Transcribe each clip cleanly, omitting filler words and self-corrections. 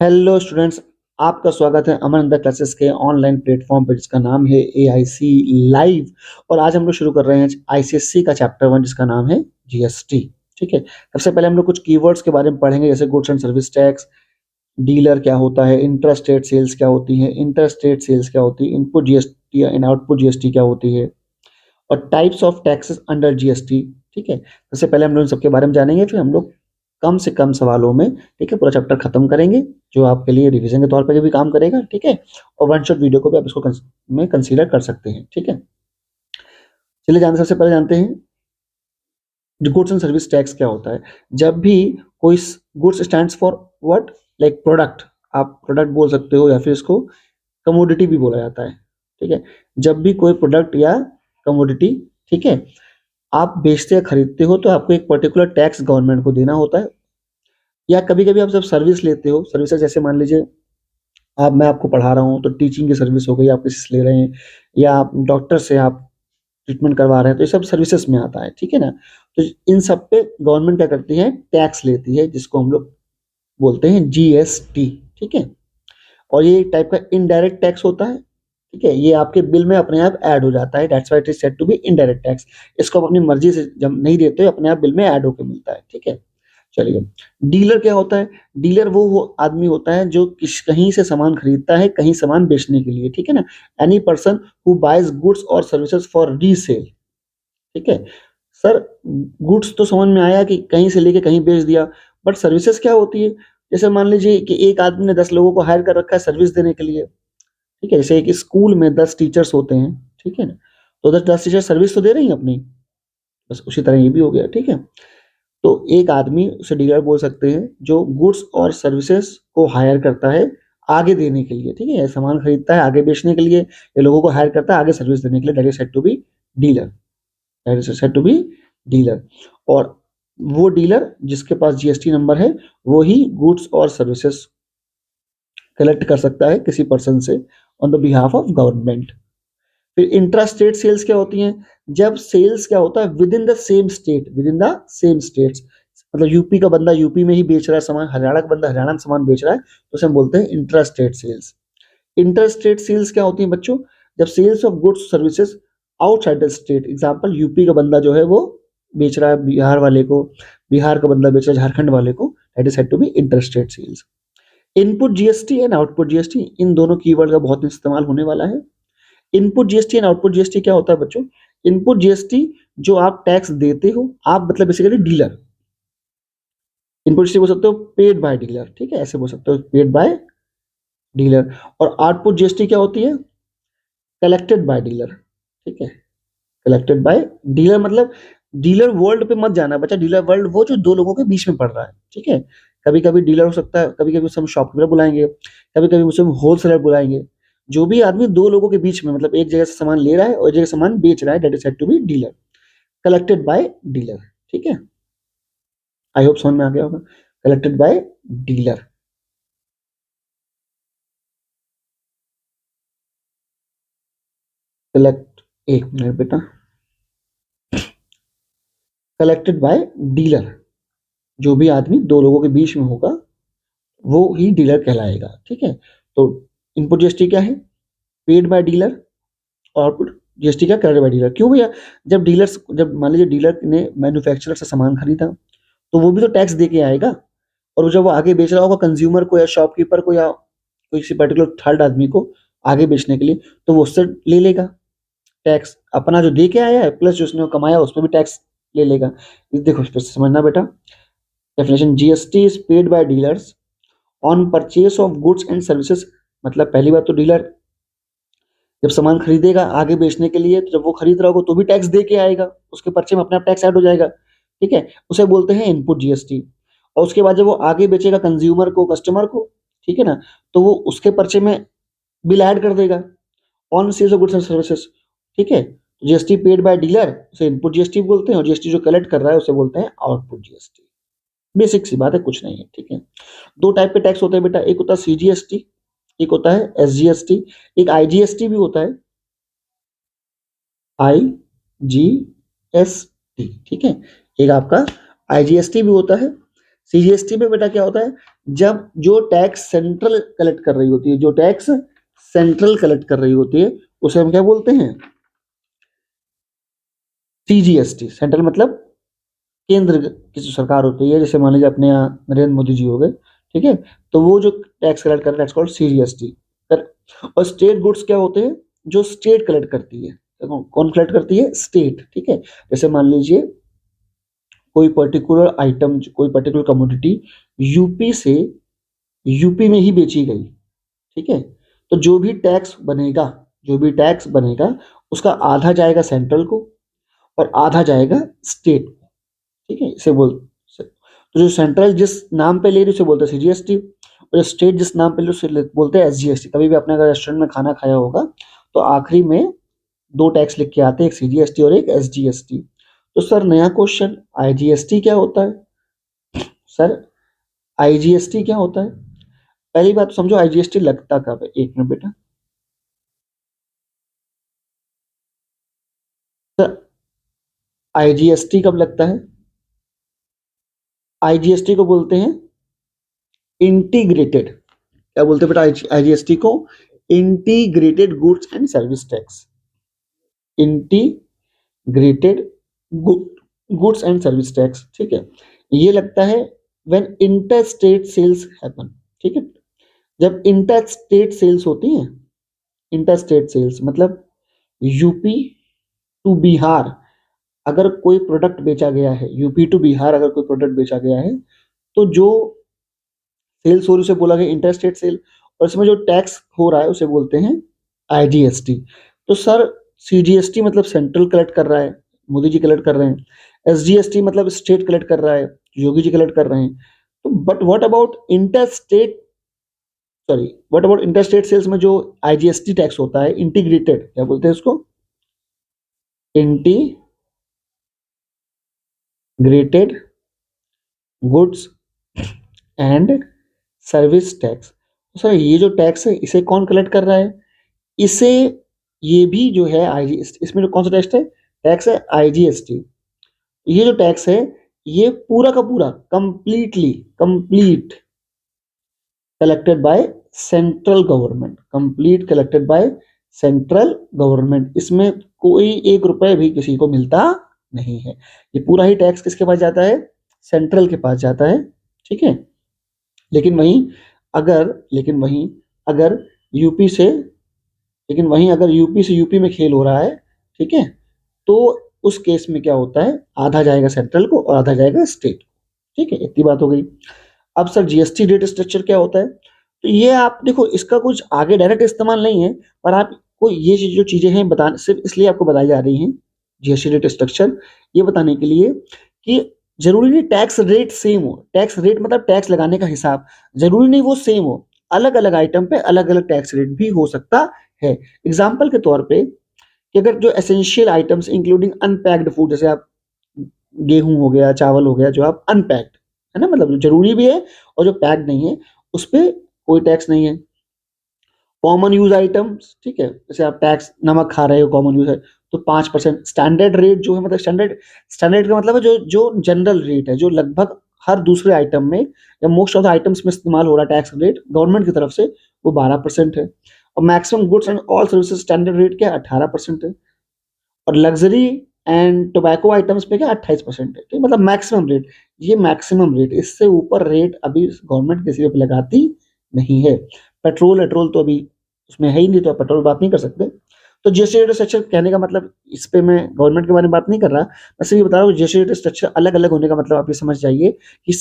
Hello students, आपका स्वागत है अमन द क्लासेस के ऑनलाइन प्लेटफॉर्म पर जिसका नाम है एआईसी लाइव। और आज हम लोग शुरू कर रहे हैं आईसीएससी का चैप्टर 1 जिसका नाम है जीएसटी। ठीक है, सबसे पहले हम लोग कुछ कीवर्ड्स के बारे में पढ़ेंगे, जैसे goods and service tax, dealer क्या होता है, इंटर स्टेट सेल्स क्या होती है, इंटर स्टेट सेल्स क्या होती है, input GST and output GST क्या होती है, और types of taxes under GST. ठीक है, सबसे पहले हम लोग इन सबके बारे में जानेंगे, फिर हम लोग कम से कम सवालों में, ठीक है, पूरा चैप्टर खत्म करेंगे, जो आपके लिए रिवीजन के तौर पर भी काम करेगा। ठीक है, और वन शॉट वीडियो को भी आप इसको में कंसीडर कर सकते हैं। ठीक है, चलिए सबसे पहले जानते हैं गुड्स एंड सर्विस टैक्स क्या होता है। जब भी कोई goods stands for what, like product, आप प्रोडक्ट बोल सकते हो या फिर इसको कमोडिटी भी बोला जाता है। ठीक है, जब भी कोई प्रोडक्ट या कमोडिटी, ठीक है, आप बेचते या खरीदते हो तो आपको एक पर्टिकुलर टैक्स गवर्नमेंट को देना होता है। या कभी कभी आप जब सर्विस लेते हो, सर्विसेज जैसे मान लीजिए आप, मैं आपको पढ़ा रहा हूँ तो टीचिंग की सर्विस हो गई, आप किसी से ले रहे हैं, या आप डॉक्टर से आप ट्रीटमेंट करवा रहे हैं, तो ये सब सर्विसेज में आता है। ठीक है ना, तो इन सब पे गवर्नमेंट क्या करती है, टैक्स लेती है, जिसको हम लोग बोलते हैं जीएसटी। ठीक है, और ये एक टाइप का इनडायरेक्ट टैक्स होता है। ठीक है, ये आपके बिल में अपने आप ऐड हो जाता है, that's why it is said to be indirect tax. इसको आप अपनी मर्जी से जब नहीं देते, अपने आप बिल में ऐड होकर मिलता है। ठीक है, चलिए, डीलर क्या होता है। डीलर वो आदमी होता है जो कहीं से सामान खरीदता है, कहीं सामान बेचने के लिए। ठीक है ना, any person who buys goods और सर्विसेज फॉर रीसेल। ठीक है सर, गुड्स तो समझ में आया कि कहीं से लेके कहीं बेच दिया, बट सर्विसेज क्या होती है। जैसे मान लीजिए कि एक आदमी ने 10 लोगों को हायर कर रखा है सर्विस देने के लिए। ठीक है, जैसे एक स्कूल में 10 टीचर्स होते हैं। ठीक है ना, तो 10 टीचर सर्विस तो दे रही हैं अपनी, बस उसी तरह ये भी हो गया। ठीक है, तो एक आदमी, उसे डीलर बोल सकते हैं, जो गुड्स और सर्विसेज को हायर करता है आगे देने के लिए। ठीक है, सामान खरीदता है आगे बेचने के लिए, या लोगों को हायर करता है आगे सर्विस देने के लिए, that is said to be dealer. That is said to be dealer. और वो डीलर जिसके पास जीएसटी नंबर है, वो ही गुड्स और सर्विसेज कलेक्ट कर सकता है किसी पर्सन से on the behalf of government. फिर इंट्रा स्टेट सेल्स क्या होती हैं। जब सेल्स क्या होता है within the same state, within the same states, मतलब यूपी का बंदा यूपी में ही बेच रहा है सामान, हरियाणा का बंदा हरियाणा में सामान बेच रहा है, तो उसे हम बोलते हैं intra state sales. Inter state sales क्या होती है बच्चों, जब sales of goods services outside the state, example UP का बंदा जो है वो बेच रहा है बिहार वाले को, बिहार का बंदा बेच रहा है झारखंड वाले को, that is said to be inter state sales. Input GST and output GST, इन दोनों कीवर्ड का बहुत इस्तेमाल होने वाला है। Input GST and output GST क्या होता है बच्चों। इनपुट जीएसटी जो आप टैक्स देते हो, आप मतलब बेसिकली डीलर, इनपुट जीएसटी बोल सकते हो पेड बाय डीलर। ठीक है, ऐसे बोल सकते हो पेड बाय डीलर। और आउटपुट जीएसटी क्या होती है, कलेक्टेड बाय डीलर। ठीक है, कलेक्टेड बाय डीलर, मतलब डीलर वर्ल्ड पे मत जाना बच्चा, डीलर वर्ल्ड वो जो दो लोगों के बीच में पड़ रहा है। ठीक है, कभी कभी डीलर हो सकता है, कभी कभी उसे हम शॉपकीपर बुलाएंगे, कभी कभी उसे हम होलसेलर बुलाएंगे। जो भी आदमी दो लोगों के बीच में, मतलब एक जगह से सामान ले रहा है और एक जगह सामान बेच रहा है, that is said to be dealer, collected by dealer. ठीक है, आई होप समझ में आ गया होगा, कलेक्टेड बाय डीलर। कलेक्ट, एक मिनट बेटा, कलेक्टेड बाय डीलर, जो भी आदमी दो लोगों के बीच में होगा वो ही डीलर कहलाएगा। ठीक है, तो इनपुट जीएसटी क्या है, पेड बाय डीलर, और आउटपुट जीएसटी क्या, कलेक्टेड बाय डीलर। क्यों भैया, जब मान लीजिए डीलर ने मैन्युफैक्चरर से सामान खरीदा, तो वो भी तो टैक्स दे के आएगा, और जब वो आगे बेच रहा होगा कंज्यूमर को या शॉपकीपर को या किसी पर्टिकुलर थर्ड आदमी को आगे बेचने के लिए, तो वो उससे ले लेगा टैक्स, अपना जो दे के आया है प्लस जो उसने कमाया उस पर भी टैक्स ले लेगा। देखो फिर से समझना बेटा, definition, GST is paid by dealers on purchase of goods and services. मतलब पहली बात तो डीलर जब सामान खरीदेगा आगे बेचने के लिए, तो जब वो खरीद रहा होगा तो भी टैक्स दे के आएगा, उसके पर्चे में अपने आप टैक्स ऐड हो जाएगा। ठीक है, उसे बोलते हैं इनपुट जीएसटी। और उसके बाद जब वो आगे बेचेगा कंज्यूमर को, कस्टमर को, ठीक है ना, तो वो उसके पर्चे में बिल ऐड कर देगा on sales of goods and services. ठीक है, जीएसटी पेड बाय डीलर उसे इनपुट जीएसटी बोलते हैं, और जीएसटी जो कलेक्ट कर रहा है उसे बोलते हैं आउटपुट जीएसटी। बेसिक सी बात है, कुछ नहीं है। ठीक है, दो टाइप के टैक्स होते हैं बेटा, एक होता है सीजीएसटी, एक होता है एसजीएसटी, एक आईजीएसटी भी होता है, आईजीएसटी। ठीक है, एक आपका आईजीएसटी भी होता है, सीजीएसटी में बेटा क्या होता है, जब जो टैक्स सेंट्रल कलेक्ट कर रही होती है, जो टैक्स सेंट्रल कलेक्ट कर रही होती है, उसे हम क्या बोलते हैं, सीजीएसटी। सेंट्रल मतलब केंद्र की जो सरकार होती है, जैसे मान लीजिए अपने यहाँ नरेंद्र मोदी जी हो गए, ठीक है, तो वो जो टैक्स कलेक्ट कर रहे हैं, टैक्स कॉल्ड सीजीएसटी। और स्टेट गुड्स क्या होते हैं, जो स्टेट कलेक्ट करती है। देखो कौन कलेक्ट करती है, स्टेट, ठीक है। जैसे मान लीजिए कोई पर्टिकुलर आइटम, कोई पर्टिकुलर कमोडिटी यूपी से यूपी में ही बेची गई, ठीक है, तो जो भी टैक्स बनेगा, जो भी टैक्स बनेगा उसका आधा जाएगा सेंट्रल को और आधा जाएगा स्टेट को, ठीक है। इसे बोल, तो जो सेंट्रल जिस नाम पे ले रही है उसे बोलते हैं सीजीएसटी, और जो स्टेट जिस नाम पे ले रही है उसे बोलते हैं एसजीएसटी। कभी भी अपने अगर रेस्टोरेंट में खाना खाया होगा तो आखिरी में दो टैक्स लिख के आते हैं, एक सीजीएसटी और एक एसजीएसटी। तो सर नया क्वेश्चन, आईजीएसटी क्या होता है? सर आईजीएसटी क्या होता है? पहली बात तो समझो आईजीएसटी लगता कब है, एक मिनट बेटा। सर आईजीएसटी कब लगता है? आईजीएसटी को बोलते हैं इंटीग्रेटेड, क्या बोलते हैं बेटा आईजीएसटी को? Integrated goods and service tax. Integrated goods and service tax, ठीक है। ये लगता है when inter state sales happen, ठीक है। जब इंटर स्टेट सेल्स होती हैं, इंटर स्टेट सेल्स मतलब यूपी टू बिहार अगर कोई प्रोडक्ट बेचा गया है, यूपी टू बिहार अगर कोई प्रोडक्ट बेचा गया है, तो जो सेल्स हो रही उसे बोला गया इंटर स्टेट सेल, और इसमें जो टैक्स हो रहा है उसे बोलते हैं आईजीएसटी। तो सर सीजीएसटी मतलब सेंट्रल कलेक्ट कर रहा है, मोदी जी कलेक्ट कर रहे हैं। एसजीएसटी मतलब स्टेट कलेक्ट कर रहा है, योगी जी कलेक्ट कर रहे हैं। तो but what about inter state, sorry what about inter state sales में जो आईजीएसटी टैक्स होता है, इंटीग्रेटेड, क्या बोलते हैं उसको? Integrated goods and service tax. Sir ये जो टैक्स है इसे कौन कलेक्ट कर रहा है? इसे, ये भी जो है आईजी, इसमें जो कौन सा टैक्स है आईजीएसटी। ये जो टैक्स है ये पूरा का पूरा complete collected by central government, complete collected by central government. इसमें कोई एक रुपए भी किसी को मिलता नहीं है। ये पूरा ही टैक्स किसके पास जाता है? सेंट्रल के पास जाता है, ठीक है। लेकिन वहीं लेकिन वहीं अगर यूपी से लेकिन वहीं अगर यूपी से यूपी में खेल हो रहा है, ठीक है, तो उस केस में क्या होता है, आधा जाएगा सेंट्रल को और आधा जाएगा स्टेट को, ठीक है। इतनी बात हो गई। अब सर जीएसटी रेट स्ट्रक्चर क्या होता है? तो ये आप देखो, इसका कुछ आगे डायरेक्ट इस्तेमाल नहीं है, पर आपको ये जो चीजें हैं बताने, सिर्फ इसलिए आपको बताई जा रही हैं जीएसटी रेट स्ट्रक्चर, ये बताने के लिए कि जरूरी नहीं टैक्स रेट सेम हो। टैक्स रेट मतलब टैक्स लगाने का हिसाब, जरूरी नहीं वो सेम हो, अलग अलग आइटम पे अलग अलग टैक्स रेट भी हो सकता है। एग्जाम्पल के तौर पे कि अगर जो essential items including unpacked food, जैसे आप गेहूं हो गया, चावल हो गया, जो आप अनपैक्ड है ना, मतलब जो जरूरी भी है और जो पैक्ड नहीं है, उस पर कोई टैक्स नहीं है। कॉमन यूज आइटम्स, ठीक है, जैसे आप टैक्स नमक खा रहे हो, कॉमन यूज है, तो 5%। स्टैंडर्ड रेट जो है, मतलब स्टैंडर्ड का मतलब है जो जो जनरल रेट है, जो लगभग हर दूसरे आइटम में या मोस्ट ऑफ द आइटम्स में इस्तेमाल हो रहा है टैक्स रेट गवर्नमेंट की तरफ से, वो 12% है। और maximum goods and all services standard rate क्या है, 18% है। और लग्जरी एंड टोबैको आइटम्स पे क्या 28% है, ठीक, मतलब मैक्सिमम रेट, ये मैक्सिमम रेट, इससे ऊपर रेट अभी गवर्नमेंट किसी पे लगाती नहीं है। पेट्रोल तो अभी उसमें है ही नहीं, तो आप पेट्रोल बात नहीं कर सकते। तो जीएसटी रेट स्ट्रक्चर कहने का मतलब, इस पे मैं गवर्नमेंट के बारे में बात नहीं कर रहा, मैं सिर्फ ये बता रहा हूँ जीएसटी रेट स्ट्रक्चर अलग अलग होने का मतलब आप ये समझ जाइए कि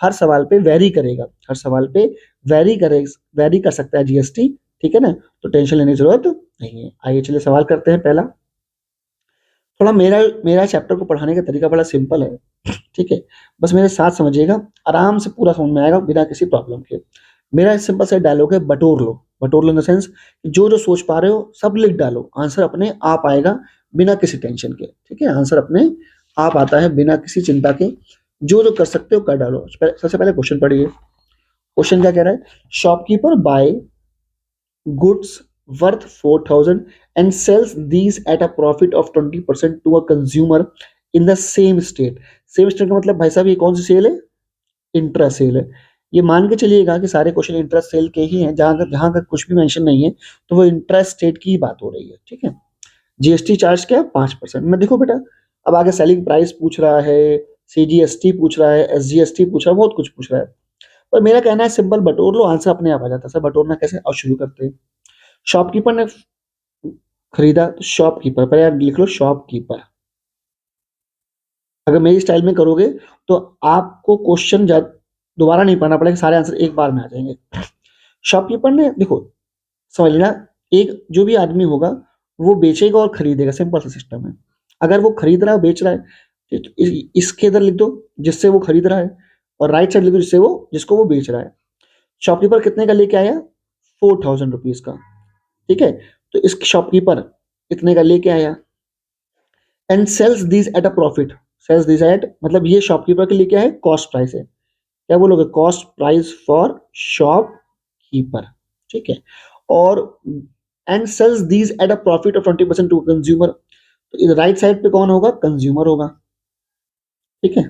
हर सवाल पे वेरी करेगा, हर सवाल पे वेरी कर सकता है जीएसटी, ठीक है ना। तो टेंशन लेने की जरूरत नहीं है। आइए चलिए सवाल करते हैं पहला। थोड़ा मेरा मेरा चैप्टर को पढ़ाने का तरीका बड़ा सिंपल है, ठीक है, बस मेरे साथ समझिएगा, आराम से पूरा समझ में आएगा बिना किसी प्रॉब्लम के। मेरा सिंपल सा डायलॉग है, बटोर लो इन द सेंस, जो जो सोच पा रहे हो सब लिख डालो, आंसर अपने आप आएगा बिना किसी टेंशन के, ठीक है, आंसर अपने आप आता है बिना किसी चिंता के। जो जो कर सकते हो कर डालो। सबसे पहले क्वेश्चन पढ़िए। क्वेश्चन क्या कह रहा है? Shopkeeper buy goods worth 4,000 and sells these at a profit of 20% to a consumer in the same state। Same state का मतलब भाई साहब ये कौन सी सेल है? इंट्रा सेल है। ये मान के चलिएगा कि सारे क्वेश्चन इंट्रा सेल के ही हैं, जहां तक कुछ भी मेंशन नहीं है तो वो इंट्रा स्टेट की ही बात हो रही है, ठीक है। जीएसटी चार्ज क्या है 5%। मैं देखो बेटा, अब आगे सेलिंग प्राइस पूछ रहा है, सीजीएसटी पूछ रहा है, एसजीएसटी पूछ रहा है, बहुत कुछ पूछ रहा है। पर मेरा कहना है सिंपल बटोर लो, आंसर अपने आप आ जाता है। सर बटोरना कैसे, और शुरू करते हैं। शॉपकीपर ने खरीदा तो शॉपकीपर पर, यार लिख लो शॉपकीपर। अगर मेरी स्टाइल में करोगे तो आपको क्वेश्चन दोबारा नहीं पढ़ना पड़ेगा, सारे आंसर एक बार में आ जाएंगे। शॉपकीपर ने, देखो समझ लेना, एक जो भी आदमी होगा वो बेचेगा और खरीदेगा, सिंपल सा सिस्टम है। अगर वो खरीद रहा है बेच रहा है तो इसके इधर लिख दो जिससे वो खरीद रहा है, और राइट साइड लिख दो जिसको वो बेच रहा है। शॉपकीपर कितने का लेके आया, 4000 रुपीज का, ठीक है। तो इस शॉपकीपर इतने का लेके आया and sells these at a profit. Sells these at मतलब ये शॉपकीपर के लिए क्या है, कॉस्ट प्राइस है। क्या बोलोगे, कॉस्ट प्राइस फॉर शॉपकीपर, ठीक है। और and sells these at a profit of 20% to consumer. तो राइट साइड पे कौन होगा, कंज्यूमर होगा, ठीक है।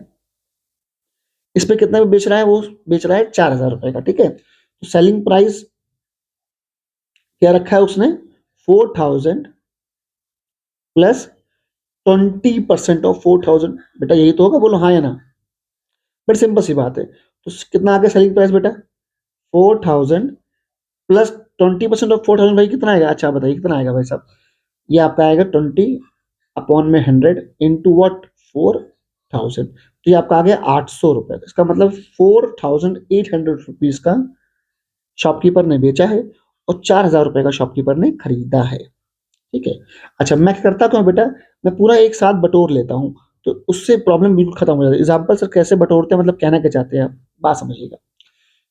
इस पे कितना में बेच रहा है, वो बेच रहा है 4000 रुपए का, ठीक है। तो सेलिंग प्राइस क्या रखा है उसने, 4000 प्लस 20% ऑफ 4000। बेटा यही तो होगा, बोलो हाँ या ना। बट सिंपल सी बात है, तो कितना आ गया सेलिंग प्राइस बेटा, 4000 प्लस 20% ऑफ 4000, भाई कितना आएगा, अच्छा बताइए कितना आएगा भाई साहब। ये आपका आएगा 20 अपॉन में 100 इंटू वॉट 4000। तो ये आपका आ गया 800 रुपए। इसका मतलब 4800 रुपीज का शॉपकीपर ने बेचा है और 4000 रुपए का शॉपकीपर ने खरीदा है, ठीक है। अच्छा मैं क्या करता हूँ बेटा, मैं पूरा एक साथ बटोर लेता हूँ, तो उससे प्रॉब्लम बिल्कुल खत्म हो जाती है। एग्जाम्पल सर कैसे बटोरते हैं, मतलब कहना क्या चाहते हैं आप, बात समझिएगा।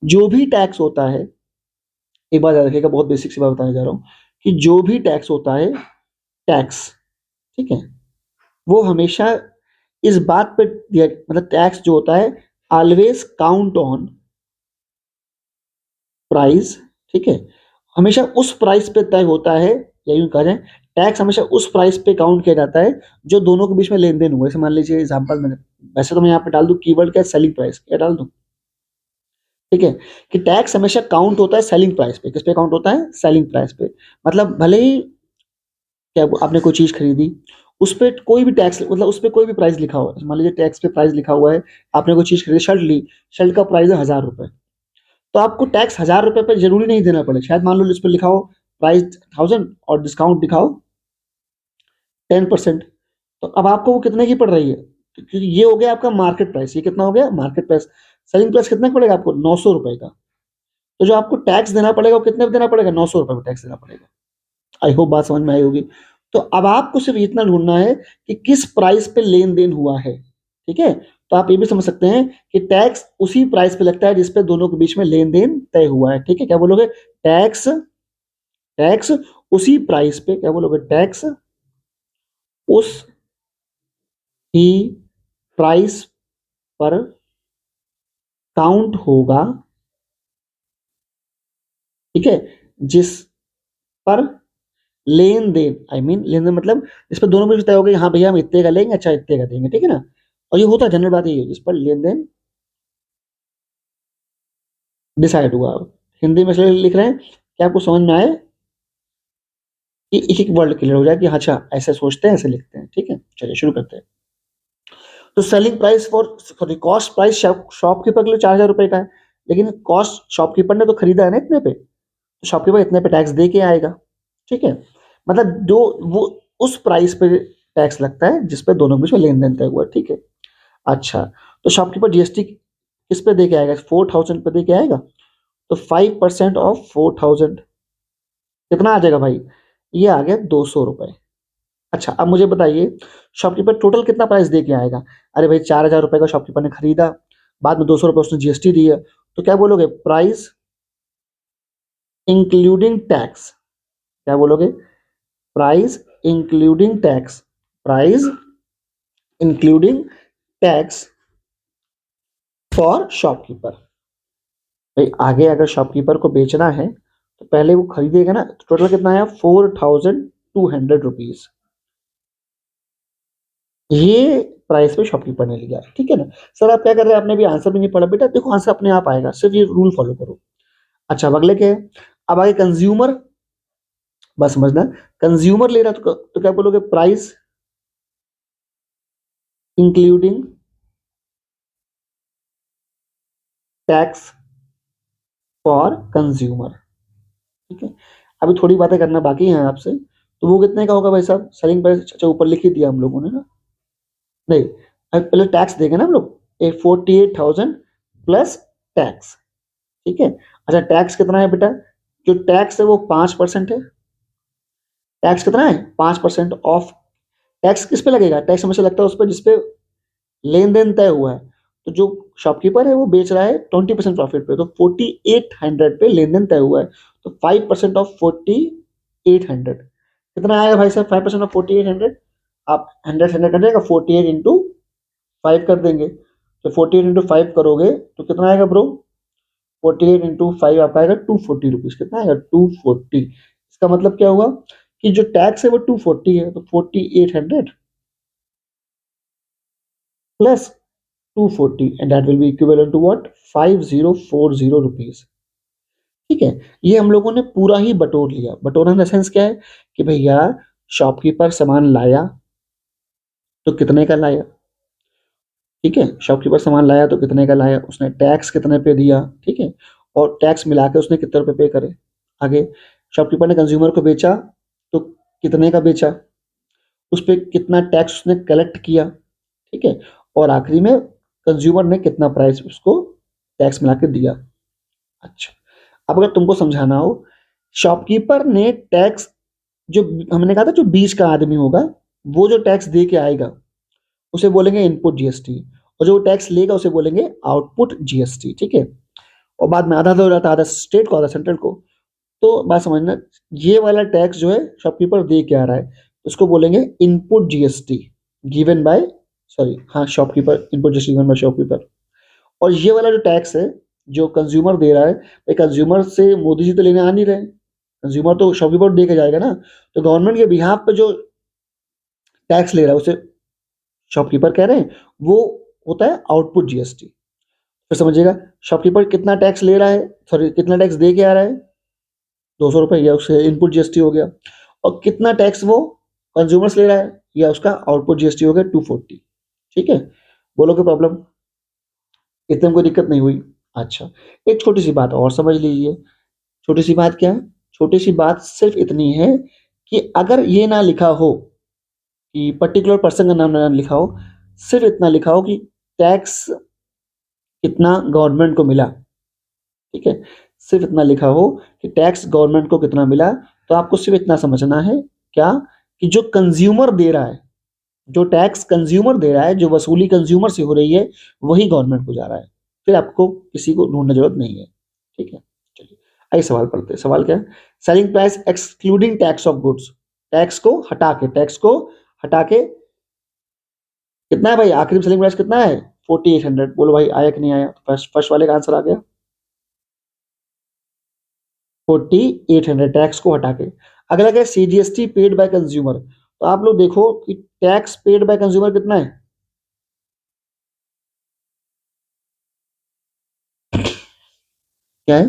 जो भी टैक्स होता है, एक बात याद रखिएगा, बहुत बेसिक सी बात बताने जा रहा हूँ, कि जो भी टैक्स होता है, टैक्स, ठीक है, वो हमेशा इस बात पे दिया, मतलब टैक्स जो होता है ऑलवेज काउंट ऑन प्राइस, ठीक है। हमेशा उस प्राइस पे तय होता है, या यूं कहा जाए टैक्स हमेशा उस प्राइस पे काउंट किया जाता है जो दोनों के बीच में लेन देन हुआ है। जैसे मान लीजिए एग्जांपल मैंने, वैसे तो मैं यहाँ पे डाल दूं कीवर्ड क्या, सेलिंग प्राइस, क्या डाल दूं, ठीक है। कि टैक्स हमेशा काउंट होता है सेलिंग प्राइस पे, किस पे काउंट होता है, सेलिंग प्राइस पे। मतलब भले ही क्या आपने कोई चीज खरीदी, उस पर कोई भी टैक्स, मतलब उस पर कोई भी प्राइस लिखा हुआ है, मान लीजिए टैक्स पे प्राइस लिखा हुआ है, आपने कोई चीज खरीदी, शर्ट ली, शर्ट का प्राइस है 1000 रुपए, तो आपको टैक्स 1000 रुपए पे जरूरी नहीं देना पड़े। शायद मान लो इस पर लिखा हो प्राइस 1000 और डिस्काउंट दिखाओ 10%, तो अब आपको वो कितने की पड़ रही है, क्योंकि ये हो गया आपका मार्केट प्राइस। ये कितना हो गया, मार्केट प्राइस। सेलिंग प्राइस कितना का पड़ेगा आपको, 900 रुपए का। तो जो आपको टैक्स देना पड़ेगा वो कितने पे देना पड़ेगा, 900 रुपए में टैक्स देना पड़ेगा। आई होप बात समझ में आई होगी। तो अब आपको सिर्फ इतना ढूंढना है कि किस प्राइस पे लेन देन हुआ है, ठीक है। तो आप ये भी समझ सकते हैं कि टैक्स उसी प्राइस पे लगता है जिसपे दोनों के बीच में लेन देन तय हुआ है, ठीक है। क्या बोलोगे, टैक्स, टैक्स उसी प्राइस पे, क्या बोलोगे, टैक्स उस ही प्राइस पर काउंट होगा, ठीक है, जिस पर लेन देन, आई मीन लेन देन मतलब इस पर दोनों में तय हो गया, हाँ भैया हम इतने का लेंगे, अच्छा इतने का देंगे, ठीक है ना। और ये होता है जनरल बात, ये है जिस पर लेन देन डिसाइड हुआ। हिंदी में इसलिए लिख रहे हैं कि आपको समझ में आए, कि एक एक वर्ड क्लियर हो जाए कि अच्छा ऐसे सोचते हैं, ऐसे लिखते हैं, ठीक है। चलिए शुरू करते हैं। तो selling price for, sorry cost price shopkeeper के लिए 4000 रुपए का है, लेकिन कॉस्ट शॉपकीपर ने तो खरीदा है ना इतने पे, तो शॉपकीपर इतने पे टैक्स दे के आएगा, ठीक है। मतलब जो वो उस प्राइस पे टैक्स लगता है जिस पे दोनों के बीच में लेन देन तय हुआ है, ठीक है। अच्छा, तो शॉपकीपर जीएसटी किस पे दे के आएगा, 4000 पे दे के आएगा। तो 5% ऑफ 4000 कितना आ जाएगा भाई, ये आ गया 200 रुपए। अच्छा अब मुझे बताइए, शॉपकीपर टोटल कितना प्राइस दे के आएगा। अरे भाई 4000 रुपए का शॉपकीपर ने खरीदा, बाद में 200 रुपए उसने जीएसटी दिया, तो क्या बोलोगे, प्राइस इंक्लूडिंग टैक्स, क्या बोलोगे, price including tax, price including tax for shopkeeper. भाई आगे अगर शॉपकीपर को बेचना है तो पहले वो खरीदेगा ना, तो टोटल कितना आया, 4200 रुपीज, ये प्राइस पे शॉपकीपर ने लिया, ठीक है ना। सर आप क्या कर रहे हैं, आपने भी आंसर भी नहीं पढ़ा। बेटा देखो आंसर अपने आप आएगा, सिर्फ ये रूल फॉलो करो। अच्छा अब अगले क्या है, अब आगे कंज्यूमर, बस समझना, कंज्यूमर ले रहा तो क्या बोलोगे, price including tax for consumer, ठीक है। अभी थोड़ी बातें करना बाकी है आपसे, तो वो कितने का होगा भाई साहब, सेलिंग प्राइस, अच्छा ऊपर लिख ही दिया हम लोगों ने ना, नहीं अब पहले टैक्स देंगे ना हम लोग, 48,000 प्लस टैक्स, ठीक है। अच्छा टैक्स कितना है बेटा, जो टैक्स है वो 5% है। टैक्स कितना है, 5% ऑफ। टैक्स किस पे लगेगा, टैक्स हमेशा लगता है उस पर जिसपे लेन देन तय हुआ है। तो जो शॉपकीपर है वो बेच रहा है 20% प्रॉफिट पे, तो 4800 पे लेन देन तय हुआ है, तो 5% ऑफ 4800 कितना आएगा भाई साहब, 5% ऑफ 4800, आप 100 कर देगा, 48 इंटू 5 कर देंगे, तो 48 इंटू 5 करोगे तो कितना आएगा ब्रो, 48 इंटू 5 आपका आएगा 240 रुपीज, कितना आएगा 240। इसका मतलब क्या हुआ कि जो टैक्स है वो 240 है, तो 4800 plus 240 and that will be equivalent to what, 5040 rupees, ठीक है। ये हम लोगों ने पूरा ही बटोर लिया। बटोरना इन द सेंस क्या है कि भैया शॉपकीपर सामान लाया तो कितने का लाया, ठीक है। शॉपकीपर सामान लाया तो कितने का लाया, उसने टैक्स कितने पे दिया, ठीक है, और टैक्स मिला के उसने कितने रुपए पे करे। आगे शॉपकीपर ने कंज्यूमर को बेचा तो कितने का बेचा, उस पर कितना टैक्स उसने कलेक्ट किया, ठीक है, और आखिरी में कंज्यूमर ने कितना प्राइस उसको टैक्स मिला के दिया। अच्छा अब अगर तुमको समझाना हो, शॉपकीपर ने टैक्स, जो हमने कहा था जो बीच का आदमी होगा वो जो टैक्स दे के आएगा उसे बोलेंगे इनपुट जीएसटी, और जो टैक्स लेगा उसे बोलेंगे आउटपुट जीएसटी, ठीक है। और बाद में आधा तो हो जाता है, आधा स्टेट को आधा सेंट्रल को। तो बात समझना, ये वाला टैक्स जो है शॉपकीपर दे के आ रहा है उसको बोलेंगे input GST given by, sorry हाँ shopkeeper, input GST given by shopkeeper. और ये वाला जो टैक्स है जो कंज्यूमर दे रहा है, भाई कंज्यूमर से मोदी जी तो लेने आ नहीं रहे, कंज्यूमर तो शॉपकीपर दे के जाएगा ना, तो गवर्नमेंट के बिहाफ पे जो टैक्स ले रहा है उसे शॉपकीपर कह रहे हैं, वो होता है आउटपुट जीएसटी। फिर समझिएगा, शॉपकीपर कितना टैक्स ले रहा है, सॉरी कितना टैक्स दे के आ रहा है, 200 रुपये, या उससे इनपुट जीएसटी हो गया, और कितना टैक्स वो कंज्यूमर्स ले रहा है, या उसका आउटपुट जीएसटी हो गया 240, ठीक है। बोलो कोई प्रॉब्लम, इतने में कोई दिक्कत नहीं हुई। अच्छा एक छोटी सी बात और समझ लीजिए, छोटी सी बात क्या है, छोटी सी बात सिर्फ इतनी है कि अगर ये ना लिखा हो कि पर्टिकुलर पर्सन का नाम ना लिखा हो, सिर्फ इतना लिखा हो कि टैक्स कितना गवर्नमेंट को मिला, ठीक है, सिर्फ इतना लिखा हो कि टैक्स गवर्नमेंट को कितना मिला, तो आपको सिर्फ इतना समझना है क्या, कि जो कंज्यूमर दे रहा है, जो टैक्स कंज्यूमर दे रहा है, जो वसूली कंज्यूमर से हो रही है वही गवर्नमेंट को जा रहा है, फिर आपको किसी को ढूंढने जरूरत नहीं है, ठीक है। चलिए आइए सवाल पढ़ते हैं। सवाल क्या है, selling price excluding tax of goods, tax को हटा के, टैक्स को हटा के कितना है भाई, आखिरी सेलिंग प्राइस कितना है 4800, बोलो भाई आया कि नहीं आया, फर्स्ट फर्स्ट वाले का आंसर आ गया 4800 टैक्स को हटा के। अगला क्या है, सीजीएसटी पेड बाय कंज्यूमर, तो आप लोग देखो कि टैक्स पेड बाय कंज्यूमर कितना है, क्या है,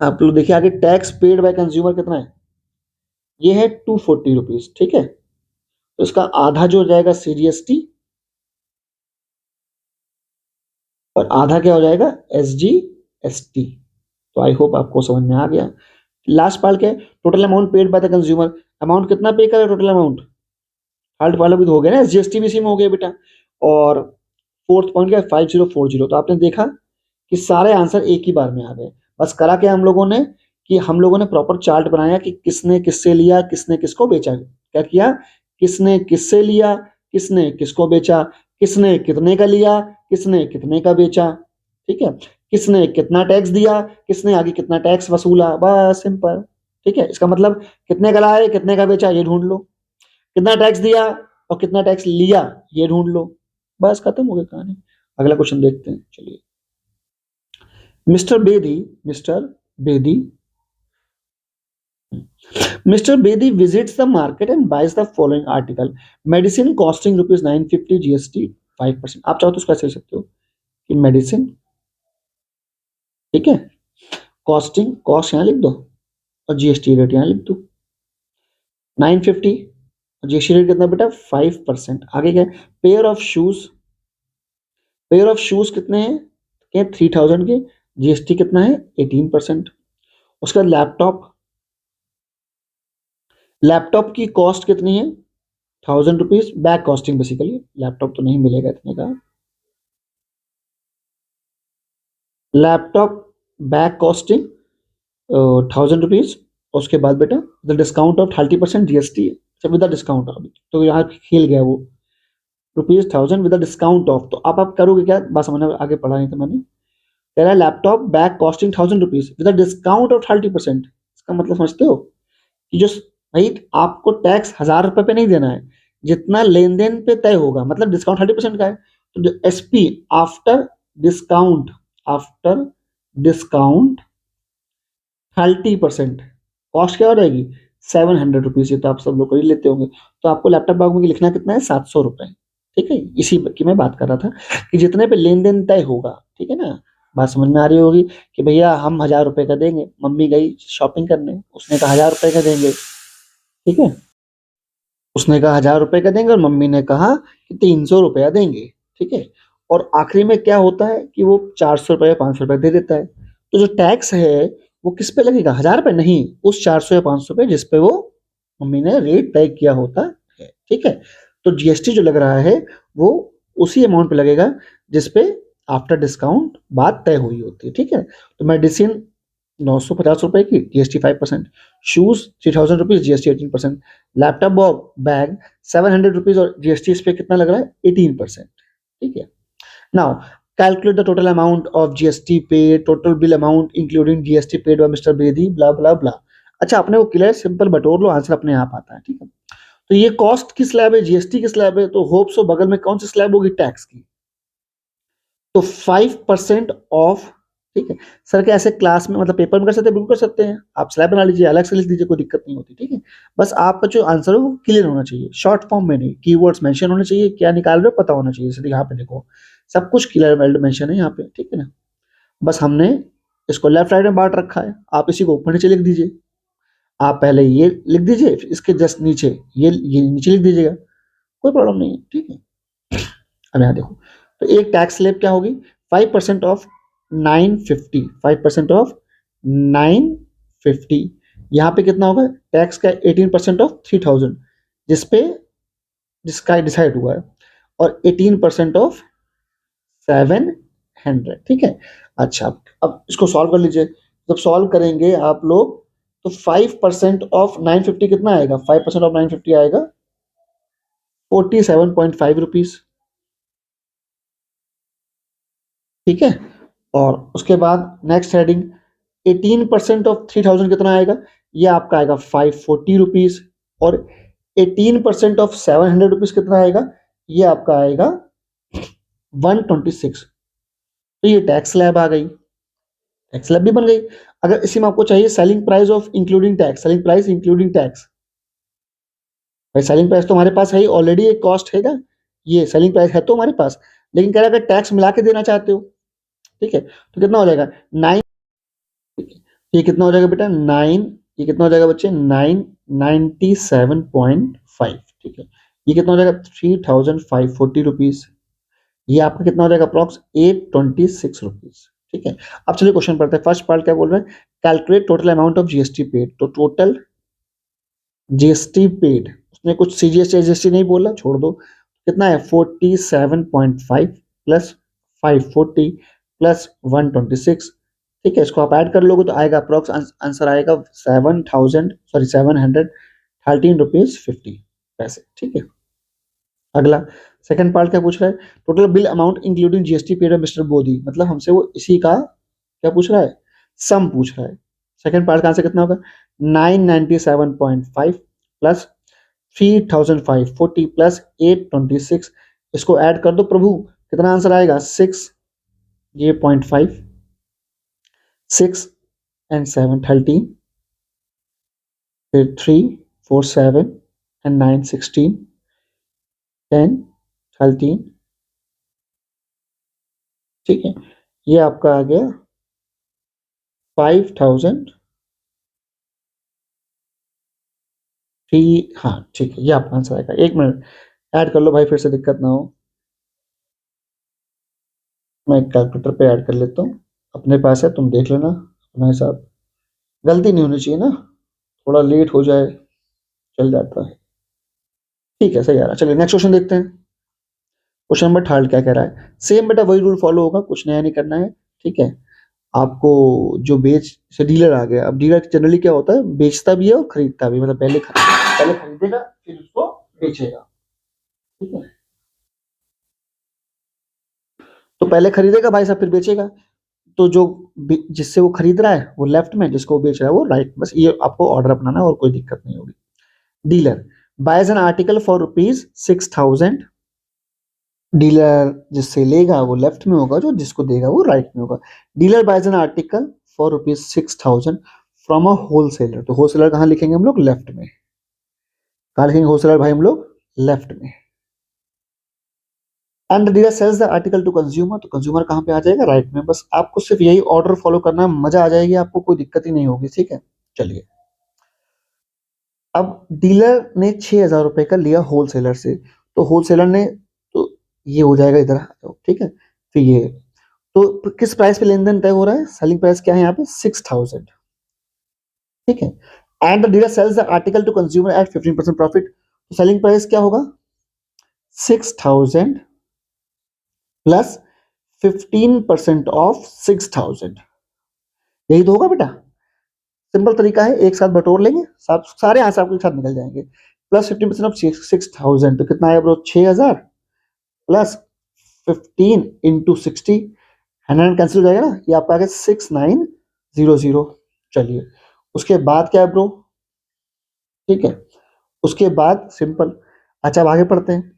आप लोग देखिए आगे टैक्स पेड बाय कंज्यूमर कितना है, ये है 240 रुपीज, ठीक है। तो इसका आधा जो हो जाएगा सीजीएसटी, और आधा क्या हो जाएगा एसजीएसटी। तो आई होप आपको समझ में आ गया। लास्ट पार्ट क्या है, total amount paid by the consumer, amount कितना पे करे टोटल अमाउंट, थर्ड वाला भी तो हो गया ना, जीएसटी भी इसी में हो गया बेटा। और फोर्थ पॉइंट क्या है 5040, तो आपने देखा कि सारे आंसर एक ही बार में आ गए। बस करा क्या हम लोगों ने, कि हम लोगों ने प्रॉपर चार्ट बनाया कि किसने किससे लिया, किसने किसको बेचा, क्या किया, किसने किससे लिया, किसने किसको बेचा, किसने कितने का लिया, किसने कितने का बेचा, ठीक है, किसने कितना टैक्स दिया, किसने आगे कितना टैक्स वसूला, बस सिंपल, ठीक है। इसका मतलब कितने का लाए कितने का बेचा ये ढूंढ लो, कितना टैक्स दिया और कितना टैक्स लिया ये ढूंढ लो, बस खत्म हो गई कहानी। अगला क्वेश्चन देखते हैं, चलिए। Mister Bedi, mister Bedi mister Bedi visits the market and buys the following article, medicine costing ₹950, GST 5%। आप चाहो तो उसका कह सकते हो कि मेडिसिन, ठीक है, कॉस्टिंग, कॉस्ट यहाँ लिख दो और जीएसटी रेट यहाँ लिख दो 950, जीएसटी रेट कितना बेटा 5%। आगे क्या, pair of shoes, pair of shoes कितने हैं, क्या 3000 के, जीएसटी कितना है 18%। उसके बाद लैपटॉप, लैपटॉप की कॉस्ट कितनी है ₹1000, बैक कॉस्टिंग बेसिकली, लैपटॉप तो नहीं मिलेगा इतने का, लैपटॉप बैक कॉस्टिंग ₹1000। उसके बाद बेटा the discount of 30% GST, with discount, अभी तो यहाँ खेल गया वो, ₹1000 विद डिस्काउंट ऑफ, तो आप करोगे क्या, बात समझना, आगे पढ़ा नहीं था मैंने, कह रहा है laptop back costing ₹1000 with discount of 30%। इसका मतलब समझते हो कि जो भाई आपको टैक्स ₹1000 पे नहीं देना है, जितना लेन देन पे तय होगा, मतलब डिस्काउंट 30% का है, तो SP after discount, after discount 30%, cost क्या हो जाएगी ₹700। ये तो आप सब लोग कर ही लेते होंगे। तो आपको लैपटॉप बैग में लिखना कितना है ₹700, ठीक है, इसी की मैं बात कर रहा था कि जितने पे लेन देन तय होगा, ठीक है ना, बात समझ में आ रही होगी कि भैया हम ₹1000 का देंगे, मम्मी गई शॉपिंग करने, उसने कहा ₹1000 का देंगे, ठीक है, उसने कहा ₹1000 का देंगे और मम्मी ने कहा कि ₹300 देंगे, ठीक है, और आखिरी में क्या होता है कि वो ₹400 ₹500 दे देता है, तो जो टैक्स है वो किस पे लगेगा, ₹1000 नहीं, उस 400 या 500 पे जिस पे वो मम्मी ने रेट तय किया होता है, ठीक है। तो जीएसटी जो लग रहा है वो उसी अमाउंट पे लगेगा जिस पे आफ्टर डिस्काउंट बात तय हुई होती है, ठीक है। तो मेडिसिन ₹950 की, GST 5%, shoes ₹3000, GST 18%, laptop bag ₹700 और जीएसटी इस पे कितना लग रहा है 18%, ठीक है। Now calculate the total amount of GST paid, total bill amount including GST paid by Mister Bedi, blah blah blah. अच्छा, अपने को क्लियर, सिंपल बटोर लो, आंसर अपने आप आता है, ठीक है। तो ये कॉस्ट की स्लैब है, जीएसटी की स्लैब है, तो होप सो बगल में कौन सी स्लैब होगी, टैक्स की, तो 5% ऑफ, ठीक है। सर क्या ऐसे क्लास में मतलब पेपर में कर सकते हैं, बिल्कुल कर सकते हैं, आप स्लैब बना लीजिए, अलग से लिख दीजिए, कोई दिक्कत नहीं होती, ठीक है। बस आपका जो आंसर है वो क्लियर होना चाहिए, शॉर्ट फॉर्म में नहीं, कीवर्ड्स मेंशन होने चाहिए, क्या निकाल रहे हो पता होना चाहिए, जैसे यहाँ पे देखो सब कुछ क्लियर वेल्ड मेंशन है यहाँ पे, ठीक है ना। बस हमने इसको लेफ्ट राइट में बांट रखा है, आप इसी को ऊपर नीचे लिख दीजिए, आप पहले ये लिख दीजिए, फिर इसके जस्ट नीचे ये नीचे लिख दीजिएगा, कोई प्रॉब्लम नहीं है, ठीक है। अब यहाँ देखो, तो एक टैक्स स्लैब क्या होगी, 5% ऑफ 950, 5% ऑफ 950, यहाँ पे कितना होगा टैक्स का 18% ऑफ 3000, जिसपे जिसका डिसाइड हुआ है, और 18% ऑफ 700, ठीक है। अच्छा, अब इसको सॉल्व कर लीजिए, जब सॉल्व करेंगे आप लोग तो 5% ऑफ 950 कितना आएगा, 5% ऑफ 950 आएगा ₹47.5, ठीक है। और उसके बाद नेक्स्ट हेडिंग 18% ऑफ 3000 कितना आएगा, ये आपका आएगा ₹540, और 18% ऑफ ₹700 कितना आएगा, ये आपका आएगा 126। तो ये टैक्स स्लैब आ गई, टैक्स स्लैब भी बन गई। अगर इसी में आपको चाहिए selling price of including tax, selling price including tax, भाई सेलिंग प्राइस तो हमारे पास है ही ऑलरेडी, एक कॉस्ट है ना, ये सेलिंग प्राइस है तो हमारे पास, लेकिन कह रहा है अगर टैक्स मिला के देना चाहते हो, ठीक है, तो कितना हो जाएगा 9, ये कितना हो जाएगा बेटा 9, ये कितना हो जाएगा बच्चे 997.5, ठीक है। ये कितना हो जाएगा ₹3540, ये आपका कितना हो जाएगा अप्रॉक्स ₹826, ठीक है। अब चलिए क्वेश्चन पढ़ते हैं, फर्स्ट पार्ट क्या बोल रहे हैं, calculate total amount of GST paid, तो टोटल जीएसटी पेड, उसने कुछ सीजीएसटी जीएसटी नहीं बोला, छोड़ दो, कितना है 47.5 प्लस 540 प्लस 126, ठीक है। इसको आप ऐड कर लोगे तो आएगा अप्रोक्स आंसर आएगा 7,713 ₹50, ठीक है। अगला सेकंड पार्ट क्या पूछ रहा है, total bill amount including GST paid mister Modi, मतलब हमसे वो इसी का क्या पूछ रहा है, सम पूछ रहा है। सेकंड पार्ट का आंसर कितना होगा 997.5 प्लस 3,540 प्लस 826, इसको ऐड कर दो प्रभु, कितना आंसर आएगा 6, ये 0.5, 6 and 7 13, फिर 3, 4, 7 एंड 9, 16, 10, 13, ठीक है। ये आपका आ गया 5003। हाँ ठीक है, ये आपका आंसर आएगा। 1 मिनट ऐड कर लो भाई, फिर से दिक्कत ना हो। मैं कैलकुलेटर पे ऐड कर लेता हूँ, अपने पास है, तुम देख लेना अपना हिसाब। गलती नहीं होनी चाहिए ना, थोड़ा लेट हो जाए चल जाता है। ठीक है, सही आ रहा है। चलिए नेक्स्ट क्वेश्चन देखते हैं। क्वेश्चन नंबर थर्ड क्या कह रहा है? सेम बेटा वही रूल फॉलो होगा, कुछ नया नहीं करना है। ठीक है, आपको जो बेच से डीलर आ गया। अब डीलर जनरली क्या होता है, बेचता भी है और खरीदता भी, मतलब पहले खरीदेगा फिर उसको बेचेगा। ठीक है, तो पहले खरीदेगा भाई साहब फिर बेचेगा। तो जो जिससे वो खरीद रहा है वो लेफ्ट में, जिसको वो बेच रहा है वो राइट। बस ये आपको ऑर्डर अपनाना है और कोई दिक्कत नहीं होगी। Dealer buys an article for ₹6,000। Dealer जिससे लेगा वो लेफ्ट में होगा, जो जिसको देगा वो राइट में होगा। Dealer buys an article for ₹6,000 from a wholesaler. तो होलसेलर कहाँ लिखेंगे हम लोग? लेफ्ट में। कहाँ लिखेंगे होलसेलर भाई हम लोग? लेफ्ट में। And the dealer sells the article to consumer. तो कंज्यूमर कहाँ पे आ जाएगा? राइट में। बस आपको सिर्फ यही ऑर्डर फॉलो करना है, मजा आ जाएगी आपको, कोई दिक्कत ही नहीं होगी। ठीक है, चलिए। अब डीलर ने 6,000 रुपए का लिया होलसेलर से, तो होलसेलर ने, तो ये हो जाएगा इधर आ जाओ, ठीक है। फिर ये, तो किस प्राइस पे लेन देन तय हो रहा है? सेलिंग प्राइस क्या है यहाँ पे? 6,000। ठीक है, and the dealer sells the article to consumer at 15% profit. तो सेलिंग प्राइस क्या होगा? 6,000 प्लस 15% ऑफ 6,000। यही तो होगा बेटा। सिंपल तरीका है, एक साथ बटोर लेंगे, सब सारे आंसर आपके साथ निकल जाएंगे। प्लस 15% ऑफ 6,000, तो कितना आया ब्रो? 6,000 प्लस 15 इंटू 60, 100 कैंसिल हो जाएगा ना, ये आपका आ गया 6,900। चलिए, उसके बाद क्या है ब्रो? ठीक है, उसके बाद सिंपल। अच्छा, अब आगे पढ़ते हैं।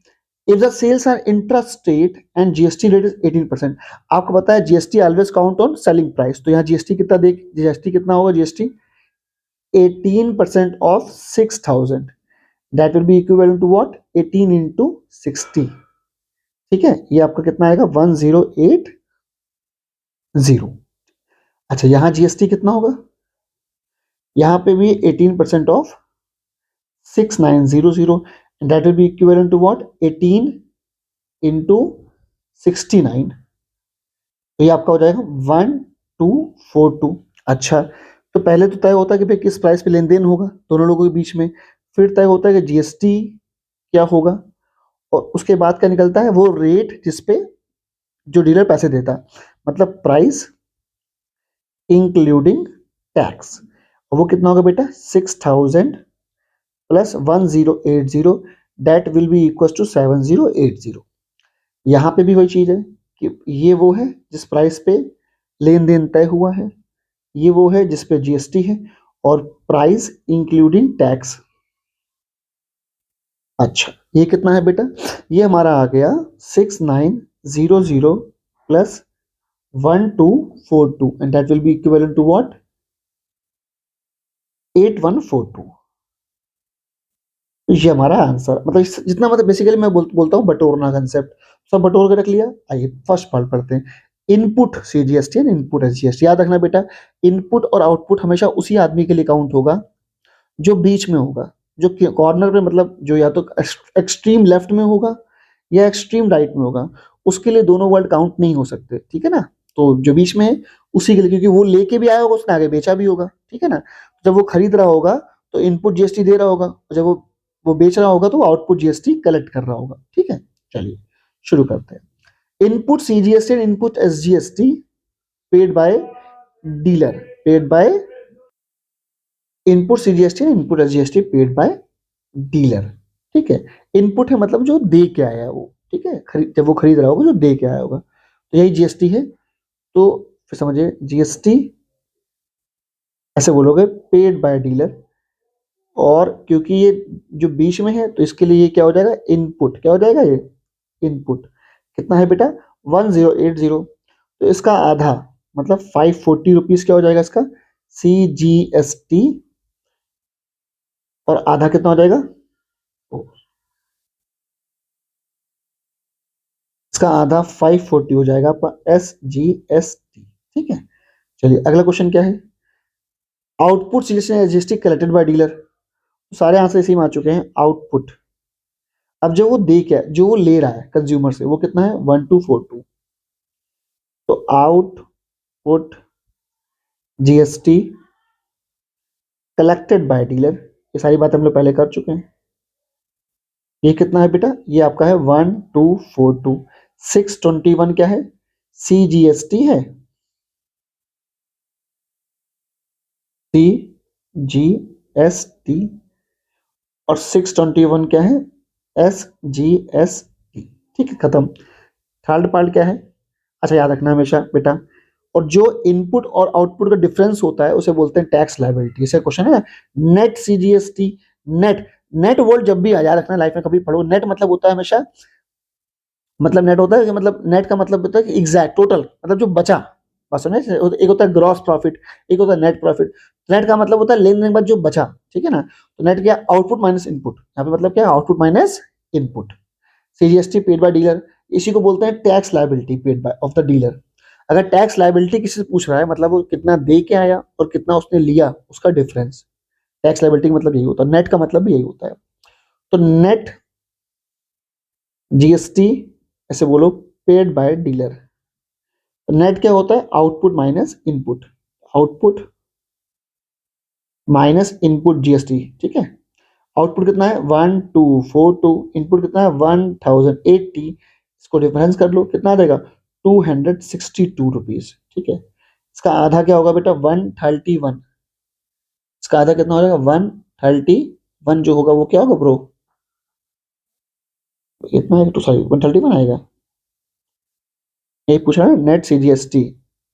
If the sales are intra state and GST rate is 18%। आपको पता है GST always count on selling price, तो यहाँ जीएसटी कितना देख, जीएसटी कितना होगा? GST 18% of 6,000, that will be equivalent to what? 18 into 60। ठीक है, ये आपका कितना आएगा? 1080। अच्छा, यहाँ जीएसटी कितना होगा? यहाँ पे भी 18% of 6,900, that will be equivalent to what? 18 into 69। तो ये आपका हो जाएगा 1242। अच्छा, तो पहले तो तय होता है कि भाई किस प्राइस पे लेन देन होगा दोनों लोगों के बीच में, फिर तय होता है कि जीएसटी क्या होगा, और उसके बाद क्या निकलता है? वो रेट जिसपे जो डीलर पैसे देता है, मतलब प्राइस इंक्लूडिंग टैक्स। वो कितना होगा बेटा? 6,000 plus 1080, that will be equal to 7080। यहाँ पे भी वही चीज है कि ये वो है जिस प्राइस पे लेन देन तय हुआ है, ये वो है जिस पे जीएसटी है, और प्राइस इंक्लूडिंग टैक्स। अच्छा, ये कितना है बेटा? ये हमारा आ गया 6,900 plus 1242, and that will be equivalent to what? 8142। ये हमारा आंसर, मतलब जितना, मतलब बेसिकली मैं बोलता हूँ बटोरना कंसेप्ट। सब बटोर के रख लिया। आइए फर्स्ट पार्ट पढ़ते हैं। Input CGST and input SGST. याद रखना बेटा, इनपुट और आउटपुट हमेशा उसी आदमी के लिए काउंट होगा जो बीच में होगा, जो कॉर्नर पे, मतलब जो या तो एक्सट्रीम लेफ्ट में होगा या एक्सट्रीम राइट में होगा, उसके लिए दोनों वर्ड काउंट नहीं हो सकते। ठीक है ना, तो जो बीच में है उसी के लिए, क्योंकि वो लेके भी आया होगा, उसने आगे बेचा भी होगा। ठीक है ना, जब वो खरीद रहा होगा तो इनपुट जीएसटी दे रहा होगा, और जब वो बेच रहा होगा तो वो आउटपुट जीएसटी कलेक्ट कर रहा होगा। ठीक है, चलिए शुरू करते हैं। Input CGST and input SGST paid by dealer, paid by input CGST and input SGST paid by dealer. ठीक है, इनपुट है मतलब जो दे के आया वो। ठीक है, जब वो खरीद रहा होगा जो दे के आया होगा, तो यही जीएसटी है। तो फिर समझिए, जीएसटी ऐसे बोलोगे पेड बाय डीलर, और क्योंकि ये जो बीच में है तो इसके लिए ये क्या हो जाएगा? इनपुट। क्या हो जाएगा? ये इनपुट कितना है बेटा? 1080। तो इसका आधा मतलब 540 रुपीज क्या हो जाएगा इसका? सीजीएसटी और आधा कितना हो जाएगा, इसका आधा 540 हो जाएगा आपका SGST। ठीक है, चलिए अगला क्वेश्चन क्या है, output GST collected by dealer. सारे आंसर इसी में आ चुके हैं, आउटपुट। अब जो वो दे क्या, जो वो ले रहा है कंज्यूमर से, वो कितना है 1242। तो output GST collected by dealer, ये सारी बात हम लोग पहले कर चुके हैं। ये कितना है बेटा, ये आपका है 1242। 621 क्या है, CGST है, CGST। और 621 क्या है, SGST। ठीक है, खत्म। थर्ड पार्ट क्या है, अच्छा याद रखना हमेशा बेटा, और जो इनपुट और आउटपुट का डिफरेंस होता है उसे बोलते हैं टैक्स लायबिलिटी। इसे क्वेश्चन है net CGST, net, net word जब भी आ, याद रखना, लाइफ में कभी पढ़ो, नेट मतलब होता है हमेशा, मतलब नेट होता है कि मतलब नेट का मतलब होता है कि एग्जैक्ट टोटल, मतलब जो बचा, बस सुने, एक होता है ग्रॉस प्रॉफिट, एक होता है नेट प्रॉफिट। नेट का मतलब होता है लेन देन के बाद जो बचा, ठीक है ना। तो नेट क्या, आउटपुट माइनस इनपुट, यहाँ पे मतलब क्या, output minus input. CGST paid by dealer, इसी को बोलते हैं tax liability paid by of the dealer. अगर टैक्स लायबिलिटी किसी से पूछ रहा है, मतलब वो कितना दे के आया और कितना उसने लिया, उसका डिफरेंस। टैक्स लायबिलिटी का मतलब यही होता है, नेट का मतलब भी यही होता है। तो नेट जीएसटी ऐसे बोलो पेड बाय डीलर। नेट क्या होता है, output minus input, output minus input GST. ठीक है, आउटपुट कितना है 1242, इनपुट कितना है 1080, इसको डिफरेंस कर लो, कितना आ जाएगा 262 रुपीज। ठीक है, इसका आधा क्या होगा बेटा 131, इसका आधा कितना हो जाएगा 131, जो होगा वो क्या होगा ब्रो, इतना है, तो सॉरी 131 आएगा। यही पूछ रहा है net CGST,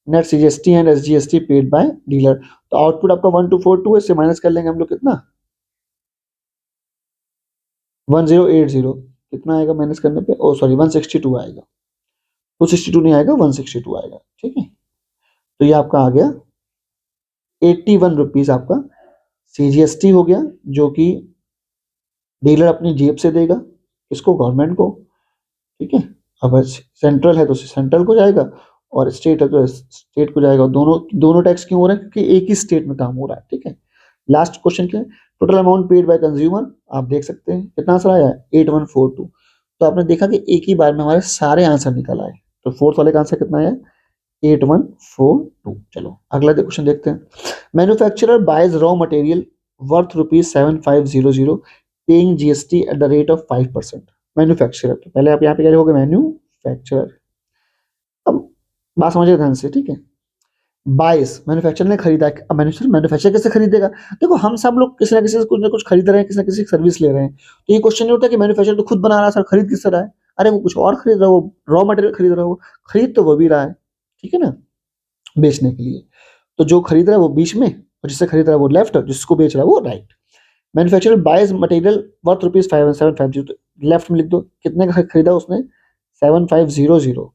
net CGST and SGST paid by dealer. तो आउटपुट आपका 1242 है, इससे माइनस कर लेंगे हम लोग, कितना 1080, कितना आएगा माइनस करने पे, ओ सॉरी 162 आएगा, 262 नहीं आएगा, 162 आएगा। ठीक है, तो ये आपका आ गया 81 रुपीज आपका सीजीएसटी हो गया, जो कि डीलर अपनी जेब से देगा, इसको गवर्नमेंट को। ठीक है, अब सेंट्रल है तो सेंट्रल को जाएगा, और स्टेट है तो स्टेट को जाएगा। दोनों दोनों टैक्स क्यों हो रहा है, क्योंकि एक ही स्टेट में काम हो रहा है। ठीक है, लास्ट क्वेश्चन क्या है, total amount paid by consumer, आप देख सकते हैं कितना आंसर आया है 8142। तो आपने देखा कि एक ही बार में हमारे सारे आंसर निकल आए। तो फोर्थ वाले का आंसर कितना आया 8142। चलो अगला क्वेश्चन देखते हैं, manufacturer buys raw material worth ₹7500 paying GST at the rate of 5%। Manufacturer, तो पहले आप यहाँ पे क्या लिखोगे, मैन्युफैक्चरर। अब बात समझिए ध्यान से, ठीक है। बाइस, मैन्युफैक्चरर ने खरीदा, अब मैन्युफैक्चरर कैसे खरीदेगा, देखो हम सब लोग किसी ना किसी से कुछ ना कुछ खरीद रहे हैं, किसी ना किसी सर्विस ले रहे हैं। तो ये क्वेश्चन नहीं होता कि मैन्युफैक्चरर तो खुद बना रहा है सर, खरीद किस रहा है, अरे वो कुछ और खरीद रहा है, वो रॉ मटेरियल खरीद रहा है, वो खरीद तो वो भी रहा है, ठीक है ना, बेचने के लिए। तो जो खरीद रहा है वो बीच में, और जिससे खरीद रहा है वो लेफ्ट, और जिसको बेच रहा है वो right. Manufacturer buys material worth ₹750, left में लिख दो कितने का खरीदा उसने 7500,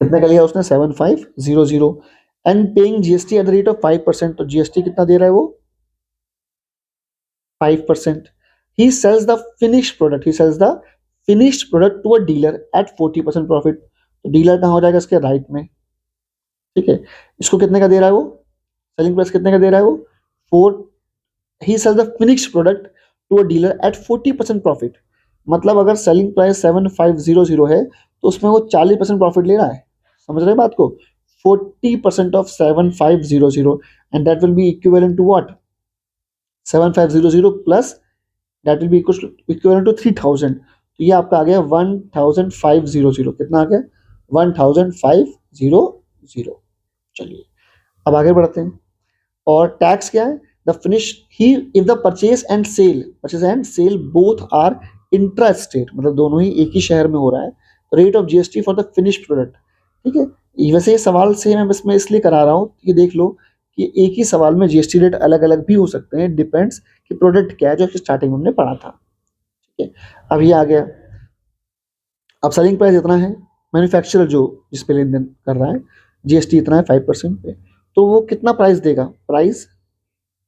कितने का लिया उसने 7500, and paying GST at the rate of 5%। तो जीएसटी कितना दे रहा है वो 5%। He sells the finished product, he sells the finished product to a dealer at 40% profit. तो डीलर कहाँ हो जाएगा इसके राइट में। ठीक है, इसको कितने का दे रहा है वो, सेलिंग प्राइस कितने का दे रहा है वो 4, he sells the finished product to a dealer at 40% profit. मतलब अगर सेलिंग प्राइस 7500 है तो उसमें वो 40% प्रॉफिट ले रहा है, समझ रहे हैं बात को, 40% of 7500, and that will be equivalent to what 7500 plus that will be equivalent to 3000। तो ये आपका आ गया 1500, कितना आ गया 1500। चलिए अब आगे बढ़ते हैं, और टैक्स क्या है, द फिनिश ही if the purchase and sale both are intra state, मतलब दोनों ही एक ही शहर में हो रहा है, rate of GST for the finished product. ठीक है, वैसे ये सवाल से मैं इसमें इसलिए करा रहा हूँ कि देख लो कि एक ही सवाल में जीएसटी रेट अलग अलग भी हो सकते हैं, डिपेंड्स कि प्रोडक्ट क्या है, जो स्टार्टिंग में हमने पढ़ा था। ठीक है, अब ये आ गया, अब सेलिंग प्राइस इतना है, मैन्युफैक्चरर जो जिस पे लेन देन कर रहा है जीएसटी इतना है 5% पे, तो वो कितना प्राइस देगा, price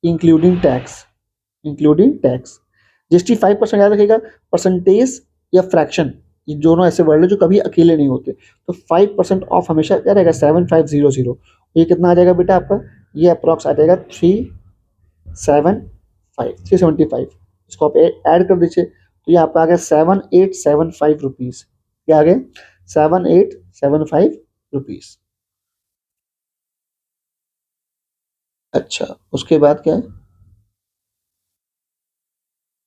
including tax, including tax. GST 5% याद रखिएगा, परसेंटेज या फ्रैक्शन, ये दोनों ऐसे वर्ड है जो कभी अकेले नहीं होते। तो 5% ऑफ हमेशा क्या रहेगा, 7500। ये कितना आ जाएगा बेटा आपका, ये अप्रॉक्स आ जाएगा 375। इसको आप ऐड कर दीजिए, तो ये आपका आ गया 7875 रुपीज। क्या आ गया, 7875 रुपीज। अच्छा, उसके बाद क्या है,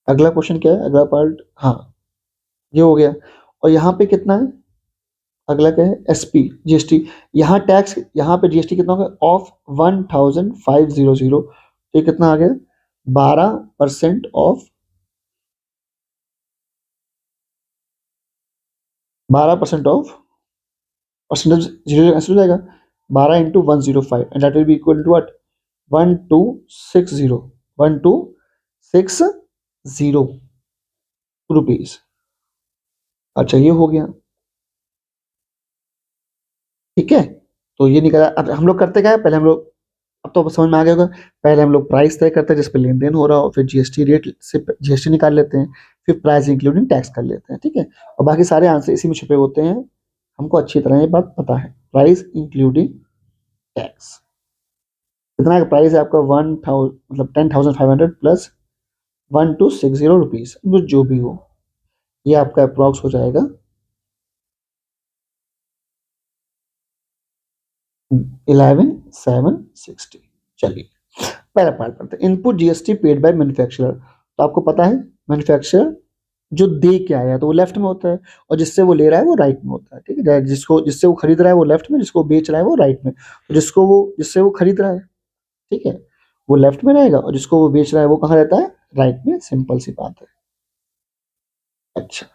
अगला क्वेश्चन क्या है, अगला पार्ट, हाँ ये हो गया। और यहाँ पे कितना है, अगला क्या है, एसपी जीएसटी। यहाँ टैक्स, यहाँ पे जीएसटी कितना होगा, ऑफ 1500। तो ये कितना आ गया, 12% ऑफ, 12% ऑफ, परसेंटेज जीरो ऐसे हो जाएगा, 12 × 105 and that will be equal to what, 1260, 1260 rupees. अच्छा ये हो गया, ठीक है। तो ये निकला। अब हम लोग करते क्या है, पहले हम लोग, अब तो समझ में आ गया होगा, पहले हम लोग प्राइस तय करते हैं जिस पे लेन देन हो रहा हो, फिर जीएसटी रेट से जीएसटी निकाल लेते हैं, फिर प्राइस इंक्लूडिंग टैक्स कर लेते हैं, ठीक है। और बाकी सारे आंसर इसी में छुपे होते हैं, हमको अच्छी तरह ये बात पता है। प्राइस इंक्लूडिंग टैक्स कितना का प्राइस है आपका, 1000 मतलब 10,500 प्लस 1260 रुपीज, जो भी हो, ये आपका अप्रॉक्स हो जाएगा 11,760। चलिए पहला पार्ट पढ़ते हैं, input GST paid by manufacturer. तो आपको पता है मैन्युफैक्चरर जो दे के आया तो वो लेफ्ट में होता है, और जिससे वो ले रहा है वो राइट में होता है, ठीक है। जिसको, जिससे वो खरीद रहा है वो लेफ्ट में, जिसको बेच रहा है वो राइट में। तो जिसको वो, जिससे वो खरीद रहा है, ठीक है, वो लेफ्ट में रहेगा, और जिसको वो बेच रहा है वो कहाँ रहता है, राइट में। सिंपल सी बात है। अच्छा,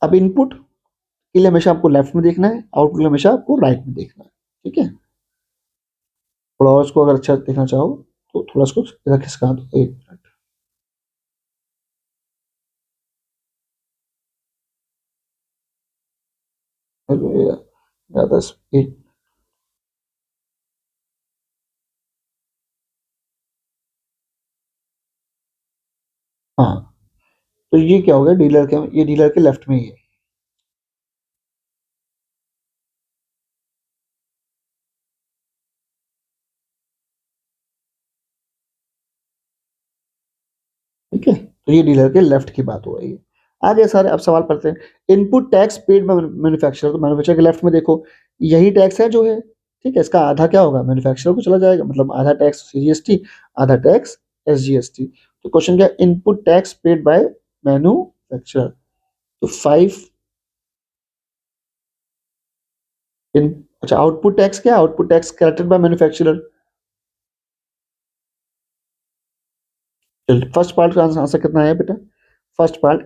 अब इनपुट के लिए हमेशा आपको लेफ्ट में देखना है, आउटपुट के लिए हमेशा आपको राइट में देखना है, ठीक है। थोड़ा और इसको अगर अच्छा देखना चाहो तो थोड़ा इसको इधर खिसका दो, 1 मिनट। अरे यार, ज्यादा स्पीड। हाँ, तो ये क्या हो गया, डीलर के, ये डीलर के लेफ्ट में ही है, ठीक है। तो ये डीलर के लेफ्ट की बात हो रही है। आगे सारे अब सवाल पढ़ते हैं, input tax paid by manufacturer. तो मैन्युफैक्चरर के लेफ्ट में देखो, यही टैक्स है जो है, ठीक है। इसका आधा क्या होगा, मैन्युफैक्चरर को चला जाएगा, मतलब आधा टैक्स सीजीएसटी, आधा टैक्स एसजीएसटी। तो क्वेश्चन क्या, input tax paid by manufacturer. तो 5 इन, अच्छा आउटपुट टैक्स क्या, output tax collected by manufacturer. First part का आंसर कितना है बेटा, first part,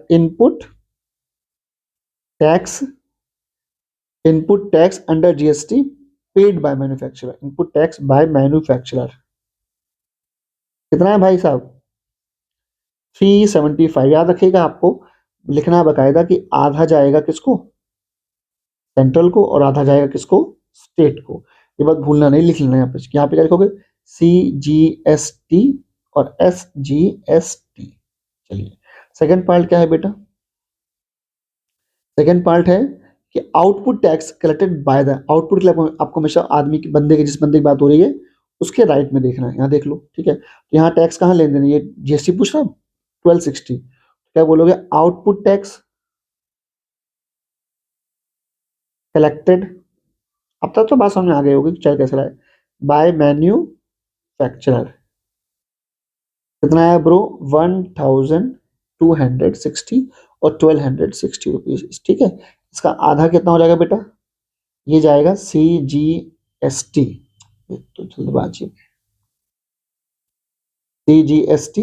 tax input tax under GST paid by manufacturer, input tax bye manufacturer कितना है भाई साहब, 375। याद रखिएगा, आपको लिखना है बकायदा कि आधा जाएगा किसको, सेंट्रल को, और आधा जाएगा किसको, स्टेट को। ये बात भूलना नहीं, लिख लेना यहाँ पे क्या लिखोगे, CGST और SGST। चलिए सेकंड पार्ट क्या है बेटा, सेकंड पार्ट है कि output tax collected by the, output के लिए आपको हमेशा आदमी के, बंदे के, जिस बंदे की बात हो रही है उसके राइट में देखना है। यहाँ देख लो, ठीक है। तो यहाँ टैक्स कहाँ लेन देन, ये जीएसटी पूछ रहा है, 1260। क्या बोलोगे, आउटपुट टैक्स कलेक्टेड, अब तक तो बात समझ में आ गई होगी कि चाहे कैसे लाए, बाय मैन्युफैक्चरर। कितना है ब्रो, 1260 और 1260 रुपीज, ठीक है। इसका आधा कितना हो जाएगा बेटा, ये जाएगा CGST, तो जल्दबाजी, CGST,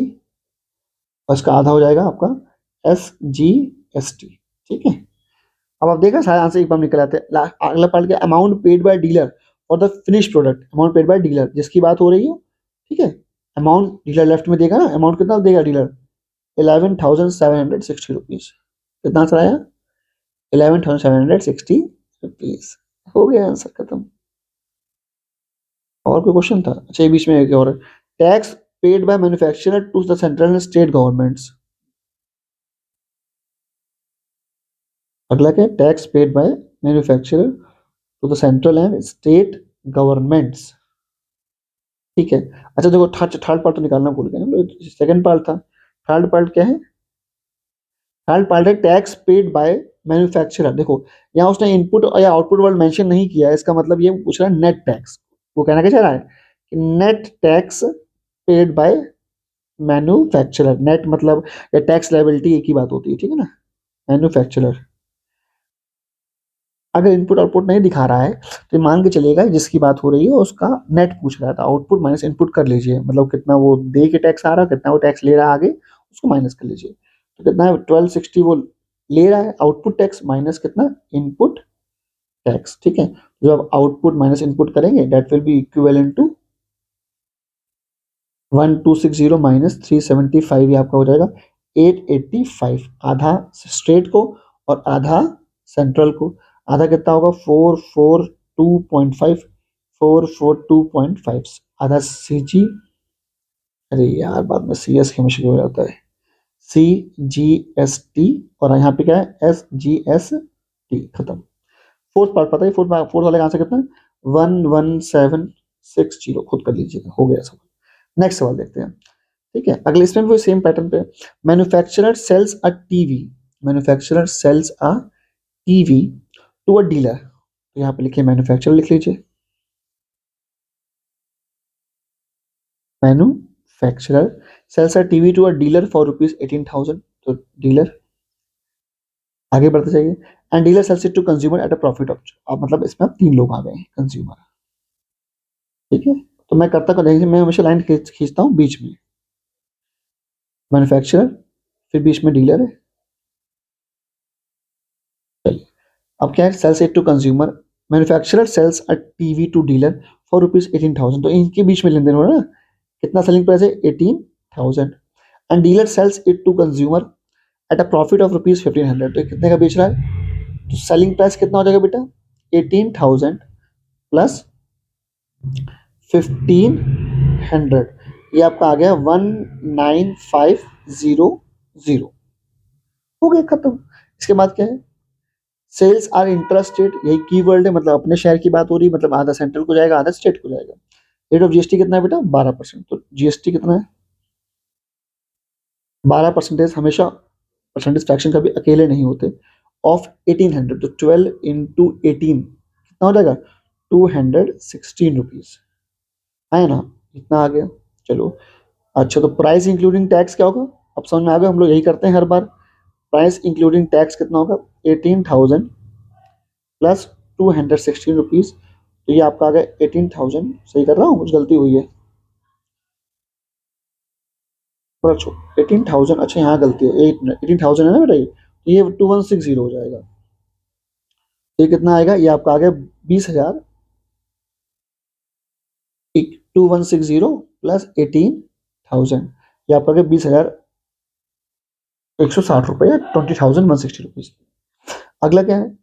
और इसका आधा हो जाएगा आपका SGST, ठीक है। अब आप देखा सारे आंसर एक बार निकल आते हैं। अगला पार्ट क्या, amount paid by dealer for the finish product, amount paid by dealer जिसकी बात हो रही है, ठीक है। अमाउंट डीलर लेफ्ट में देगा ना, अमाउंट कितना देगा डीलर, 11,760 रुपीज। कितना आंसर आया, 11,760 रुपीज। हो गया आंसर खत्म। और कोई क्वेश्चन था, अच्छा ये बीच में एक और, tax paid by manufacturer to the central and state governments. अगला क्या है, tax paid by manufacturer to the central and state governments. ठीक है। अच्छा देखो, थर्ड पार्ट तो निकालना भूल गए हम लोग, सेकंड पार्ट था। थर्ड पार्ट क्या है, थर्ड पार्ट है टैक्स पेड बाय मैन्युफैक्चरर। देखो यहाँ उसने इनपुट या आउटपुट वर्ड मेंशन नहीं किया है, इसका मतलब ये पूछ रहा है नेट टैक्स। वो कहना क्या चाह रहा है कि net tax paid by manufacturer. Net मतलब या टैक्स लायबिलिटी एक ही बात होती है, ठीक है ना, मैन्युफैक्चरर। अगर इनपुट आउटपुट नहीं दिखा रहा है तो मान के चलिएगा जिसकी बात हो रही है उसका नेट पूछ रहा था, आउटपुट माइनस इनपुट कर लीजिए, मतलब कितना वो दे के टैक्स आ रहा है, कितना वो टैक्स ले रहा है आगे, उसको माइनस कर लीजिए। तो कितना है 1260 वो ले रहा है आउटपुट टैक्स माइनस कितना इनपुट टैक्स। ठीक है, जो आप आउटपुट माइनस इनपुट करेंगे that will be equivalent to 1260 minus 375, ये आपका हो जाएगा 885। आधा स्टेट को और आधा सेंट्रल को। आधा कितना होगा 442.5, 442.5 आधा CG, अरे यार बाद में CS के मुश्किल हो जाता है, CGST, और यहाँ पे क्या है SGST। खत्म। फोर्थ पार्ट पता है, फोर्थ वाले का आंसर कितना है 11760, खुद कर लीजिएगा, हो गया सवाल। नेक्स्ट सवाल देखते हैं। ठीक है, अगले इसमें भी सेम पैटर्न पे, manufacturer sells a TV, manufacturer sells a TV to a dealer. तो यहाँ पे लिखिए मैन्युफैक्चरर लिख लीजिए, manufacturer sells a TV to a dealer for ₹18,000। तो डीलर, आगे बढ़ते जाइए, and dealer sells it to consumer at a profit of. अब मतलब इसमें अब 3 लोग आ गए हैं कंज्यूमर। ठीक है, तो मैं करता मैं हमेशा लाइन खींचता हूँ बीच में, मैन्युफैक्चरर फिर बीच में डीलर है। चलिए अब क्या है, sells it to consumer, manufacturer sells a TV to dealer for ₹18,000। तो इनके बीच में लेन देन हो रहा है ना, कितना सेलिंग प्राइस है 18,000, and dealer sells it to consumer at a profit of ₹1,500। तो कितने का बेच रहा है, तो सेलिंग प्राइस कितना हो जाएगा बेटा 18,000 प्लस 1,500, ये आपका आ गया 19,500। हो गया खत्म। इसके बाद क्या है, सेल्स आर इंट्रास्टेट, यही कीवर्ड है, मतलब अपने शहर की बात हो रही है, मतलब आधा सेंट्रल को जाएगा आधा स्टेट को जाएगा। रेट ऑफ GST कितना है बेटा 12%। तो GST कितना है 12%, हमेशा परसेंटेज फ्रैक्शन कभी अकेले नहीं होते, ऑफ 1800। तो 12 इंटू 18 कितना हो जाएगा 216 रुपीज, है ना, इतना आ गया। चलो अच्छा, तो प्राइस इंक्लूडिंग टैक्स क्या होगा, अब समझ में आ गया, हम लोग यही करते हैं हर बार। प्राइस इंक्लूडिंग टैक्स कितना होगा 18,000 प्लस 216 रुपीज। तो ये आपका आ गया 18,000, सही कर रहा हूँ कुछ गलती हुई है, थोड़ा 18,000, अच्छा यहाँ गलती है 18,000 है ना बेटा, ये 2160 हो जाएगा। तो ये कितना आएगा, ये आपका आ गया 20,000, 2160 प्लस 18,000, ये आपका आ गया 20,160 रुपये या 20,160 रुपीज। अगला क्या है,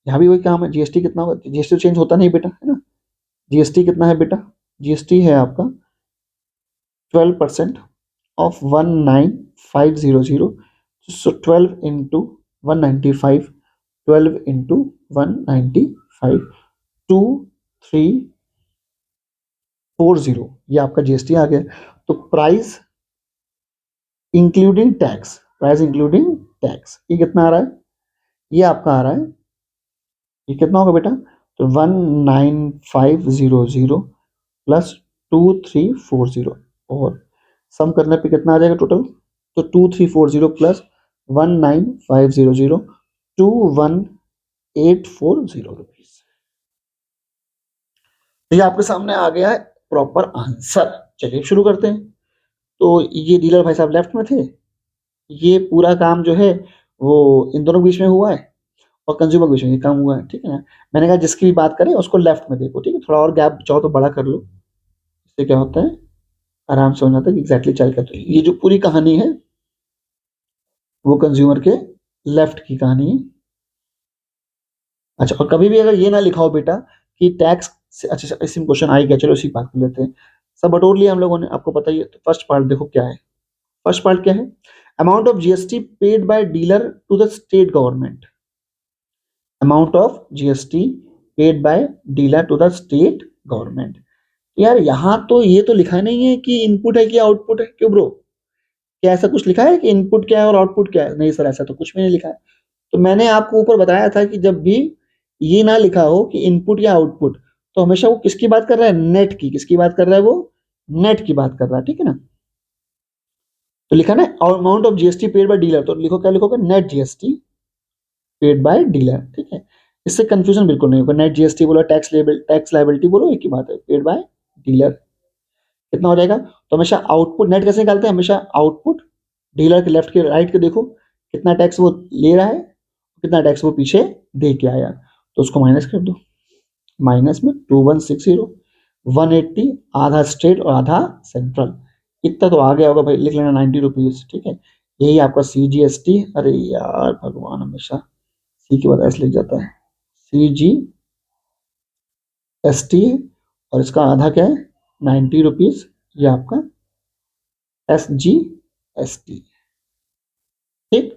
यहाँ भी वही काम है, GST कितना होगा, GST चेंज होता नहीं बेटा, है ना। GST कितना है बेटा, GST है आपका 12% ऑफ 19,500। सो 12 इंटू 195, 12 इंटू 195, 2340, ये आपका GST आ गया। तो price including tax, price including tax ये कितना आ रहा है, ये आपका आ रहा है, ये कितना होगा बेटा, तो 19,500 प्लस 2340, और सम करने पे कितना आ जाएगा टोटल, तो 2340 प्लस 19,500 21,840 रुपीज। तो ये आपके सामने आ गया है प्रॉपर आंसर। चलिए शुरू करते हैं। तो ये डीलर भाई साहब लेफ्ट में थे, ये पूरा काम जो है वो इन दोनों के बीच में हुआ है, और कंज्यूमर के बीच में ये काम हुआ है, ठीक है ना। मैंने कहा जिसकी भी बात करें उसको लेफ्ट में देखो, ठीक है, थोड़ा और गैप चाहो तो बड़ा कर लो, इससे क्या होता है आराम से हो जाता है कि एग्जैक्टली चल कर। ये जो पूरी कहानी है वो कंज्यूमर के लेफ्ट की कहानी है। अच्छा, और कभी भी अगर ये ना लिखा हो बेटा कि टैक्स, अच्छा इसमें क्वेश्चन आ ही गया, चलो इसी बात कर लेते हैं, सब बटोर लिया हम लोगों ने, आपको पता ही है। तो फर्स्ट पार्ट देखो क्या है, फर्स्ट पार्ट क्या है, amount of GST paid by dealer to the state government, amount of GST paid by dealer to the state government. यार यहाँ तो ये तो लिखा नहीं है कि इनपुट है कि आउटपुट है, क्यों ब्रो? क्या ऐसा कुछ लिखा है कि इनपुट क्या है और आउटपुट क्या है? नहीं सर, ऐसा तो कुछ भी नहीं लिखा है। तो मैंने आपको ऊपर बताया था कि जब भी ये ना लिखा हो कि इनपुट या आउटपुट, तो हमेशा वो किसकी बात कर रहा है, नेट की। किसकी बात कर रहा है वो? नेट की बात कर रहा है, ठीक है ना। तो लिखा ना amount of GST paid by dealer, तो लिखो, क्या लिखोगे, net GST paid by dealer, ठीक है। इससे कंफ्यूजन बिल्कुल नहीं होगा। नेट जीएसटी बोलो, टैक्स लायबिलिटी बोलो, एक ही बात है, पेड बाय डीलर। कितना हो जाएगा? तो हमेशा आउटपुट, नेट कैसे निकालते हैं, हमेशा आउटपुट डीलर के लेफ्ट के राइट के देखो कितना टैक्स वो ले रहा है, कितना टैक्स वो पीछे दे के आया, तो उसको माइनस कर दो। माइनस में 2160, 180 आधा स्टेट और आधा सेंट्रल। इतना तो आ गया होगा भाई, लिख लेना 90 रुपीज, ठीक है। यही आपका CGST। अरे यार भगवान, हमेशा सी के बाद एस लिख जाता है। CGST, और इसका आधा क्या है, 90 रुपीज। ये आपका SGST, ठीक।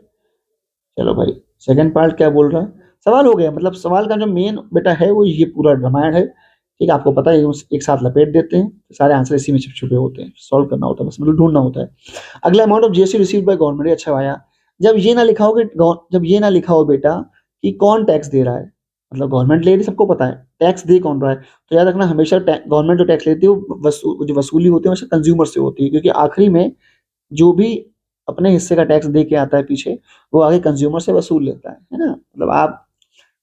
चलो भाई, सेकंड पार्ट क्या बोल रहा है, सवाल हो गया। मतलब सवाल का जो मेन बेटा है वो ये पूरा रामायण है, ठीक है। आपको पता है एक साथ लपेट देते हैं, सारे आंसर इसी में छुपे होते हैं, सॉल्व करना होता है बस, मतलब ढूंढना होता है। अगला, amount of GST received by government. अच्छा आया, जब ये ना लिखा हो कि जब ये ना लिखा हो बेटा कि कौन टैक्स दे रहा है, मतलब गवर्नमेंट ले रही, सबको पता है, टैक्स दे कौन रहा है, तो याद रखना हमेशा गवर्नमेंट जो टैक्स लेती है वो जो वसूली होती है हमेशा कंज्यूमर से होती है, क्योंकि आखिरी में जो भी अपने हिस्से का टैक्स दे के आता है पीछे, वो आगे कंज्यूमर से वसूल लेता है ना। मतलब आप,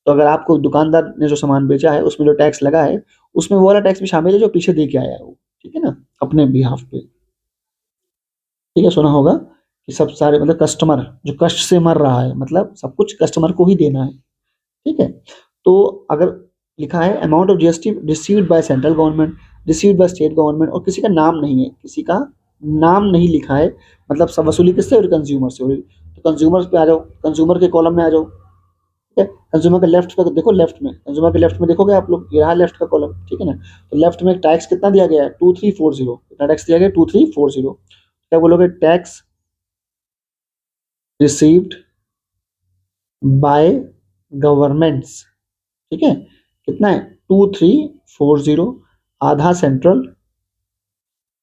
तो अगर आपको दुकानदार ने जो सामान बेचा है उसमें जो टैक्स लगा है, उसमें वो वाला टैक्स भी शामिल है जो पीछे दे के आया है वो, ठीक है ना, अपने बिहाफ पे। ठीक है, सुना होगा कि सब सारे, मतलब कस्टमर जो कष्ट से मर रहा है, मतलब सब कुछ कस्टमर को ही देना है, ठीक है। तो अगर लिखा है amount of GST received by central government, received by state government, और किसी का नाम नहीं है, किसी का नाम नहीं लिखा है, मतलब सब वसूली किससे हो रही, कंज्यूमर से हो रही। तो कंज्यूमर पे आ जाओ, कंज्यूमर के कॉलम में आ जाओ, ठीक है। कंज्यूमर के लेफ्ट पे देखो, लेफ्ट में, कंज्यूमर के लेफ्ट में देखोगे आप लोग, ये रहा लेफ्ट का कॉलम, ठीक है ना। तो लेफ्ट में टैक्स कितना दिया गया है, 2340। कितना टैक्स दिया गया, 2340। क्या बोलोगे, टैक्स रिसीव्ड बाय गवर्नमेंट्स, ठीक है। कितना है, 2340, आधा सेंट्रल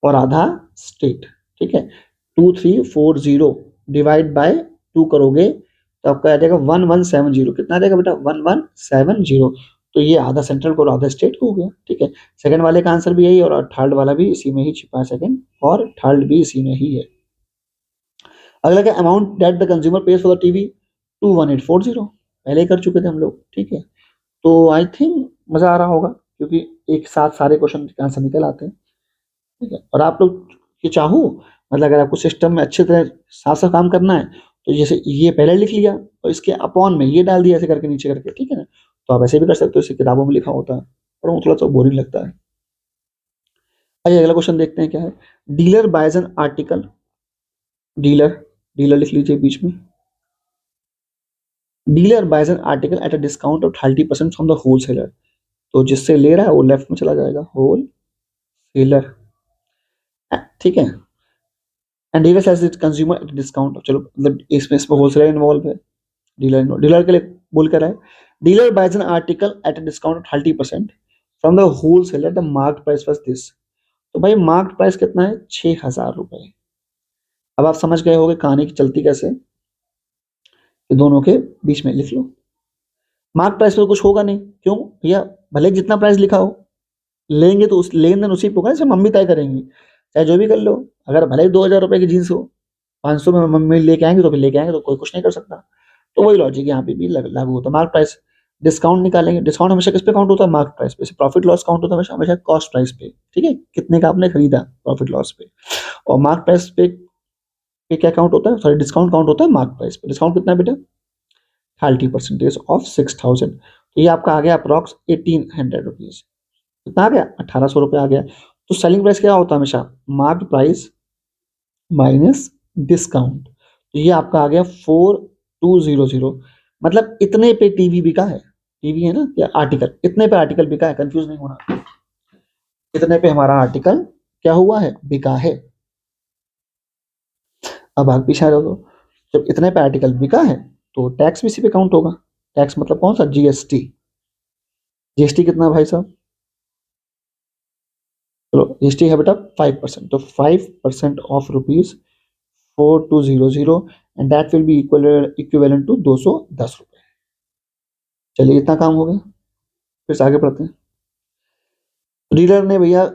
और आधा स्टेट, ठीक है। 2340 डिवाइड बाय 2 करोगे तो आपका आ जाएगा 1170। कितना आ जाएगा बेटा, 1170। तो ये आधा सेंट्रल को और आधा स्टेट को हो गया, ठीक है। सेकंड वाले का आंसर भी यही, और थर्ड वाला भी इसी में ही छिपा है, सेकंड और थर्ड भी इसी में ही है। अगला क्या, amount that the consumer page for the TV, 21840। पहले कर चुके थे हम लोग, ठीक है। तो आई थिंक मजा आ रहा होगा, क्योंकि एक साथ सारे क्वेश्चन के आंसर निकल आते हैं, ठीक है। और आप लोग ये चाहो, मतलब अगर आपको सिस्टम में अच्छे तरह साफ साफ काम करना है, तो जैसे ये पहले लिख लिया और इसके अपॉन में ये डाल दिया, ऐसे करके नीचे करके, ठीक है ना। तो आप ऐसे भी कर सकते हो, इसे किताबों में लिखा होता है, और वो थोड़ा सा बोरिंग लगता है। आइए अगला क्वेश्चन देखते हैं क्या है। Dealer buys an article, dealer, dealer लिख लीजिए बीच में, dealer buys an article at a discount of 30% from the wholesaler. तो जिससे ले रहा है वो लेफ्ट में चला जाएगा, होल सेलर, ठीक है। And dealer sells it consumer at discount. चलो, मतलब इसमें होलसेलर इन्वॉल्व है, डीलर के लिए बोल कर रहा है, dealer buys an article at a discount of 30% from the wholesaler, the mark price was this. तो भाई मार्क प्राइस कितना है, 6000 रुपए। अब आप समझ गए होंगे कहानी की चलती कैसे, कि दोनों के बीच में लिख लो। मार्क प्राइस में कुछ होगा नहीं, क्यों भैया, भले जितना प्राइस लिखा हो, लेंगे तो उस लेन देन उसी पे होगा, जैसे मम्मी तय करेंगी, चाहे जो भी कर लो। अगर भले ही 2000 रुपए की जीन्स हो, 500 में मम्मी लेके आएंगे तो फिर लेके आएंगे, तो कोई कुछ नहीं कर सकता। तो वही लॉजिक यहाँ पे भी लागू होता है। मार्क प्राइस, डिस्काउंट निकालेंगे, डिस्काउंट हमेशा किस पे काउंट होता है, मार्क प्राइस पे। प्रॉफिट लॉस काउंट होता है हमेशा हमेशा कॉस्ट प्राइस पे, ठीक है, कितने का आपने खरीदा, प्रॉफिट लॉस पे। और मार्क प्राइस पे क्या काउंट होता है, सॉरी, डिस्काउंट काउंट होता है मार्क प्राइस पे। डिस्काउंट कितना है बेटा, 30% ऑफ 6000। तो ये आपका आ गया अप्रॉक्स 1800 रुपीज। कितना आ गया, 1800 रुपये आ गया। तो सेलिंग प्राइस क्या होता है हमेशा, मार्क प्राइस माइनस डिस्काउंट। तो ये आपका आ गया 4200। मतलब इतने पे टीवी बिका है, टीवी है ना, या आर्टिकल, इतने पे आर्टिकल बिका है, कंफ्यूज नहीं होना। इतने पे हमारा आर्टिकल क्या हुआ है, बिका है। अब आगे पीछे आ जाओ तो, जब इतने पे आर्टिकल बिका है तो टैक्स भी इसी पे काउंट होगा। टैक्स मतलब कौन सा, जीएसटी। जीएसटी कितना है भाई साहब, चलो जीएसटी है बेटा 5%, तो 5% of ₹4200 and that will be equivalent to 210 रुपए। चलिए इतना काम हो गया, फिर से आगे बढ़ते हैं। डीलर ने भैया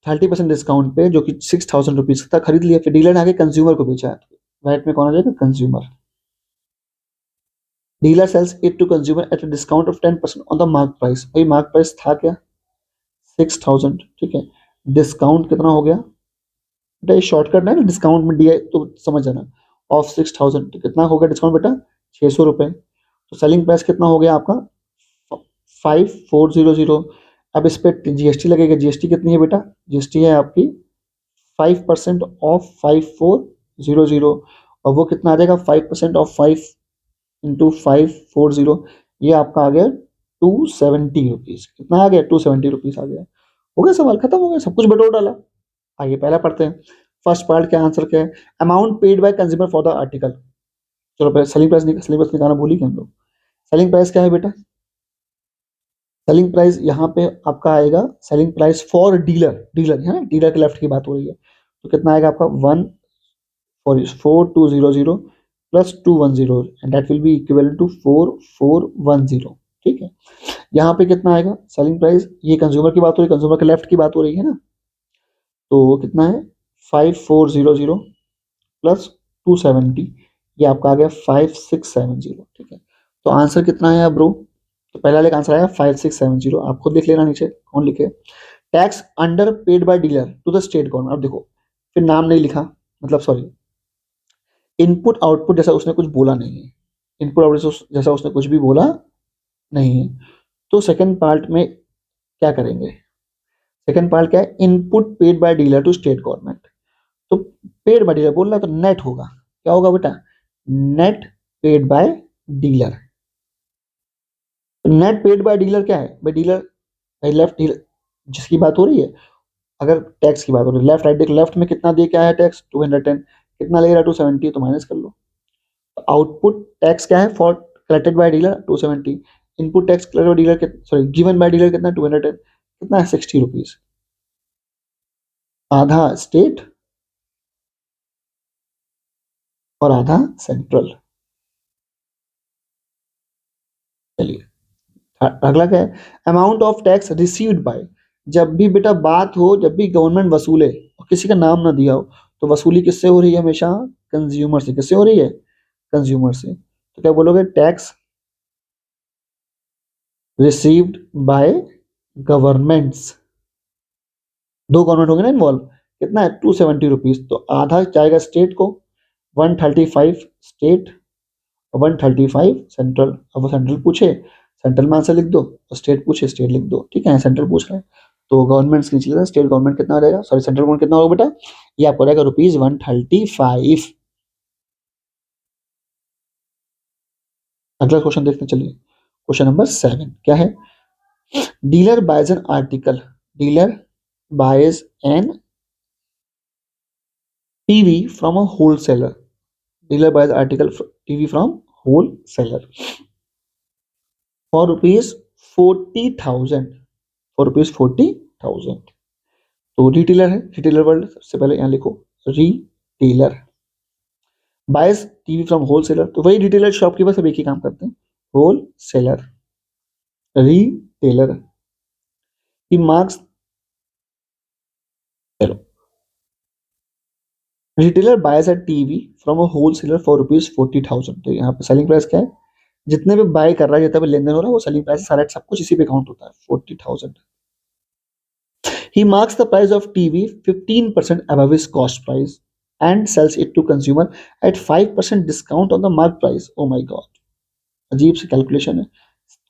30% डिस्काउंट पे जो कि 6000 रुपीज का खरीद लिया, फिर डीलर ने आगे कंज्यूमर को बेचा। राइट में कौन आ जाएगा, consumer. Dealer sells it to consumer at a discount of 10% on the mark price. भाई मार्क प्राइस था क्या, 6000, ठीक है। डिस्काउंट कितना हो गया बेटा, ये शॉर्टकट है ना, डिस्काउंट में दिया तो समझ जाना। ऑफ 6000 तो कितना हो गया डिस्काउंट बेटा, 600 रुपए। तो सेलिंग प्राइस कितना हो गया आपका, 5400। अब इस पे जीएसटी लगेगा, जीएसटी कितनी है बेटा, जीएसटी है आपकी 5% ऑफ 5400, और वो कितना आ जाएगा, 5% ऑफ 5 × 540, ये आपका आ गया 270 रुपीज। कितना आ गया, 270 रुपीज आ गया। हो गया, सवाल खत्म हो गया, सब कुछ बटोर डाला। आइए पहला पढ़ते हैं। फर्स्ट पार्ट का आंसर क्या है, amount paid by consumer for the article. चलो पहले सेलिंग प्राइस निकालना भूल ही गए हम लोग। सेलिंग प्राइस क्या है बेटा, सेलिंग प्राइस यहाँ पे आपका आएगा, selling price for dealer, dealer है ना, डीलर के लेफ्ट की बात हो रही है, तो कितना आएगा आपका 4200 plus 210 and that will be equivalent to 4410। ठीक है, यहाँ पे कितना आएगा सेलिंग प्राइस, ये कंज्यूमर की बात हो रही है, कंज्यूमर के लेफ्ट की बात हो रही है ना, तो कितना है 5400 प्लस 270, ये आपका आ गया 5670। ठीक है, तो आंसर कितना है ब्रो, तो पहला वाले का आंसर आया 5670। आप खुद लिख लेना नीचे कौन लिखे। Tax under paid by dealer to the state government. अब देखो फिर नाम नहीं लिखा, मतलब सॉरी, इनपुट आउटपुट जैसा उसने कुछ बोला नहीं है, इनपुट आउटपुट जैसा उसने कुछ भी बोला नहीं है, तो सेकंड पार्ट में क्या करेंगे, सेकंड पार्ट क्या है, input paid by dealer to state government. तो पेड बाय डीलर बोल रहा तो नेट होगा, क्या होगा बेटा, net paid by dealer. Net paid by dealer क्या है भाई, डीलर भाई लेफ्ट डीलर जिसकी बात हो रही है, अगर टैक्स की बात हो रही है, लेफ्ट राइट देख, लेफ्ट में कितना दे क्या है टैक्स 210, कितना ले रहा है 270, तो माइनस कर लो। आउटपुट टैक्स क्या है for collected by dealer 270, input tax collected by dealer sorry given by dealer कितना 210, कितना है 60 रुपीज, आधा स्टेट और आधा सेंट्रल। चलिए अगला क्या है, amount of tax received bye. जब भी बेटा बात हो, जब भी गवर्नमेंट वसूले और किसी का नाम ना दिया हो, तो वसूली किससे हो रही है, हमेशा कंज्यूमर से। किससे हो रही है, कंज्यूमर से। तो क्या बोलोगे, टैक्स रिसीव्ड बाय गवर्नमेंट्स। दो गवर्नमेंट होंगे ना इन्वॉल्व, कितना है 270 रुपीज, तो आधा जाएगा स्टेट को, 135 स्टेट और 135 सेंट्रल। अब वो सेंट्रल पूछे, सेंट्रल में आंसर लिख दो, और स्टेट पूछे स्टेट लिख दो। ठीक है, सेंट्रल पूछ रहे हैं तो गवर्नमेंट नीचे लिखा, स्टेट गवर्नमेंट कितना आ जाएगा, सॉरी सेंट्रल गवर्नमेंट कितना होगा बेटा, ये आपको रहेगा ₹135। अगला क्वेश्चन देखते चलिए, क्वेश्चन नंबर 7 क्या है, dealer buys an article, dealer buys an TV from a wholesaler, dealer buys article TV from wholesaler for ₹40,000, for ₹40,000। तो रिटेलर है, रिटेलर वर्ल्ड, सबसे पहले यहाँ लिखो retailer, bias TV from wholesaler, तो वही रिटेलर शॉपकीपर सब एक ही काम करते हैं, होलसेलर रिटेलर। ही मार्क्स, चलो retailer bias a TV from a wholesaler for ₹40,000। तो यहाँ पे सेलिंग प्राइस क्या है, जितने भी बाय कर रहा है, जितना भी लेन देन हो रहा है, वो सेलिंग प्राइस सारा सब कुछ इसी पे काउंट होता है, 40,000। He marks the price of TV 15% above his cost price and sells it to consumer at 5% discount on the mark price. Oh my god, अजीब सी कैलकुलेशन है,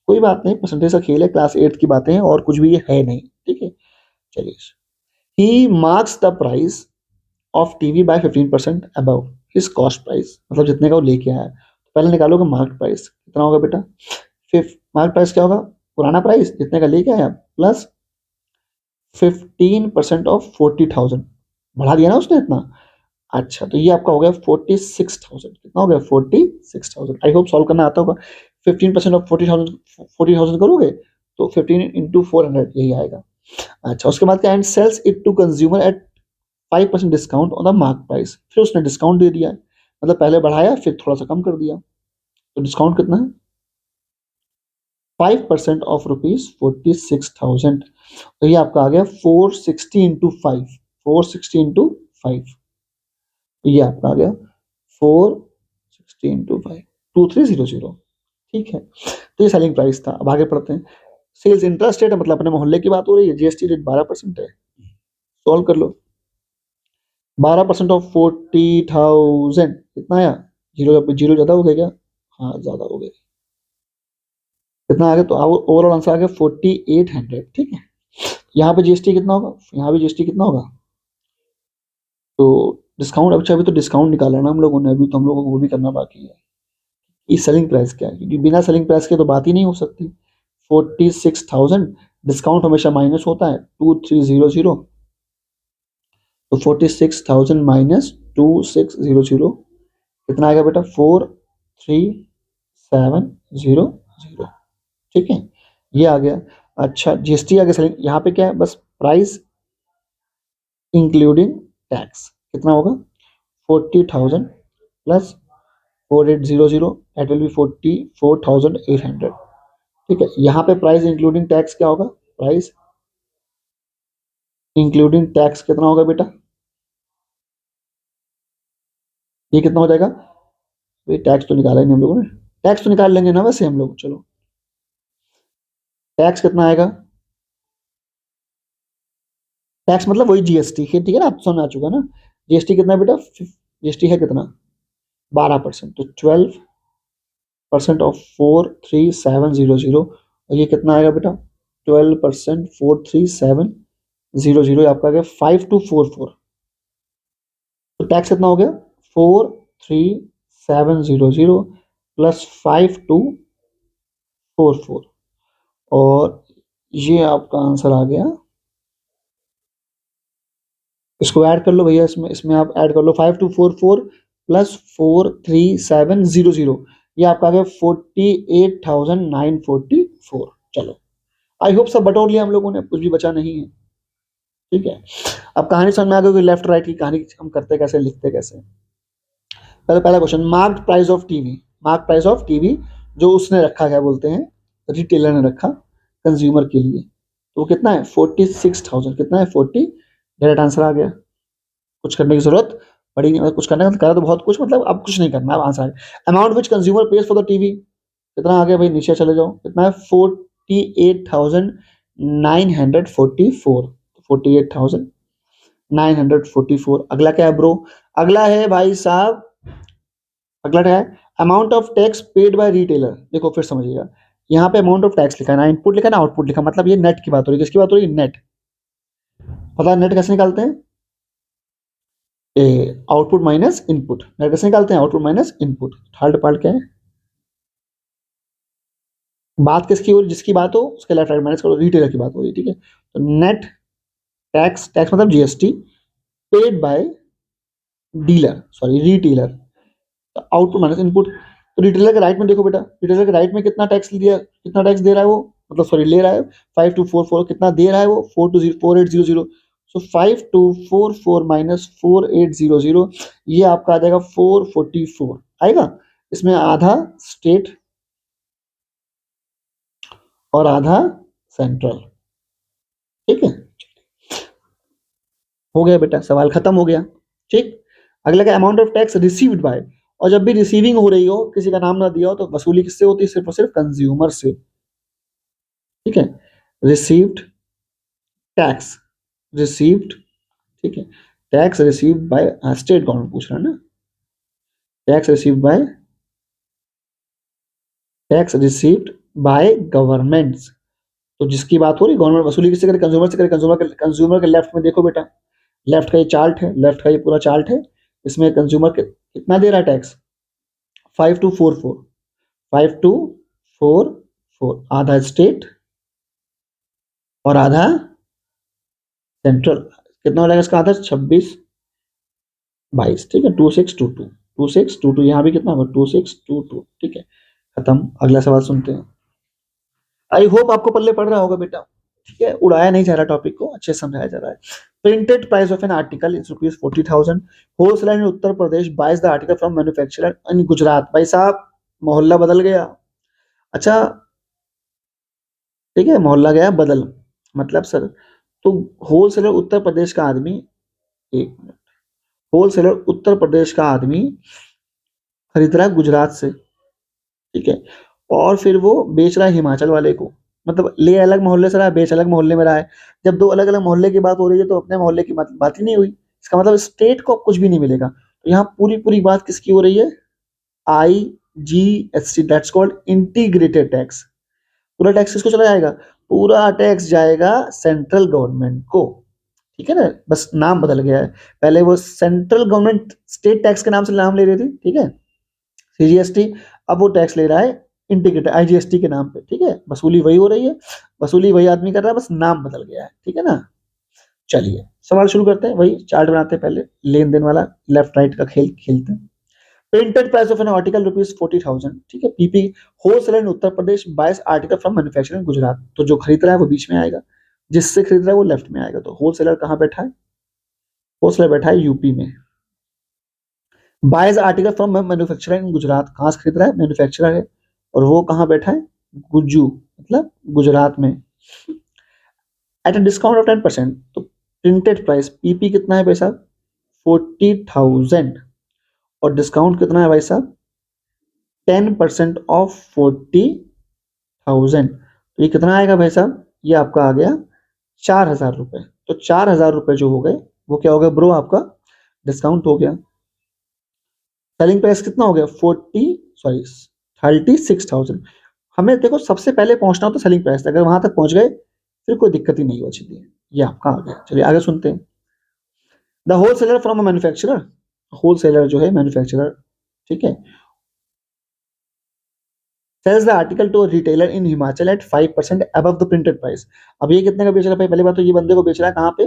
कोई बात नहीं, परसेंटेज का खेल है, क्लास 8 की बातें हैं और कुछ भी ये है नहीं। ठीक है, चलिए, he marks the price of TV by 15% above his cost price, मतलब जितने का वो लेके आया है। तो पहले निकालोगे मार्क प्राइस, कितना होगा बेटा, फिर मार्क प्राइस क्या होगा, पुराना प्राइस जितने का लेके आया प्लस 15% ऑफ 40,000 बढ़ा दिया ना उसने इतना। अच्छा, तो ये आपका हो गया 46,000। कितना हो गया? 46,000। आई होप सॉल्व करना आता होगा। 15% ऑफ 40,000, 40,000 करोगे तो 15 इंटू 400 यही आएगा। अच्छा, उसके बाद क्या, and sells it to consumer at 5% discount on the mark price. फिर उसने डिस्काउंट दे दिया, मतलब पहले बढ़ाया फिर थोड़ा सा कम कर दिया। तो डिस्काउंट कितना है? 5% ऑफ ₹46,000। तो ये आपका आ गया 460 इंटू 5, 460 इंटू 5, ये आपका आ गया 460 इंटू 5, 2300। ठीक है, तो ये सेलिंग प्राइस था। अब आगे पढ़ते हैं। सेल्स इंटरेस्ट रेट, मतलब अपने मोहल्ले की बात हो रही है। जीएसटी रेट 12% है। सॉल्व कर लो। 12% ऑफ 40,000 कितना आया? जीरो, जीरो ज्यादा हो गया क्या? हाँ, ज्यादा हो गया। कितना आ गया? तो ओवरऑल आंसर आ गया 4800। ठीक है, यहाँ पे जीएसटी कितना होगा? यहाँ पे जीएसटी कितना होगा? तो डिस्काउंट, अच्छा अभी तो डिस्काउंट निकाला ना हम लोगों ने, अभी तो हम लोगों को वो भी करना बाकी है। ये सेलिंग प्राइस क्या है, क्योंकि बिना सेलिंग प्राइस के तो बात ही नहीं हो सकती। 46,000, डिस्काउंट हमेशा माइनस होता है 2300। तो 46,000 माइनस 2600 कितना आएगा बेटा? 43,700। ठीक है, ये आ गया। अच्छा, जीएसटी आगे सेलिंग, यहाँ पे क्या है? बस प्राइस इंक्लूडिंग टैक्स कितना होगा? 40,000 प्लस 4800, दैट विल बी 44,800। ठीक है, यहाँ पे प्राइस इंक्लूडिंग टैक्स क्या होगा? प्राइस इंक्लूडिंग टैक्स कितना होगा बेटा? ये कितना हो जाएगा? भाई टैक्स तो निकाला ही नहीं हम लोगों ने। टैक्स तो निकाल लेंगे ना वैसे हम लोग, चलो। टैक्स कितना आएगा? टैक्स मतलब वही जीएसटी, ठीक है ना, आप समझ आ चुका ना। जीएसटी कितना है बेटा? जीएसटी है कितना? 12%। तो 12% ऑफ 43,700, और ये कितना आएगा बेटा? 12% 43,700, आपका आ गया 5244। तो टैक्स कितना हो गया? 43,700 प्लस 5244, और ये आपका आंसर आ गया। इसको ऐड कर लो भैया, इसमें इसमें आप ऐड कर लो 5244 प्लस 43,700, ये आपका आ गया 48,944। चलो, आई होप सब बटोर लिया हम लोगों ने, कुछ भी बचा नहीं है। ठीक है, अब कहानी समझ में आ गई कि लेफ्ट राइट की कहानी हम करते कैसे, लिखते कैसे। पहले पहला question, marked price of TV. Mark price of TV जो उसने रखा, क्या बोलते हैं, रिटेलर ने रखा कंज्यूमर के लिए, तो कितना है? 46,000। कितना है? 40। डायरेक्ट आंसर आ गया, कुछ करने की जरूरत पड़ी नहीं, मतलब कुछ करने का करा तो बहुत कुछ, मतलब अब कुछ नहीं करना, अब आंसर आ गया। Amount which consumer page for the TV कितना आ गया भाई? नीचे चले जाओ, कितना है? 48,944। 48,944। अगला क्या है ब्रो? अगला है भाई साहब, अगला क्या है? Amount of tax paid by retailer. देखो फिर समझिएगा, यहाँ पे अमाउंट ऑफ टैक्स लिखा है ना, इनपुट लिखा है ना, आउटपुट लिखा, मतलब ये नेट की बात हो रही है। किसकी बात हो रही है? नेट। पता है नेट कैसे निकालते हैं? Output minus input. नेट कैसे निकालते हैं? Output minus input. Third part क्या है? बात किसकी हो रही? जिसकी बात हो उसके लेफ्ट राइट माइनस करो, रिटेलर की बात हो रही है। ठीक है, तो नेट टैक्स, टैक्स मतलब GST, paid by dealer, sorry retailer, output minus input. तो रिटेलर के राइट में देखो बेटा, रिटेलर के राइट में कितना टैक्स लिया, कितना टैक्स दे रहा है वो, मतलब सॉरी ले रहा है 5244। कितना दे रहा है वो? 4800। सो 5244 माइनस 4800, ये आपका आ जाएगा 444 आएगा। इसमें आधा स्टेट और आधा सेंट्रल। ठीक है, हो गया बेटा, सवाल खत्म हो गया। ठीक, अगला क्या? Amount of tax received bye. और जब भी रिसीविंग हो रही हो, किसी का नाम ना दिया हो, तो वसूली किससे होती है? सिर्फ और सिर्फ कंज्यूमर से। ठीक है, रिसीव्ड टैक्स, रिसीव्ड, ठीक है, tax received by state government पूछ रहा है ना, tax received bye, tax received bye governments. तो जिसकी बात हो रही गवर्नमेंट वसूली किससे करे? कंज्यूमर से करे। कंज्यूमर के लेफ्ट में देखो बेटा, लेफ्ट का ये चार्ट है, लेफ्ट का ये पूरा चार्ट है। इसमें कंज्यूमर कितना दे रहा है टैक्स? 5244, 5244, आधा स्टेट और आधा सेंट्रल कितना हो जाएगा इसका आधा, 26 22, ठीक है, 2622, 2622, यहाँ भी कितना होगा 2622, ठीक है, खत्म। अगला सवाल सुनते हैं। आई होप आपको पल्ले पड़ रहा होगा बेटा, ठीक है, उड़ाया नहीं जा रहा, टॉपिक को अच्छे से समझाया जा रहा है। Printed price of an article is ₹40,000, wholesaler in Uttar Pradesh buys the article from manufacturer in Gujarat. भाई साहब मोहल्ला बदल गया, अच्छा, ठीक है, मोहल्ला गया बदल, मतलब सर, तो होलसेलर उत्तर प्रदेश का आदमी, एक मिनट, होलसेलर उत्तर प्रदेश का आदमी खरीद रहा है गुजरात से, ठीक है, और फिर वो बेच रहा है हिमाचल वाले को, मतलब ले अलग मोहल्ले से रहा है, बेच अलग मोहल्ले में रहा है। जब दो अलग अलग मोहल्ले की बात हो रही है तो अपने मोहल्ले की बात ही नहीं हुई, इसका मतलब स्टेट को कुछ भी नहीं मिलेगा। तो यहाँ पूरी पूरी बात किसकी हो रही है, IGST, that's called integrated tax. पूरा टैक्स किसको चला जाएगा, पूरा टैक्स जाएगा सेंट्रल गवर्नमेंट को, ठीक है ना, बस नाम बदल गया है। पहले वो सेंट्रल गवर्नमेंट स्टेट टैक्स के नाम से नाम ले रही थी, ठीक है, CGST, अब वो टैक्स ले रहा है इंटीग्रेटेड IGST के नाम पे, ठीक है, वसूली वही हो रही है, वसूली वही आदमी कर रहा है, बस नाम बदल गया है, ठीक है ना। चलिए सवाल शुरू करते हैं, वही चार्ट बनाते हैं, पहले लेन देन वाला लेफ्ट राइट का खेल खेलते हैं। Printed price of an article ₹40,000, ठीक है, PP होलसेलर इन उत्तर प्रदेश बाइस आर्टिकल फ्रॉम मैन्युफैक्चरिंग गुजरात, तो जो खरीद रहा है वो बीच में आएगा, जिससे खरीद रहा है वो लेफ्ट में आएगा। तो होलसेलर कहाँ बैठा है, होलसेलर बैठा है यूपी में। Buys article from manufacturer in Gujarat, कहाँ से खरीद रहा है, मैन्युफैक्चरर है, और वो कहाँ बैठा है, गुज्जू, मतलब गुजरात में, एट अ डिस्काउंट ऑफ 10%। तो प्रिंटेड प्राइस PP कितना है भाई साहब, 40,000, और डिस्काउंट कितना है भाई साहब, 10% ऑफ 40,000, तो ये कितना आएगा भाई साहब, ये आपका आ गया 4,000 रुपए। तो 4,000 रुपए जो हो गए वो क्या हो गया ब्रो, आपका डिस्काउंट हो गया। सेलिंग प्राइस कितना हो गया, 36,000। हमें देखो सबसे पहले पहुंचना हो तो सेलिंग प्राइस, अगर वहां तक पहुंच गए फिर कोई दिक्कत ही नहीं बची थी, ये आपका आ गया। चलिए आगे सुनते हैं। The wholesaler from a manufacturer, wholesaler जो है मैन्युफैक्चरर, ठीक है, sells the article to retailer in Himachal at 5% above the printed price. अब ये कितने का बेच रहा है भाई, पहली बात तो ये बंदे को बेच रहा है कहाँ पे,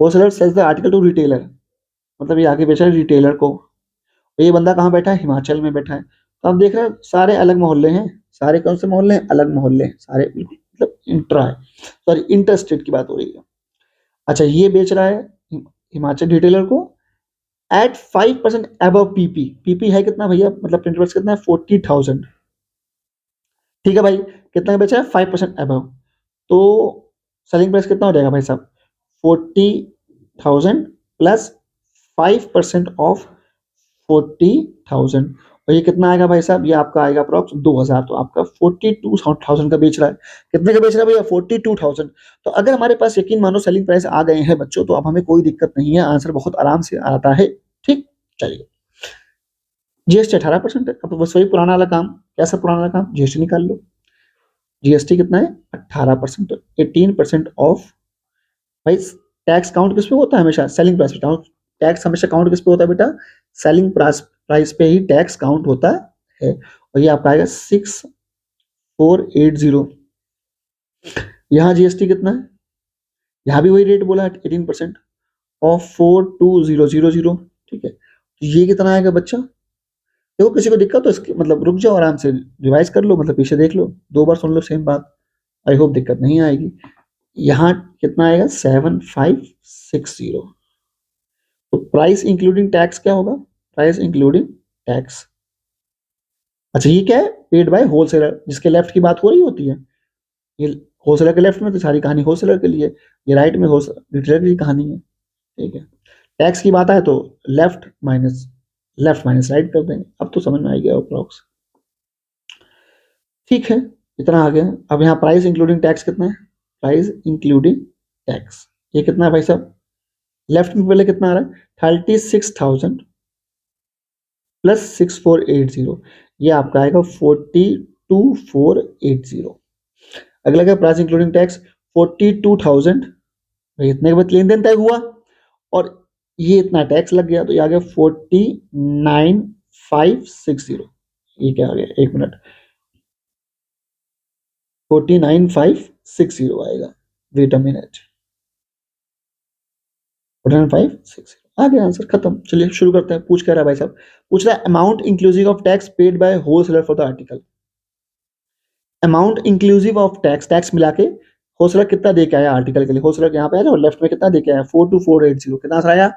wholesaler sells the article to retailer, मतलब ये आगे बेच रहा है रिटेलर को, तो ये बंदा कहाँ बैठा है, हिमाचल में बैठा है। तो आप देख रहे हैं सारे अलग मोहल्ले हैं, सारे कौन से मोहल्ले हैं, अलग मोहल्ले हैं सारे, बिल्कुल मतलब इंट्रा है, सॉरी इंटर स्टेट की बात हो रही है। अच्छा ये बेच रहा है हिमाचल रिटेलर को एट 5% अबव PP, PP है कितना भैया, मतलब प्रिंट वर्स कितना है 40,000, ठीक है भाई, कितना का बेच रहा है 5% अबव, तो सेलिंग प्राइस कितना हो जाएगा भाई साहब, 40,000 प्लस 5% ऑफ 40,000, और ये कितना आएगा भाई साहब, ये आपका आएगा अप्रॉक्स 2,000, तो आपका 42,000 का बेच रहा है। कितने का बेच रहा है भैया, 42,000। तो अगर हमारे पास यकीन मानो सेलिंग प्राइस आ गए हैं बच्चों, तो अब हमें कोई दिक्कत नहीं है, आंसर बहुत आराम से आता है, ठीक। चलिए GST 18% है, अब बस वही पुराना वाला काम, कैसा पुराना वाला काम, GST निकाल लो। GST कितना है 18%, तो 18% ऑफ, भाई टैक्स काउंट किस पे होता है हमेशा, सेलिंग प्राइस पे, टैक्स हमेशा काउंट किस पे होता है बेटा, सेलिंग प्राइस पे ही टैक्स काउंट होता है, और ये आपका आएगा 6480। यहाँ GST कितना है, यहाँ भी वही रेट बोला है 18% ऑफ 42,000, ठीक है, तो ये कितना आएगा बच्चा, देखो किसी को दिक्कत तो इसकी मतलब रुक जाओ, आराम से रिवाइज कर लो, मतलब पीछे देख लो, 2 बार सुन लो सेम बात, आई होप दिक्कत नहीं आएगी। यहाँ कितना आएगा 7560, तो प्राइस इंक्लूडिंग टैक्स क्या होगा, प्राइस इंक्लूडिंग टैक्स, अच्छा ये क्या है, पेड बाय होलसेलर, जिसके लेफ्ट की बात हो रही होती है, ये होलसेलर के लेफ्ट में तो सारी कहानी होलसेलर के लिए, ये राइट में रिटेलर की कहानी है, ठीक है। टैक्स की बात आए तो लेफ्ट माइनस राइट कर देंगे, अब तो समझ में आ गया अप्रोक्स, ठीक है, इतना आ गया। अब यहाँ प्राइस इंक्लूडिंग टैक्स कितना है, प्राइस इंक्लूडिंग टैक्स, ये कितना है भाई साहब, लेफ्ट में पहले कितना आ रहा है 36,000 प्लस 6480, ये आपका आएगा 42,480। अगला क्या, प्राइस इंक्लूडिंग टैक्स 42,000, भाई इतने के बाद लेन देन तय हुआ और ये इतना टैक्स लग गया, तो ये आ गया 49,560, ये क्या आ गया, एक मिनट, 49,560 आएगा, वेट अ मिनट, 49,560 आ गया आंसर, खत्म। चलिए शुरू करते हैं। पूछ क्या रहा है भाई साहब, पूछ रहा है amount inclusive of tax paid by wholesaler for the article. Amount inclusive of tax, tax मिला के होलसेलर कितना दे के आया आर्टिकल के लिए। होलसेलर यहाँ पे है ना लेफ्ट में, कितना दे के आया 42480, कितना आंसर आया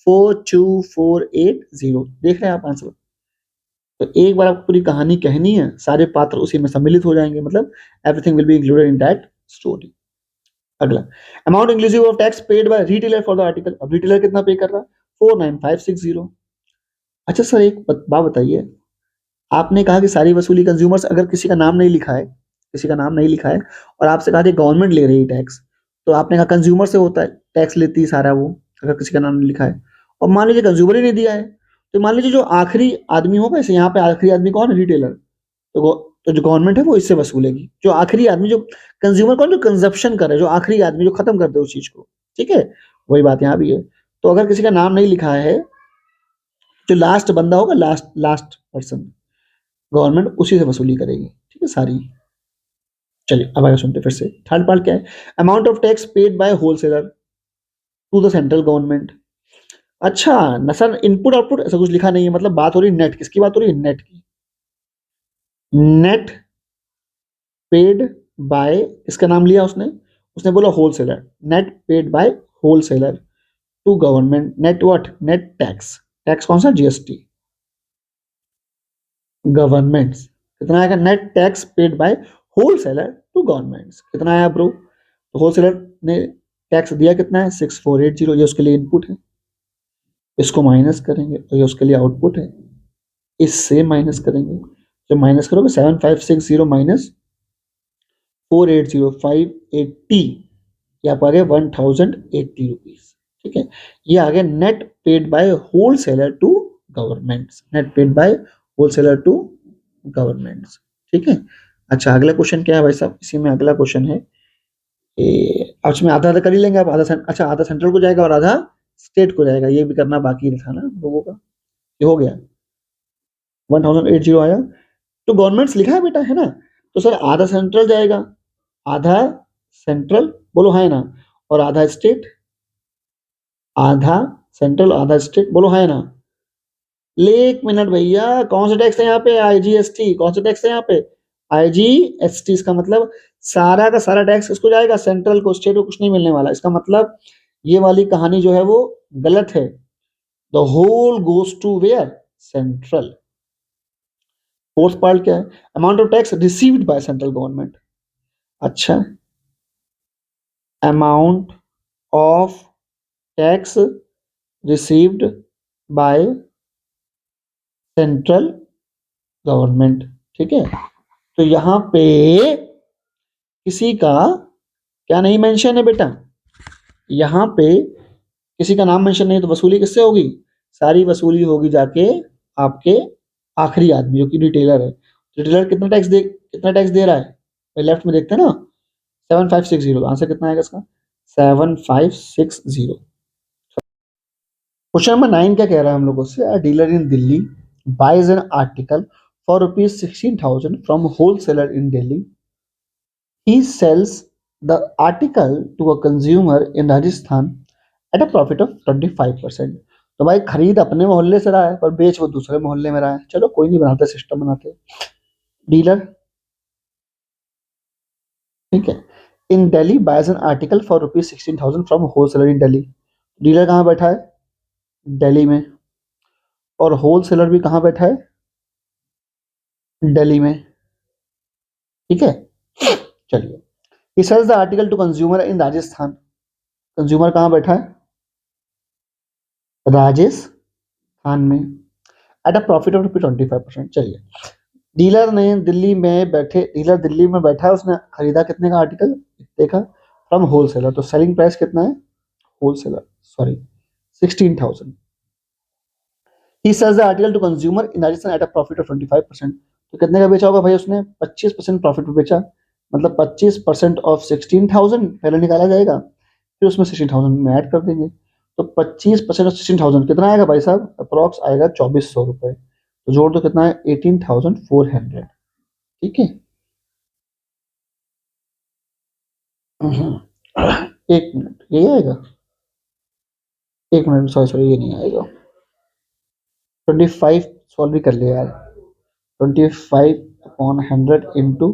42480। देख रहे हैं आप आंसर। तो एक बार आपको पूरी कहानी कहनी है, सारे पात्र उसी में सम्मिलित हो जाएंगे, मतलब everything will be included in that story. अगला, amount inclusive of tax paid by retailer for the article. अब रिटेलर कितना पे कर रहा है 49560। अच्छा सर एक बात बताइए, आपने कहा कि सारी वसूली कंज्यूमर्स, अगर किसी का नाम नहीं लिखा है, किसी का नाम नहीं लिखा है और आपसे कहा कि गवर्नमेंट ले रही है टैक्स, तो आपने कहा कंज्यूमर से होता है, टैक्स लेती है सारा वो, अगर किसी का नाम नहीं लिखा है। और मान लीजिए कंज्यूमर ही नहीं दिया है, तो मान लीजिए जो आखिरी आदमी होगा, जैसे यहाँ पे आखिरी आदमी कौन है, रिटेलर। तो जो गवर्नमेंट है वो इससे वसूलेगी, जो आखिरी आदमी, जो कंज्यूमर कौन, जो कंजप्शन करे, जो आखिरी आदमी जो खत्म कर दे उस चीज को, ठीक है। वही बात यहाँ भी है। तो अगर किसी का नाम नहीं लिखा है, जो लास्ट बंदा होगा, लास्ट लास्ट पर्सन, गवर्नमेंट उसी से वसूली करेगी, ठीक है सारी। चलिए अब आगे सुनते फिर से। थर्ड पार्ट क्या है, amount of tax paid by wholesaler to the central government. अच्छा न सर, इनपुट आउटपुट ऐसा कुछ लिखा नहीं है, मतलब बात हो रही है नेट, किसकी बात हो रही है, नेट की। नेट पेड बाय, इसका नाम लिया उसने, उसने बोला wholesaler, net paid by wholesaler to government, net what, net tax, tax कौन सा, जीएसटी, गवर्नमेंट्स। कितना आएगा, net tax paid by wholesaler to governments, कितना आया ब्रो। तो होलसेलर ने टैक्स दिया कितना है 6480, ये उसके लिए इनपुट है। इसको माइनस करेंगे तो ये उसके लिए आउटपुट है। इससे माइनस करेंगे, जब माइनस करोगे 7560 माइनस 480580, ये आप आ गए 1080 रुपीज, ठीक है। ये आ गया net paid by wholesaler to governments, net paid by wholesaler to governments, ठीक है। अच्छा अगला क्वेश्चन क्या है भाई साहब, इसी में अगला क्वेश्चन है, अब इसमें आधा आधा कर ही लेंगे आप, अच्छा आधा सेंट्रल को जाएगा और आधा स्टेट को जाएगा, ये भी करना बाकी था ना लोगों का। ये हो गया 1080 आया, तो गवर्नमेंट्स लिखा है बेटा, है ना। तो सर आधा सेंट्रल जाएगा, आधा सेंट्रल बोलो है ना, और आधा स्टेट, आधा सेंट्रल आधा स्टेट बोलो है ना। ले एक मिनट भैया, कौन सा टैक्स है यहाँ पे, आईजीएसटी, कौन सा टैक्स है यहाँ पे, आईजीएसटी। इसका मतलब सारा का सारा टैक्स किसको जाएगा, सेंट्रल को, स्टेट को कुछ नहीं मिलने वाला। इसका मतलब ये वाली कहानी जो है वो गलत है। The whole goes to where, central. Fourth part क्या है, amount of tax received by central government. अच्छा, amount of tax received by central government, ठीक है। तो यहां पे किसी का क्या नहीं मेंशन है बेटा, यहां पे किसी का नाम मेंशन नहीं, तो वसूली किससे होगी, सारी वसूली होगी जाके आपके आखिरी आदमी जो कि रिटेलर है। रिटेलर कितना टैक्स दे रहा है, लेफ्ट में देखते हैं ना 7560, आंसर कितना आएगा इसका 7560। क्वेश्चन नंबर 9 क्या कह रहा है हम लोगों से, dealer in Delhi buys an article for ₹16,000 from wholesaler in Delhi, he sells the article to a consumer in Rajasthan at a profit of 25%। तो भाई खरीद अपने मोहल्ले से रहा है पर बेच वो दूसरे मोहल्ले में रहा है। चलो कोई नहीं, बनाते सिस्टम बनाते। डीलर, ठीक है, in Delhi buys an article for ₹16,000 from wholesaler in Delhi. Dealer कहाँ बैठा है, दिल्ली में, और होलसेलर भी कहाँ बैठा है, दिल्ली में, ठीक है। चलिए, he sells the article to consumer in Rajasthan, consumer कहाँ बैठा है, राजस्थान में, एट अ प्रॉफिट ऑफ ₹25%। चलिए, डीलर दिल्ली में बैठा है, उसने खरीदा कितने का आर्टिकल, इतने का, फ्रॉम होलसेलर। तो सेलिंग प्राइस कितना है, wholesaler sorry 16,000। He sells the article to consumer in Rajasthan at a profit of 25%। तो कितने का बेचा होगा भाई उसने, 25% प्रॉफिट पे बेचा, मतलब 25% ऑफ 16,000 पहले निकाला जाएगा, फिर उसमें 16,000 में ऐड कर देंगे। तो 25% ऑफ 16,000 कितना आएगा भाई साहब, अप्रॉक्स आएगा 2400 रुपए। तो जोड़ दो कितना है 18,400, ठीक है। एक मिनट, यही आएगा एक मिनट, सॉरी ये नहीं आएगा। 25 सॉल्व भी कर लिया यार। 25/100 इंटू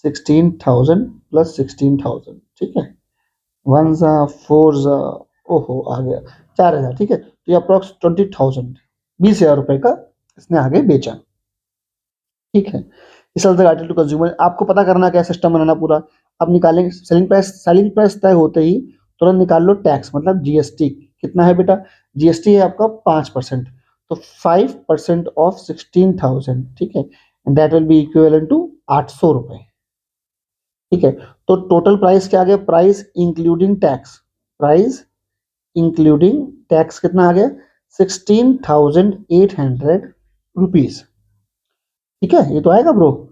16,000 प्लस 16,000, ठीक है। 1 ज़ा 4 ज़ा, ओहो आ गया 4,000, ठीक है। तो ये अप्रॉक्स 20,000, 20,000 रुपए का इसने आगे बेचा, ठीक है। इस तक आर्टिकल टू कंज्यूमर। आपको पता करना क्या सिस्टम बनाना पूरा। अब निकालेंगे सेलिंग प्राइस तय होते ही तुरंत निकाल लो टैक्स, मतलब जीएसटी कितना है बेटा। जीएसटी है आपका 5%, तो 5% ऑफ 16,000, ठीक है। That will be equivalent to 800 रुपए, ठीक है। तो टोटल प्राइस क्या आ गया, price including tax, price including tax कितना आ गया, 16,800 रुपीज, ठीक है। ये तो आएगा ब्रो।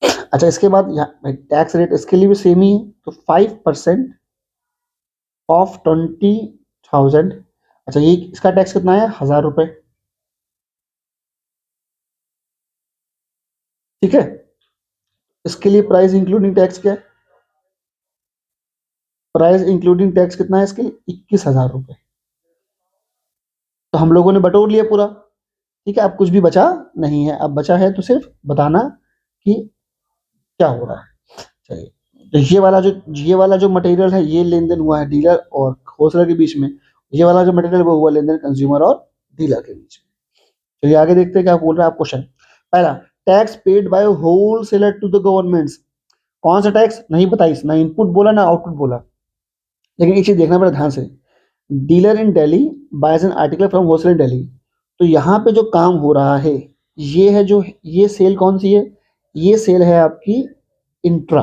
अच्छा, इसके बाद यहाँ टैक्स रेट इसके लिए भी सेम ही है, तो 5% ऑफ 20,000। अच्छा, ये इसका टैक्स कितना है, 1,000 रुपए, ठीक है। इसके लिए प्राइस इंक्लूडिंग टैक्स क्या है, प्राइस इंक्लूडिंग टैक्स कितना है इसके लिए, 21,000 रुपए। तो हम लोगों ने बटोर लिया पूरा, ठीक है। अब कुछ भी बचा नहीं है, अब बचा है तो सिर्फ बताना कि क्या हो रहा है। चलिए, तो ये वाला जो मटेरियल है, ये लेन देन हुआ है डीलर और होलसेलर के बीच में। ये वाला जो मटेरियल वो हुआ लेन देन कंज्यूमर और डीलर के बीच में। चलिए आगे देखते हैं क्या बोल रहा है आप क्वेश्चन। पहला, tax paid by wholesaler to the governments. कौन सा टैक्स, नहीं बताइए, ना इनपुट बोला ना आउटपुट बोला, लेकिन एक चीज देखना पड़ा ध्यान से। Dealer in Delhi buys an article from wholesaler in Delhi. तो यहाँ पे जो काम हो रहा है, ये है जो, ये सेल कौन सी है, ये सेल है आपकी इंट्रा,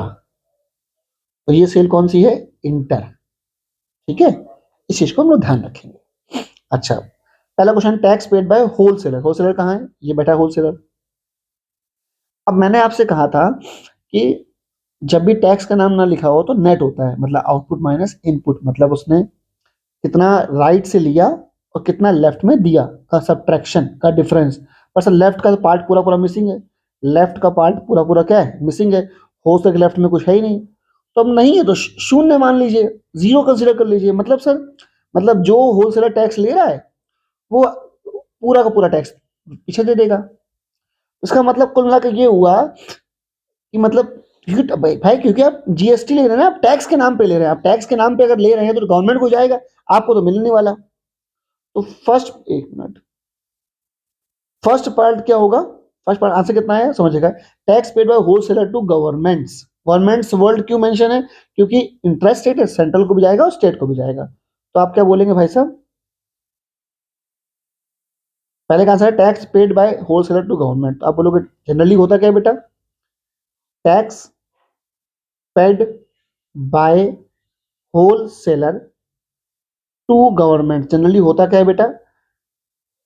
और ये सेल कौन सी है, इंटर, ठीक है। इस चीज को हम लोग ध्यान रखेंगे। अच्छा, पहला question, tax paid by wholesaler. Wholesaler कहाँ है, ये बैठा होलसेलर। अब मैंने आपसे कहा था कि जब भी टैक्स का नाम ना लिखा हो तो नेट होता है, मतलब आउटपुट माइनस इनपुट, मतलब उसने कितना राइट से लिया और कितना लेफ्ट में दिया का सब्ट्रैक्शन का डिफरेंस। पर सर लेफ्ट का पार्ट पूरा पूरा मिसिंग है, लेफ्ट का पार्ट पूरा पूरा क्या है, मिसिंग है। हो सके लेफ्ट में कुछ है ही नहीं, तो अब नहीं है तो शून्य मान लीजिए, जीरो कंसिडर कर लीजिए। मतलब सर, मतलब जो होलसेलर टैक्स ले रहा है वो पूरा का पूरा टैक्स पीछे दे देगा। इसका मतलब कुल मिलाकर ये हुआ कि मतलब, क्योंकि भाई क्योंकि आप जीएसटी ले रहे हैं ना, आप टैक्स के नाम पे ले रहे हैं, आप टैक्स के नाम पे अगर ले रहे हैं तो गवर्नमेंट को जाएगा, आपको तो मिलने वाला। तो फर्स्ट, एक मिनट, फर्स्ट पार्ट क्या होगा, फर्स्ट पार्ट आंसर कितना है समझिएगा। Tax paid by wholesaler to governments. Governments world क्यों मेंशन है, क्योंकि इंटरेस्ट स्टेट है, सेंट्रल को भी जाएगा और स्टेट को भी जाएगा। तो आप क्या बोलेंगे भाई साहब, पहले का आंसर है tax paid by wholesaler to government. तो आप बोलोगे जनरली होता क्या है बेटा, tax paid by wholesaler to government. Generally होता क्या है बेटा,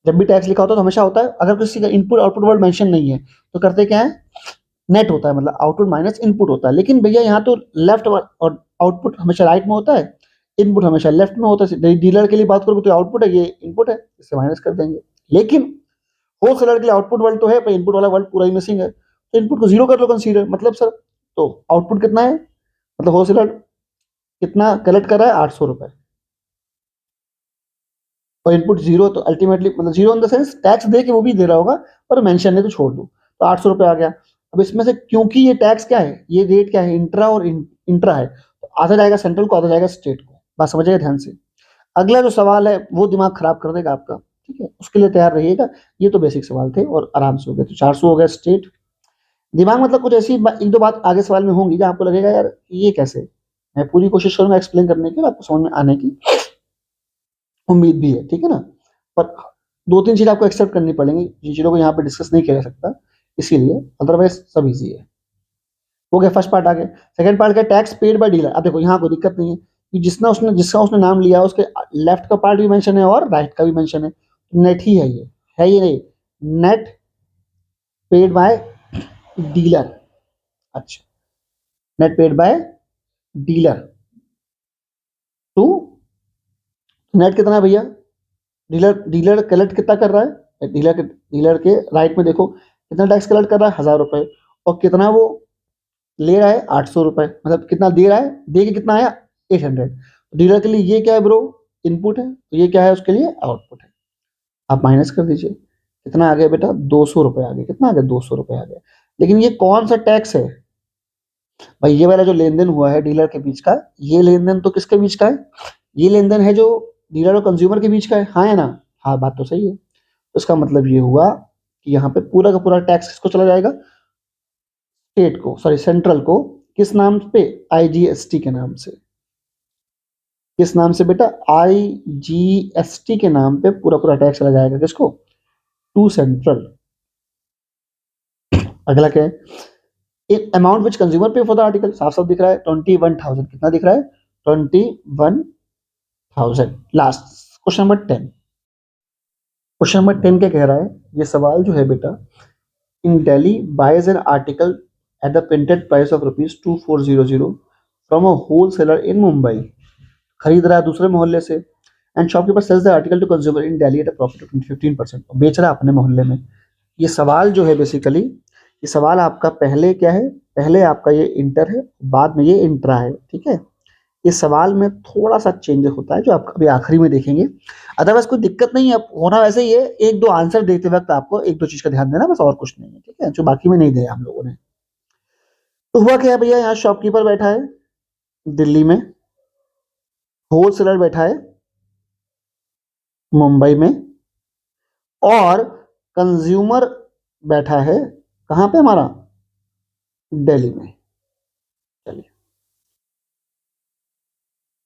जब भी टैक्स लिखा होता है तो हमेशा होता है, अगर किसी का इनपुट आउटपुट वर्ड मेंशन नहीं है तो करते क्या है, नेट होता है, मतलब आउटपुट माइनस इनपुट होता है। लेकिन भैया यहाँ तो लेफ्ट और आउटपुट हमेशा राइट में होता है, इनपुट हमेशा लेफ्ट में होता है। डीलर के लिए बात करोगे तो आउटपुट है, ये इनपुट है, इससे माइनस कर देंगे। लेकिन होलसेलर के लिए आउटपुट वर्ड तो है पर इनपुट वाला वर्ड पूरा ही मिसिंग है, तो इनपुट को जीरो कर लो कंसीडर। मतलब सर, तो आउटपुट कितना है, मतलब होलसेलर कितना कलेक्ट कर रहा है, 800 रुपए, और इनपुट जीरो, तो अल्टीमेटली मतलब zero in the sense tax दे के वो भी दे रहा होगा, पर मेंशन नहीं तो छोड़ दो, तो 800 रुपए आ गया। अब इसमें से क्योंकि ये टैक्स क्या है, ये रेट क्या है, इंट्रा और इंट्रा है, तो आधा जाएगा सेंट्रल को, आधा जाएगा स्टेट को। बात समझिएगा ध्यान से। अगला जो सवाल है वो दिमाग खराब कर देगा आपका, ठीक है, उसके लिए तैयार रहिएगा। ये तो बेसिक सवाल थे और आराम से हो गए। तो 400 हो गया स्टेट। दिमाग मतलब कुछ ऐसी एक दो बात आगे सवाल में होंगी जहाँ आपको लगेगा यार ये कैसे। मैं पूरी कोशिश करूंगा एक्सप्लेन करने की और आपको समझ में आने की उम्मीद भी है, ठीक है ना। पर दो तीन चीज आपको एक्सेप्ट करनी पड़ेंगी जिन चीजों को यहाँ पे डिस्कस नहीं किया जा सकता, इसीलिए, अदरवाइज सब इजी है। हो गया फर्स्ट पार्ट। आ गया सेकंड पार्ट, क्या, टैक्स पेड बाय डीलर। अब देखो यहाँ कोई दिक्कत नहीं है कि जिसका उसने नाम लिया उसके लेफ्ट का पार्ट भी मेंशन है और राइट का भी मेंशन है, नेट ही है ये, है ये नहीं, नेट पेड बाय डीलर। अच्छा, net paid by dealer to, net कितना है भैया, डीलर डीलर कलेक्ट कितना कर रहा है, डीलर के राइट में देखो कितना टैक्स कलेक्ट कर रहा है, 1,000 रुपए, और कितना वो ले रहा है, 800 रुपए, मतलब कितना दे रहा है, दे के कितना आया, 800। डीलर के लिए ये क्या है ब्रो, इनपुट है, तो ये क्या है उसके लिए आउटपुट है। आप माइनस कर दीजिए, कितना आ गया बेटा, 200 रुपए आ गया। कितना आ गया, 200 रुपए आ गया। लेकिन ये कौन सा टैक्स है भाई, ये वाला जो लेन देन हुआ है डीलर के बीच का, ये लेन देन तो किसके बीच का है, ये लेन देन है जो डीलर और कंज्यूमर के बीच का है, हाँ है ना, हाँ बात तो सही है। तो इसका मतलब ये हुआ कि यहाँ पे पूरा का पूरा टैक्स किसको चला जाएगा, स्टेट को, सॉरी सेंट्रल को। किस नाम पे, आईजीएसटी के नाम से। किस नाम से बेटा, आईजीएसटी के नाम पे पूरा पूरा टैक्स चला जाएगा किसको, टू सेंट्रल। अगला क्या है, अमाउंट विच कंज्यूमर पे फॉर द आर्टिकल, साफ साफ दिख रहा है 21,000। कितना दिख रहा है, 21,000। Last question number 10। Question number 10 क्या कह रहा है, ये सवाल जो है बेटा, in Delhi buys an article at the printed price of ₹2400 from a wholesaler in Mumbai. खरीद रहा है दूसरे मोहल्ले से, and shopkeeper sells the article to consumer in Delhi at a profit of 15%, बेच रहा है अपने मोहल्ले में। ये सवाल जो है बेसिकली, ये सवाल आपका पहले क्या है, पहले आपका ये इंटर है, बाद में ये इंट्रा है, ठीक है। इस सवाल में थोड़ा सा चेंज होता है जो आप अभी आखिरी में देखेंगे, अदरवाइज कोई दिक्कत नहीं है, होना वैसे ही है। एक दो आंसर देते वक्त आपको एक दो चीज का ध्यान देना, बस और कुछ नहीं है, ठीक है, जो बाकी में नहीं दिया हम लोगों ने। तो हुआ क्या है भैया, यहाँ शॉपकीपर बैठा है दिल्ली में, होलसेलर बैठा है मुंबई में, और कंज्यूमर बैठा है कहाँ पे हमारा, दिल्ली में। चलिए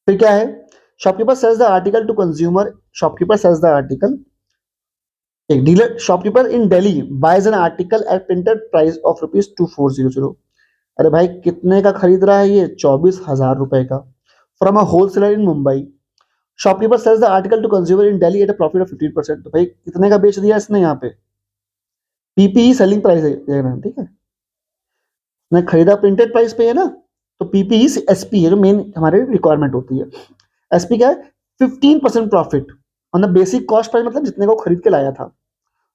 फिर क्या है, shopkeeper sells the article to consumer, shopkeeper sells the article, एक dealer shopkeeper in Delhi buys an article at printed price of ₹2400। अरे भाई कितने का खरीद रहा है ये, 24,000 रुपए का, from a wholesaler in Mumbai. Shopkeeper sells the article to consumer in Delhi at a profit of 15%। तो भाई कितने का बेच दिया इसने, यहाँ पे पीपीई सेलिंग प्राइस है, ठीक है, मैं खरीदा प्रिंटेड प्राइस पे है ना, तो पीपीई एसपी है जो मेन हमारे रिक्वायरमेंट होती है। एसपी क्या है, 15% profit on the basic cost price, मतलब जितने को खरीद के लाया था।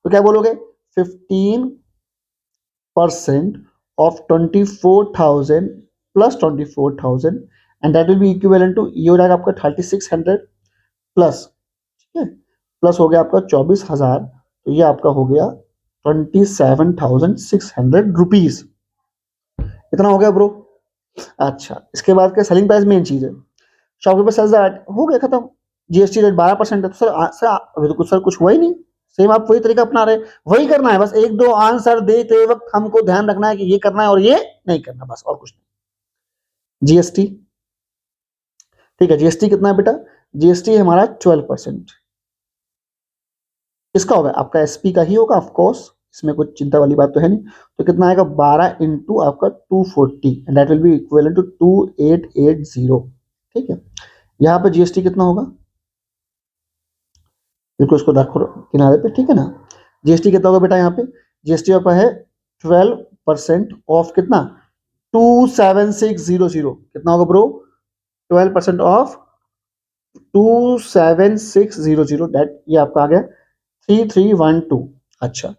तो क्या बोलोगे, 15% of 24,000 plus 24,000, and that will be equivalent to, ये हो जाएगा आपका 3600 प्लस, ठीक है, प्लस हो गया आपका 24,000, तो ये आपका हो गया 27,600 रुपीज। इतना हो गया ब्रो। अच्छा इसके बाद क्या, सेलिंग प्राइस मेन चीज है, शॉपकीपर सेल्स दैट, हो गया खत्म। जीएसटी रेट 12% है, तो सर अभी तो कुछ सर कुछ हुआ ही नहीं, सेम आप वही तरीका अपना रहे, वही करना है, बस एक दो आंसर देते वक्त हमको ध्यान रखना है कि ये करना है और ये नहीं करना, बस और कुछ नहीं। जीएसटी, ठीक है, जीएसटी कितना है बेटा, जीएसटी है हमारा 12%। किसका होगा, आपका एसपी का ही होगा ऑफकोर्स, इसमें कुछ चिंता वाली बात तो है नहीं। तो कितना आएगा, 12 इंटू आपका 240, and that will be equal to 2880, ठीक है। यहाँ पे जीएसटी कितना होगा, बिल्कुल इसको रखो किनारे पे, ठीक है ना। जीएसटी कितना होगा बेटा, यहाँ पे जीएसटी आपका है 12% ऑफ कितना, 27600, कितना होगा ब्रो, 12% ऑफ 27600, दैट ये आपका आ गया 3312। अच्छा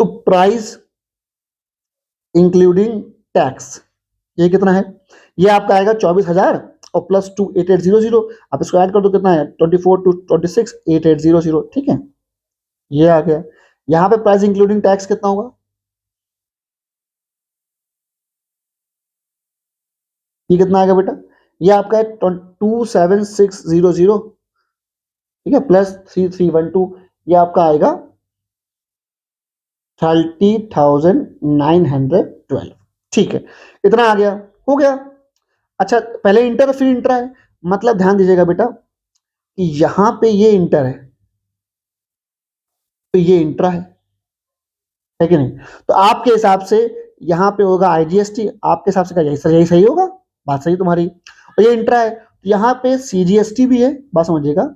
तो प्राइस इंक्लूडिंग टैक्स ये कितना है, ये आपका आएगा 24,000 और प्लस 2880, आप इसको ऐड कर दो, कितना है 24 टू 26 8800, ठीक है, ये आ गया। यहाँ पे प्राइस इंक्लूडिंग टैक्स कितना होगा, ये कितना आ गया बेटा, ये आपका है 27600, ठीक है, प्लस 3312, ये आपका आएगा 30,912, ठीक है, इतना आ गया, हो गया। अच्छा पहले इंटर फिर इंटर है, मतलब ध्यान दीजिएगा बेटा कि यहां पे ये इंटर है तो ये इंट्रा है कि नहीं, तो आपके हिसाब से यहां पे होगा आईजीएसटी, आपके हिसाब से क्या यही सही होगा, बात सही तुम्हारी। और ये इंट्रा है तो यहाँ पे सीजीएसटी भी है, बात समझिएगा,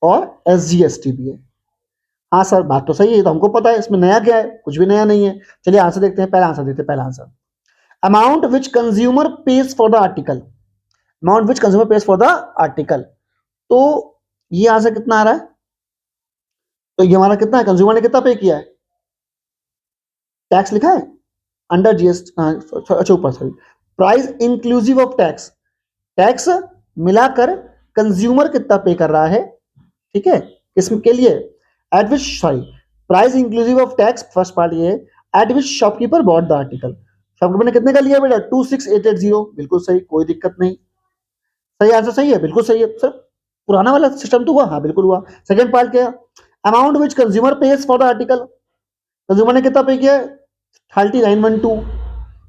और एसजीएसटी भी है। हाँ सर बात तो सही है, तो हमको पता है, इसमें नया क्या है, कुछ भी नया नहीं है। चलिए आंसर देखते हैं, पहला आंसर देखते हैं, पहला answer, amount which consumer page for the article, amount which consumer page for the article, तो ये आंसर कितना आ रहा है, तो ये हमारा कितना है, कंज्यूमर ने कितना पे किया है, टैक्स लिखा है अंडर जीएसटी, अच्छा ऊपर sorry, price inclusive of tax, tax मिलाकर कंज्यूमर कितना पे कर रहा है, ठीक है, इसके लिए at which sorry price inclusive of tax, first part ये at which shopkeeper bought the article, shopkeeper ने कितने का लिया बेटा 26880, बिल्कुल सही, कोई दिक्कत नहीं, सही आंसर सही है, बिल्कुल सही है सर, पुराना वाला सिस्टम तो हुआ, हाँ बिल्कुल हुआ। सेकंड पार्ट क्या, amount which consumer page for the article, consumer ने कितना पे किया है 3912,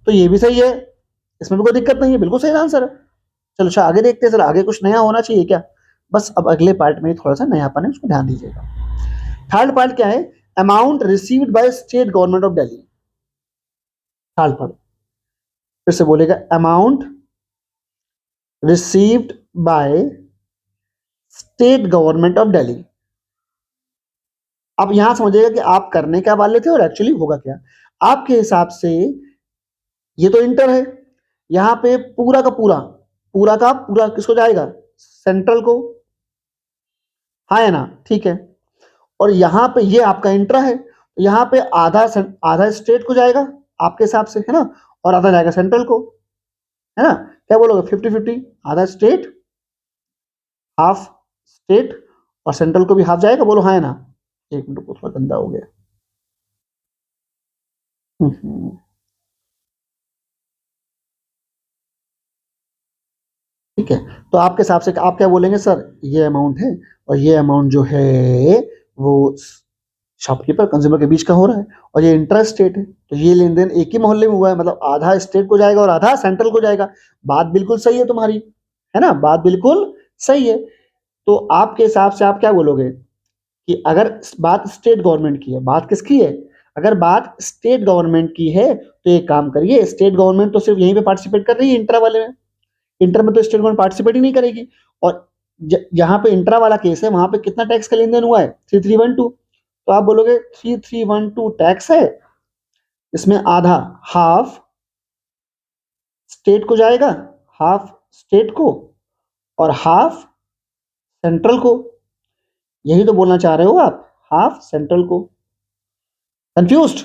तो ये भी सही है, इसमें भी कोई दिक्कत नहीं है, बिल्कुल सही आंसर है। चलो अच्छा आगे देखते हैं सर, आगे कुछ नया होना चाहिए क्या, बस अब अगले पार्ट में थोड़ा सा नयापन है, उसको ध्यान दीजिएगा। थर्ड पार्ट क्या है, amount received by state government of Delhi, third part फिर से बोलेगा, amount received by state government of Delhi. अब यहां समझिएगा कि आप करने क्या वाले थे और एक्चुअली होगा क्या। आपके हिसाब से ये तो इंटर है, यहां पे पूरा का पूरा, पूरा का पूरा किसको जाएगा, सेंट्रल को, हाँ है ना, ठीक है, और यहां पे ये आपका इंट्रा है, यहां पे आधा आधा स्टेट को जाएगा आपके हिसाब से, है ना, और आधा जाएगा सेंट्रल को, है ना, क्या बोलोगे 50-50, आधा स्टेट हाफ स्टेट और सेंट्रल को भी हाफ जाएगा, बोलो हाँ है ना। एक मिनट को थोड़ा गंदा हो गया, ठीक है, तो आपके हिसाब से आप क्या बोलेंगे सर, ये अमाउंट है और ये अमाउंट जो है वो शॉपकीपर कंज्यूमर के बीच का हो रहा है, और ये इंट्रा स्टेट है, तो ये लेन देन एक ही मोहल्ले में हुआ है, मतलब आधा स्टेट को जाएगा और आधा सेंट्रल को जाएगा। बात बिल्कुल सही है तुम्हारी, है ना, बात बिल्कुल सही है। तो आपके हिसाब से आप क्या बोलोगे कि अगर बात स्टेट गवर्नमेंट की है, बात किसकी है, अगर बात स्टेट गवर्नमेंट की है तो एक काम करिए, स्टेट गवर्नमेंट तो सिर्फ यहीं पे पार्टिसिपेट कर रही है इंट्रा वाले में, इंटर में तो स्टेट गवर्नमेंट पार्टिसिपेट ही नहीं करेगी, और जहां पे इंट्रा वाला केस है वहां पे कितना टैक्स का लेन देन हुआ है 3312, तो आप बोलोगे 3312 टैक्स है, इसमें आधा हाफ स्टेट को जाएगा, हाफ स्टेट को और हाफ सेंट्रल को, यही तो बोलना चाह रहे हो आप, हाफ सेंट्रल को। कंफ्यूज्ड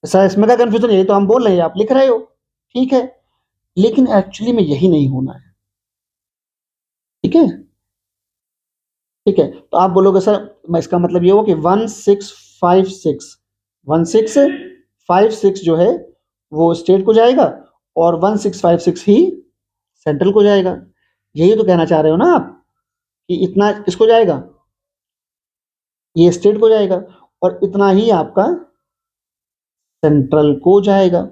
सर, इसमें क्या कंफ्यूजन, यही तो हम बोल रहे हैं, आप लिख रहे हो, ठीक है, लेकिन एक्चुअली में यही नहीं होना है, ठीक है, ठीक है, तो आप बोलोगे सर मैं इसका मतलब ये हो कि 1656 जो है वो स्टेट को जाएगा और 1656 ही सेंट्रल को जाएगा, यही तो कहना चाह रहे हो ना आप कि इतना किसको जाएगा, ये स्टेट को जाएगा और इतना ही आपका सेंट्रल को जाएगा।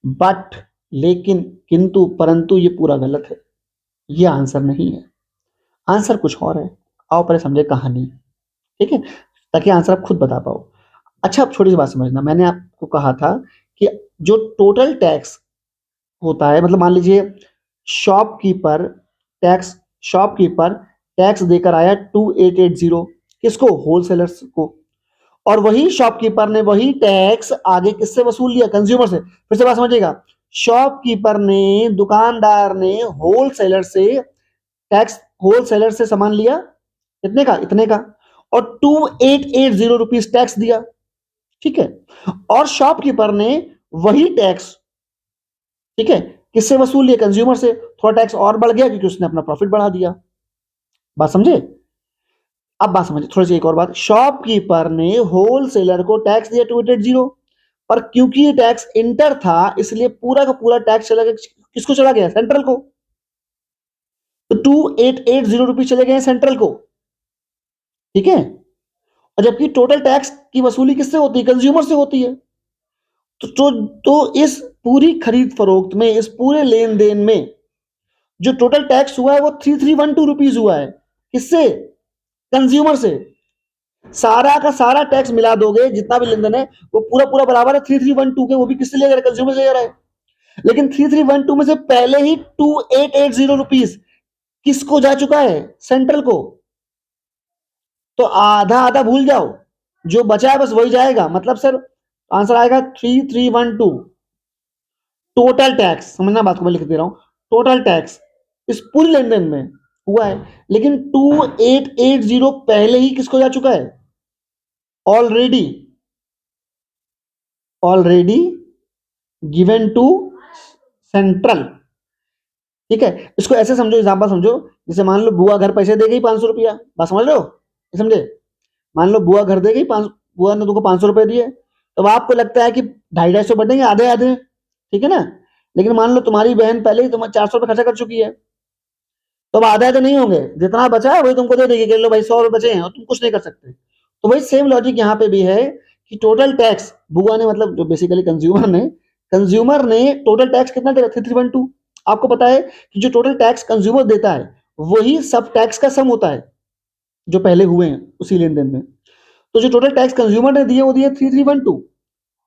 बट लेकिन किंतु परंतु ये पूरा गलत है, ये आंसर नहीं है, आंसर कुछ और है, आओ पहले समझे कहानी, ठीक है, ताकि आंसर आप खुद बता पाओ। अच्छा अब छोटी सी बात समझना, मैंने आपको कहा था कि जो टोटल टैक्स होता है, मतलब मान लीजिए शॉपकीपर शॉपकीपर टैक्स देकर आया 2880, किसको, होलसेलर्स को, और वही शॉपकीपर ने वही टैक्स आगे किससे वसूल लिया, कंज्यूमर से। फिर से बात समझिएगा, शॉपकीपर ने, दुकानदार ने होलसेलर से टैक्स, होलसेलर से सामान लिया कितने का, इतने का, और 2880 रुपीज टैक्स दिया, ठीक है, और शॉपकीपर ने वही टैक्स, ठीक है, किससे वसूल लिया, कंज्यूमर से, थोड़ा टैक्स और बढ़ गया क्योंकि उसने अपना प्रॉफिट बढ़ा दिया, बात समझे। अब बात समझिए थोड़ी सी, एक और बात, शॉपकीपर ने होलसेलर को टैक्स दिया 2880, और क्योंकि ये टैक्स इंटर था इसलिए पूरा का पूरा टैक्स चला गया किसको, चला गया सेंट्रल को, तो 2880 रुपीज चले गए सेंट्रल को, ठीक है, और जबकि टोटल टैक्स की वसूली किससे होती है, कंज्यूमर से होती है, तो इस पूरी खरीद फरोख्त में, इस पूरे लेन देन में जो टोटल टैक्स हुआ है वो 3312 रुपीज हुआ है, किससे, कंज्यूमर से, सारा का सारा टैक्स मिला दोगे जितना भी लेन देन है वो पूरा पूरा बराबर है 3312 के, वो भी किससे ले रहा है, कंज्यूमर से ले रहा है, लेकिन 3312 में से पहले ही 2880 रुपीज किसको जा चुका है, सेंट्रल को, तो आधा आधा भूल जाओ, जो बचा है बस वही जाएगा, मतलब सर आंसर आएगा 3312 टोटल टैक्स, समझना बात को मैं लिख दे रहा हूं, टोटल टैक्स इस पूरी लेन देन में हुआ है, लेकिन 2880 पहले ही किसको जा चुका है, already already given to central, ठीक है, इसको ऐसे समझो, एग्जाम्पल समझो, जैसे मान लो बुआ घर पैसे दे गई 500 रुपया, बात समझ लो, समझे? मान लो बुआ घर दे गई, बुआ ने तुमको 500 रुपए दिए, तो आपको लगता है कि 250-250 बढ़ेंगे, आधे आधे, ठीक है ना? लेकिन मान लो तुम्हारी बहन पहले ही तुम्हारे 400 रुपए खर्चा कर चुकी है, तो अब आधे आधे नहीं होंगे, जितना बचा है वही तुमको दे देगी, लो भाई 100 रुपए बचे हैं और तुम कुछ नहीं कर सकते। तो वही सेम लॉजिक यहाँ पे भी है कि टोटल टैक्स बुआ ने, मतलब जो बेसिकली कंज्यूमर ने टोटल टैक्स कितना देगा, 3312। आपको पता है कि जो टोटल टैक्स कंज्यूमर देता है वही सब टैक्स का सम होता है जो पहले हुए हैं उसी लेन देन में। तो जो टोटल टैक्स कंज्यूमर ने दिए वो दिए 3312,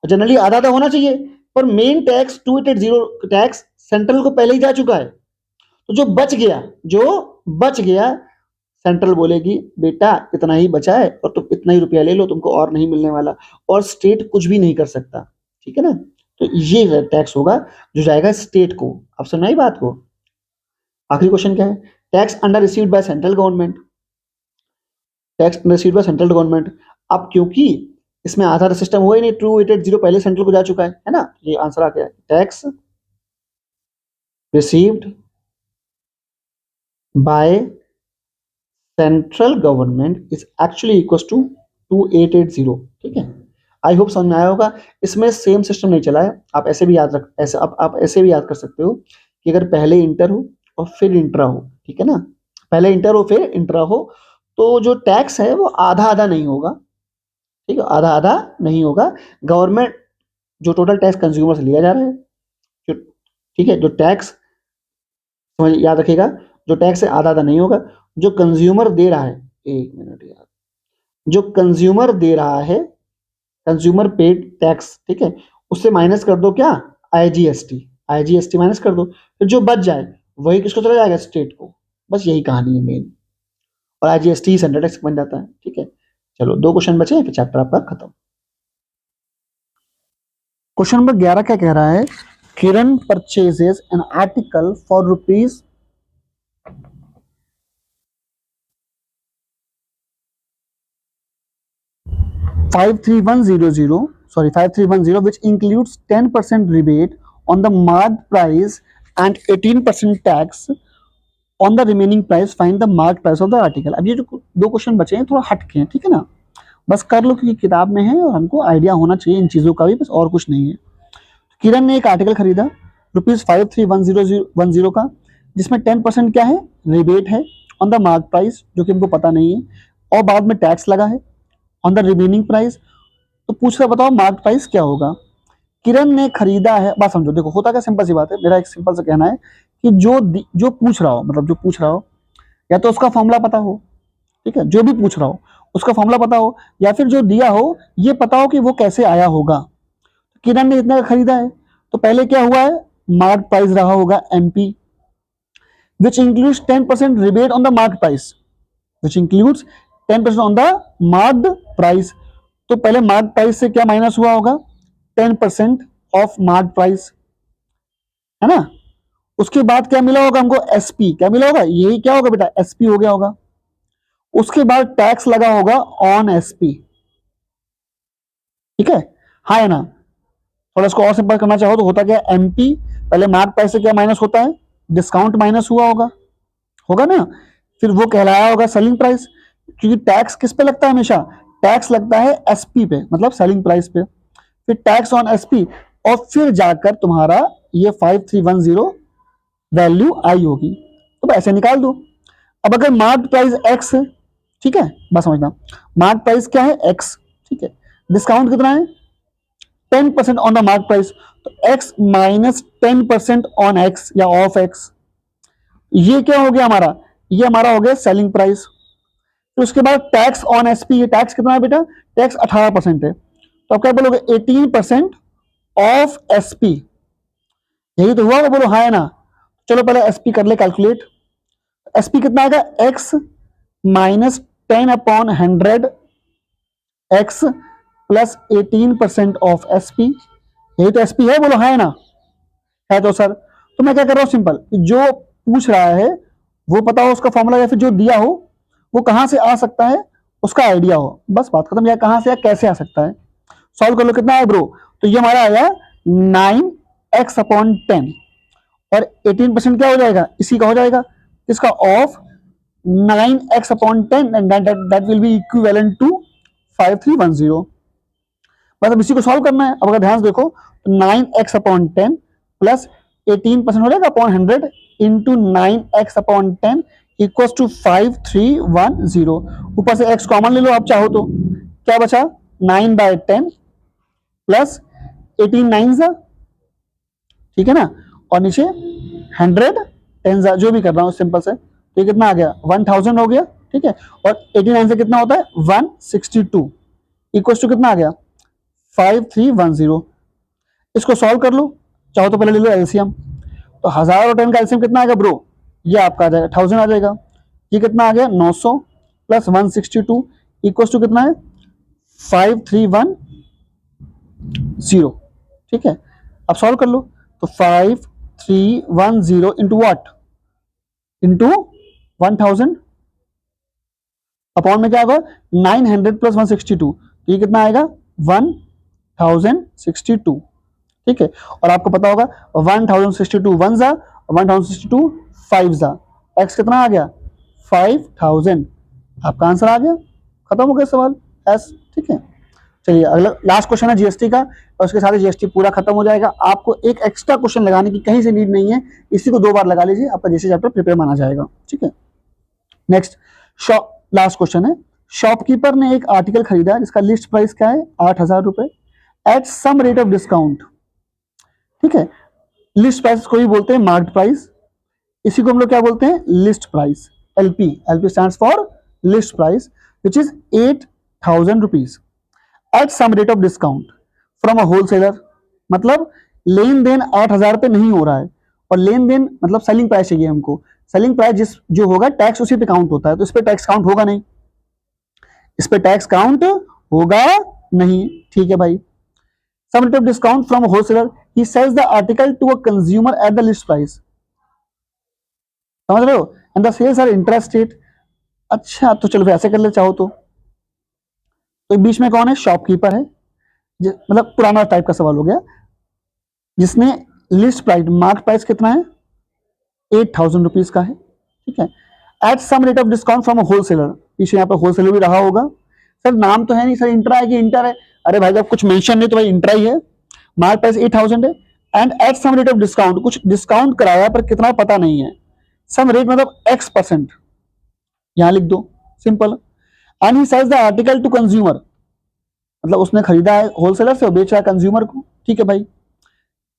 जनरली आधा आधा होना चाहिए, पर मेन टैक्स 2880 टैक्स सेंट्रल को पहले ही जा चुका है। तो जो बच गया सेंट्रल बोलेगी बेटा इतना ही बचा है और तुम इतना ही रुपया ले लो, तुमको और नहीं मिलने वाला, और स्टेट कुछ भी नहीं कर सकता, ठीक है ना? तो ये टैक्स होगा जो जाएगा स्टेट को। अब सुनाई बात को, आखिरी क्वेश्चन क्या है, tax under received by central government, tax under received by central government. अब क्योंकि इसमें आधार सिस्टम हुआ ही नहीं, 2880 पहले सेंट्रल को जा चुका है ना, ये आंसर आ गया, tax received by central government is actually equal to 2880, ठीक है? आई होप समझ में आया होगा। इसमें सेम सिस्टम नहीं चला है, आप ऐसे भी याद रख, ऐसे आप ऐसे भी याद कर सकते हो कि अगर पहले इंटर हो और फिर इंट्रा हो, ठीक है ना, पहले इंटर हो फिर इंट्रा हो, तो जो टैक्स है वो आधा आधा नहीं होगा, ठीक है, आधा आधा नहीं होगा। गवर्नमेंट जो टोटल टैक्स कंज्यूमर से लिया जा रहा है, ठीक है, जो टैक्स, समझ याद रखिएगा, जो टैक्स है आधा आधा नहीं होगा, जो कंज्यूमर दे रहा है, एक मिनट यार, जो कंज्यूमर दे रहा है, कंज्यूमर पेड टैक्स, ठीक है, उससे माइनस कर दो क्या, आईजीएसटी माइनस कर दो, फिर जो बच जाए वही किसको चला जाएगा, स्टेट को। बस यही कहानी है मेन, और आईजीएसटी सेंट्रल टैक्स बन जाता है, ठीक है। चलो 2 क्वेश्चन बचे हैं, फिर चैप्टर आपका खत्म। क्वेश्चन नंबर 11 क्या कह रहा है, Kiran purchases an article for rupees 5310 which includes 10% rebate on the marked price and 18% tax on the remaining price, find the marked price of the article। अब ये जो 2 क्वेश्चन बचे हैं थोड़ा हटके हैं, ठीक है ना, बस कर लो क्योंकि किताब में है और हमको आइडिया होना चाहिए इन चीजों का भी, बस और कुछ नहीं है। किरण ने एक आर्टिकल खरीदा ₹531010 का, जिसमें 10% क्या है, रिबेट है ऑन द मार्क प्राइस, जो कि हमको पता नहीं है, और बाद में टैक्स लगा है ऑन द रिमेनिंग प्राइस। तो पूछ रहा बताओ मार्क प्राइस क्या होगा। किरण ने खरीदा है, बात समझो, देखो होता क्या, सिंपल सी बात है, मेरा एक सिंपल सा कहना है कि जो पूछ रहा हो, मतलब जो पूछ रहा हो या तो उसका फॉर्मूला पता हो, ठीक है, जो भी पूछ रहा हो उसका फॉर्मूला पता हो, या फिर जो दिया हो ये पता हो कि वो कैसे आया होगा। किरण ने इतना खरीदा है, तो पहले क्या हुआ है, मार्क प्राइस रहा होगा MP, which includes 10% rebate on the marked price, which includes 10% on the marked price। तो पहले मार्क प्राइस से क्या माइनस हुआ होगा, 10% ऑफ मार्क प्राइस, है ना। उसके बाद क्या मिला होगा हमको, एसपी, क्या मिला होगा, यही क्या होगा बेटा, एसपी हो गया होगा। उसके बाद टैक्स लगा होगा ऑन एसपी, ठीक है, हाँ है ना। थोड़ा इसको और सिंपल करना चाहो तो होता क्या, एमपी पहले मार्क प्राइस से क्या माइनस होता है, डिस्काउंट माइनस हुआ होगा, होगा ना, फिर वो कहलाया होगा सेलिंग प्राइस, क्योंकि टैक्स किस पे लगता है, हमेशा टैक्स लगता है एसपी पे, मतलब सेलिंग प्राइस पे, फिर टैक्स ऑन एसपी, और फिर जाकर तुम्हारा ये 5310 वैल्यू आई होगी। तो ऐसे निकाल दो। अब अगर मार्क प्राइस एक्स है, ठीक है, बस समझना, मार्क प्राइस क्या है, एक्स, ठीक है, डिस्काउंट कितना है, 10% ऑन द मार्क प्राइस, तो एक्स माइनस 10% ऑन एक्स या ऑफ एक्स, ये क्या हो गया हमारा, ये हमारा हो गया सेलिंग प्राइस। तो उसके बाद टैक्स ऑन एसपी, ये टैक्स कितना है बेटा, टैक्स 18% है, तो आप क्या बोलोगे, 18% ऑफ एसपी, यही तो हुआ, बोलो हाँ है ना। चलो पहले एसपी कर ले कैलकुलेट, एसपी कितना आएगा, x minus 10/100 x plus 18% of SP, यही तो एसपी है, बोलो हाँ है ना, है तो सर। तो मैं क्या कर रहा हूं, सिंपल, जो पूछ रहा है वो पता हो उसका फॉर्मूला, या फिर जो दिया हो वो कहां से आ सकता है उसका आइडिया हो, बस बात खत्म, या कहां से या कैसे आ सकता है, सॉल्व कर लो। कितना है ब्रो, तो ये हमारा आया 9x/10, और 18% क्या हो जाएगा, इसी का हो जाएगा, इसका of 9x upon 10 and that will be equivalent to 5310। मतलब इसी को सॉल्व करना है। अब अगर ध्यान से देखो तो 9x अपॉन 10 प्लस 18% हो जाएगा upon 100 into 9x upon 10 equals to 5310। ऊपर से x कॉमन ले लो आप चाहो तो, क्या बचा 9/10 प्लस 18 9 जा, ठीक है ना, और नीचे 100 10 जा, जो भी कर रहा हूँ सिंपल से। तो ये कितना आ गया 1000 हो गया, ठीक है। और 89 से कितना होता है 162 इक्वल्स टू कितना आ गया 5310। इसको सॉल्व कर लो, चाहो तो पहले ले लो एलसीएम। तो 1000 और 10 का एलसीएम कितना आएगा ब्रो, ये आपका आ जाएगा 1000 आ जाएगा। ये कितना आ गया 900 प्लस 162 इक्वल्स टू कितना है 5310, ठीक है। अब सॉल्व कर लो तो 5310 इंटू व्हाट, इंटू 1000 अपॉन में क्या होगा 900 प्लस 162, तो ये कितना आएगा 1062, ठीक है। और आपको पता होगा 1062 वन जा, 1062 फाइव जा, एक्स कितना आ गया 5000। आपका आंसर आ गया, खत्म हो गया सवाल एस, ठीक है। चलिए अगला लास्ट क्वेश्चन है जीएसटी का, और उसके साथ जीएसटी पूरा खत्म हो जाएगा। आपको एक एक्स्ट्रा क्वेश्चन लगाने की कहीं से नीड नहीं है, इसी को 2 बार लगा लीजिए, आपका जीएसटी चैप्टर प्रिपेयर माना जाएगा, ठीक है। नेक्स्ट लास्ट क्वेश्चन है, शॉपकीपर ने एक आर्टिकल खरीदा जिसका लिस्ट प्राइस क्या है 8000 रुपए at some rate of discount, ठीक है। लिस्ट प्राइस को भी बोलते हैं मार्केट प्राइस, इसी को हम लोग क्या बोलते हैं list price, LP. LP stands for list price which is 8000 rupees at some rate of discount from a wholesaler. मतलब लेन देन 8000 पे नहीं हो रहा है, और लेन देन मतलब सेलिंग प्राइस चाहिए हमको। सेलिंग प्राइस जिस जो होगा टैक्स उसी पे काउंट होता है, तो इस पे टैक्स काउंट होगा नहीं, इस पे टैक्स काउंट होगा नहीं, ठीक है भाई। Some rate of discount from wholesaler, he sells the article to a consumer at the list price, समझ रहे हो, and the sales are intrastate. अच्छा तो चलो ऐसे कर ले चाहो तो बीच में कौन है शॉपकीपर है, मतलब पुराना टाइप का सवाल हो गया, जिसने लिस्ट प्राइस मार्केट प्राइस कितना है 8000 रुपीज का है, ठीक है। At some rate of discount from a wholesaler, पीछे यहाँ पे होलसेलर भी रहा होगा। सर नाम तो है नहीं सर, इंट्रा है कि इंटर है, अरे भाई जब कुछ मेंशन नहीं तो भाई इंट्रा ही है। मार्केट प्राइस 8000 है and at some rate of discount, कुछ डिस्काउंट कराया पर कितना पता नहीं है, सम रेट मतलब x%, यहां लिख दो simple. And he sells the article to consumer, मतलब उसने खरीदा है होलसेलर से और बेच रहा है कंज्यूमर को, ठीक है भाई।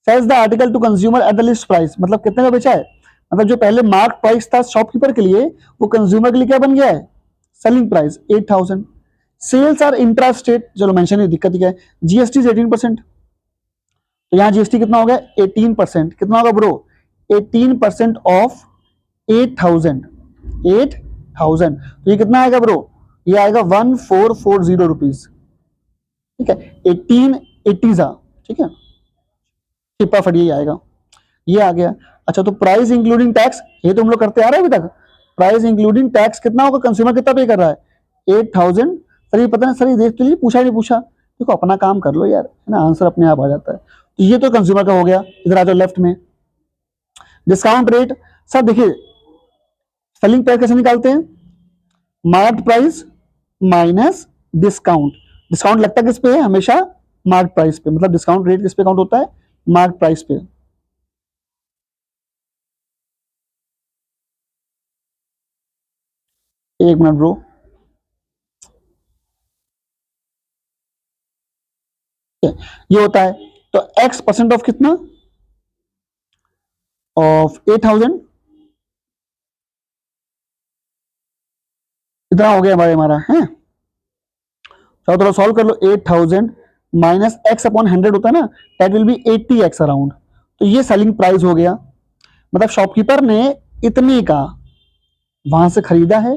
Sells the article to consumer at the list price, मतलब कितने का बेचा है, मतलब जो पहले मार्क प्राइस था शॉपकीपर के लिए वो कंज्यूमर के लिए क्या बन गया है selling price 8000। Sales are intra state, चलो मेंशन नहीं, दिक्कत क्या है, जीएसटी 18%, तो यहाँ जीएसटी कितना हो गया 18%, कितना होगा ब्रो 18% ऑफ 8000, तो ये कितना आएगा ब्रो, ये आएगा 1440 रुपीज, ठीक है। 1880 जा, ठीक है, फट यही आएगा, ये आ गया। अच्छा तो प्राइस इंक्लूडिंग टैक्स, ये तो हम लोग करते आ रहे हैं अभी तक, प्राइस इंक्लूडिंग टैक्स कितना होगा, कंज्यूमर कितना पे कर रहा है 8000। सर ये पता नहीं सर, ये देख तो लिए पूछा नहीं पूछा, देखो अपना काम कर लो यार, है ना, आंसर अपने आप आ जाता है। तो ये तो कंज्यूमर का हो गया। इधर आ जाओ लेफ्ट में, डिस्काउंट रेट। सर देखिए सेलिंग प्राइस कैसे निकालते हैं, market price minus discount. Discount लगता है किस पे है हमेशा मार्केट प्राइस पे, मतलब डिस्काउंट रेट किस पे काउंट होता है मार्केट प्राइस पे। एक मिनट ब्रो, ये होता है तो x% ऑफ कितना ऑफ 8000, इतना हो गया भाई हमारा है। चलो थोड़ा सॉल्व कर लो, 8000 माइनस x अपॉन 100 होता है ना, that will B 80x around, तो ये सेलिंग प्राइस हो गया। मतलब शॉपकीपर ने इतने का वहां से खरीदा है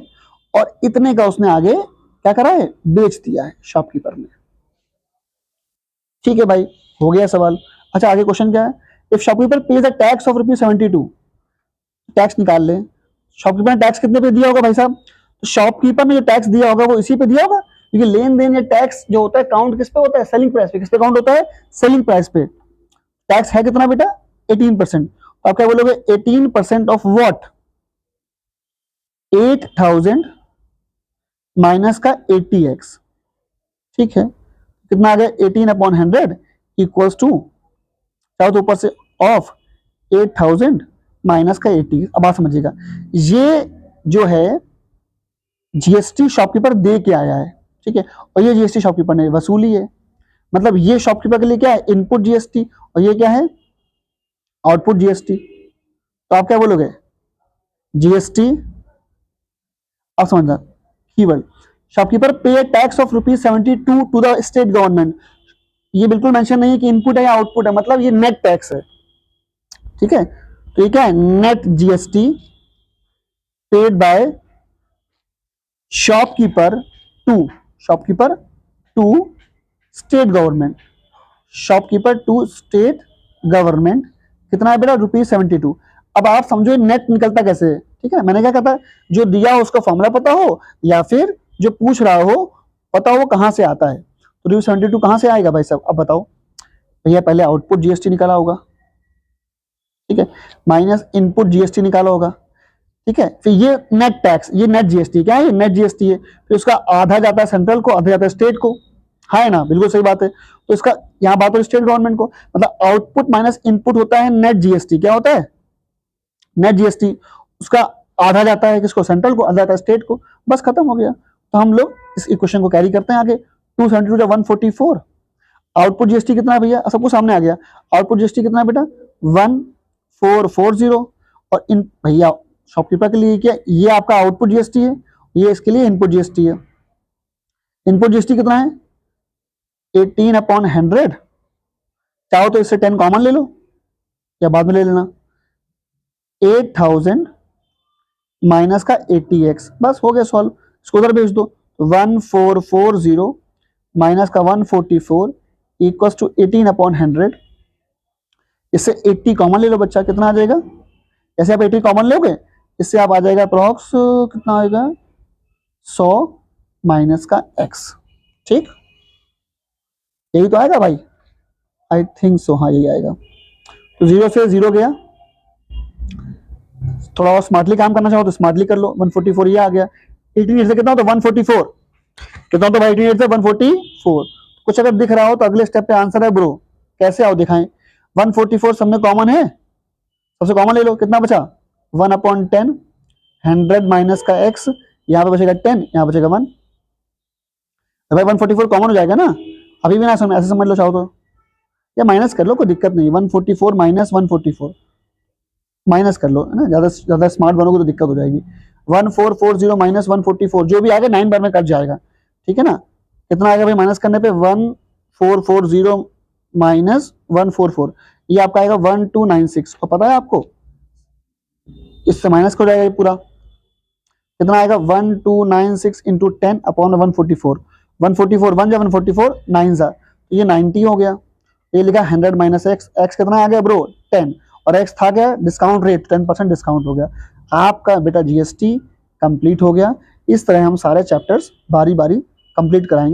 और इतने का उसने आगे क्या करा है बेच दिया है शॉपकीपर ने, ठीक है भाई, हो गया सवाल। अच्छा आगे क्वेश्चन क्या है, if shopkeeper page a tax of ₹72, tax निकाल ले। शॉपकीपर ने टैक्स कितने पे दिया होगा भाई साहब, तो शॉपकीपर ने जो टैक्स दिया होगा वो इसी पे दिया होगा, क्योंकि लेन देन या टैक्स जो होता है काउंट किस पे होता है सेलिंग प्राइस पे, किस पे काउंट होता है सेलिंग प्राइस पे। टैक्स है कितना बेटा 18%, तो आप क्या बोलोगे 18% ऑफ व्हाट 8000 माइनस का 80x, ठीक है, कितना आ गया 18/100 इक्वल्स टू, चाहो तो ऊपर से ऑफ 8000 माइनस का 80। अब बात समझिएगा, ये जो है जीएसटी शॉपकीपर दे के आया है, ठीक है, और ये जीएसटी शॉपकीपर ने वसूली है। मतलब ये शॉपकीपर के लिए क्या है इनपुट जीएसटी और ये क्या है आउटपुट जीएसटी। तो आप क्या बोलोगे जीएसटी, आप समझना keyword, shopkeeper pay tax of ₹72 to the state government. ये बिल्कुल मेंशन नहीं है कि इनपुट है या आउटपुट है, मतलब ये नेट टैक्स है, ठीक है। तो ये क्या है net GST paid by shopkeeper to state government, shopkeeper to state government कितना है बेटा ₹72। अब आप समझो नेट निकलता कैसे है, ठीक है। मैंने क्या कहा था जो दिया हो उसका फॉर्मूला पता हो या फिर जो पूछ रहा हो पता हो कहां से आता है। तो ₹72 कहां से आएगा भाई साहब, अब बताओ भैया। पहले आउटपुट जीएसटी निकाला होगा, ठीक है, माइनस इनपुट जीएसटी निकाला होगा, ठीक है, फिर ये नेट टैक्स, ये नेट जीएसटी क्या है, ये नेट जीएसटी है, फिर उसका आधा जाता है सेंट्रल को, आधा जाता है स्टेट को, है ना, बिल्कुल सही बात है। तो इसका यहाँ बात हो स्टेट गवर्नमेंट को, मतलब आउटपुट माइनस इनपुट होता है नेट जीएसटी। क्या होता है नेट जीएसटी, उसका आधा जाता है किसको सेंट्रल को, आधा जाता है स्टेट को, बस खत्म हो गया। तो हम लोग इस इक्वेशन को कैरी करते हैं आगे। 272 का 144, आउटपुट जीएसटी कितना है भैया, सबको सामने आ गया। आउटपुट जीएसटी कितना है बेटा 1440, और इन भैया शॉपकीपर के लिए क्या ये आपका आउटपुट जीएसटी है, ये इसके लिए इनपुट जीएसटी है। इनपुट जीएसटी कितना है 18/100, चाहो तो इससे 10 कॉमन ले लो या बाद में ले लेना। 8000 माइनस का 80x, बस हो गया सॉल्व, इसको उधर भेज दो। 1440 माइनस का 144 इक्वल्स टू 18/100, इससे 80 कॉमन ले लो बच्चा, कितना आ जाएगा, जैसे आप 80 कॉमन लोगे इससे आप आ जाएगा अप्रॉक्स कितना आएगा 100 माइनस का x, ठीक, यही तो आएगा भाई, आई थिंक सो, हाँ यही आएगा। तो 0 से 0 गया, थोड़ा और स्मार्टली काम करना चाहो तो स्मार्टली कर लो। 144 ये आ गया, 88 से कितना हो तो 144, कितना हो तो भाई 88 से 144। कुछ अगर दिख रहा हो तो अगले स्टेप पे आंसर है ब्रो, कैसे आओ दिखाएं। 144 सब में कॉमन है, सबसे कॉमन ले लो, कितना बचा 1/10, 100 माइनस का x, यहाँ पे बचेगा 10, यहाँ बचेगा 1। तो भाई 144 कॉमन हो जाएगा ना, अभी भी ना समझ, ऐसे समझ लो चाहो तो, या माइनस कर लो कोई दिक्कत नहीं। 144 माइनस 144 माइनस कर लो, है ना, ज्यादा स्मार्ट बनोगे तो दिक्कत हो जाएगी। 1440 माइनस 144 जो भी आएगा 9 बार में कट जाएगा, ठीक है ना। कितना आएगा भाई माइनस करने पे 1440 माइनस 144, ये आपका आएगा 1296, और पता है आपको इससे माइनस हो जाएगा पूरा, कितना आएगा 1296 इंटू 10/144, 144 1 जा 144 9 जा, तो ये 90 हो गया। ये लिखा 100 माइनस एक्स, एक्स कितना आ गया ब्रो 10, और एक्स था क्या डिस्काउंट रेट 10% डिस्काउंट हो गया। आपका बेटा जीएसटी कंप्लीट हो गया। इस तरह हम सारे चैप्टर्स बारी बारी कंप्लीट कराएंगे।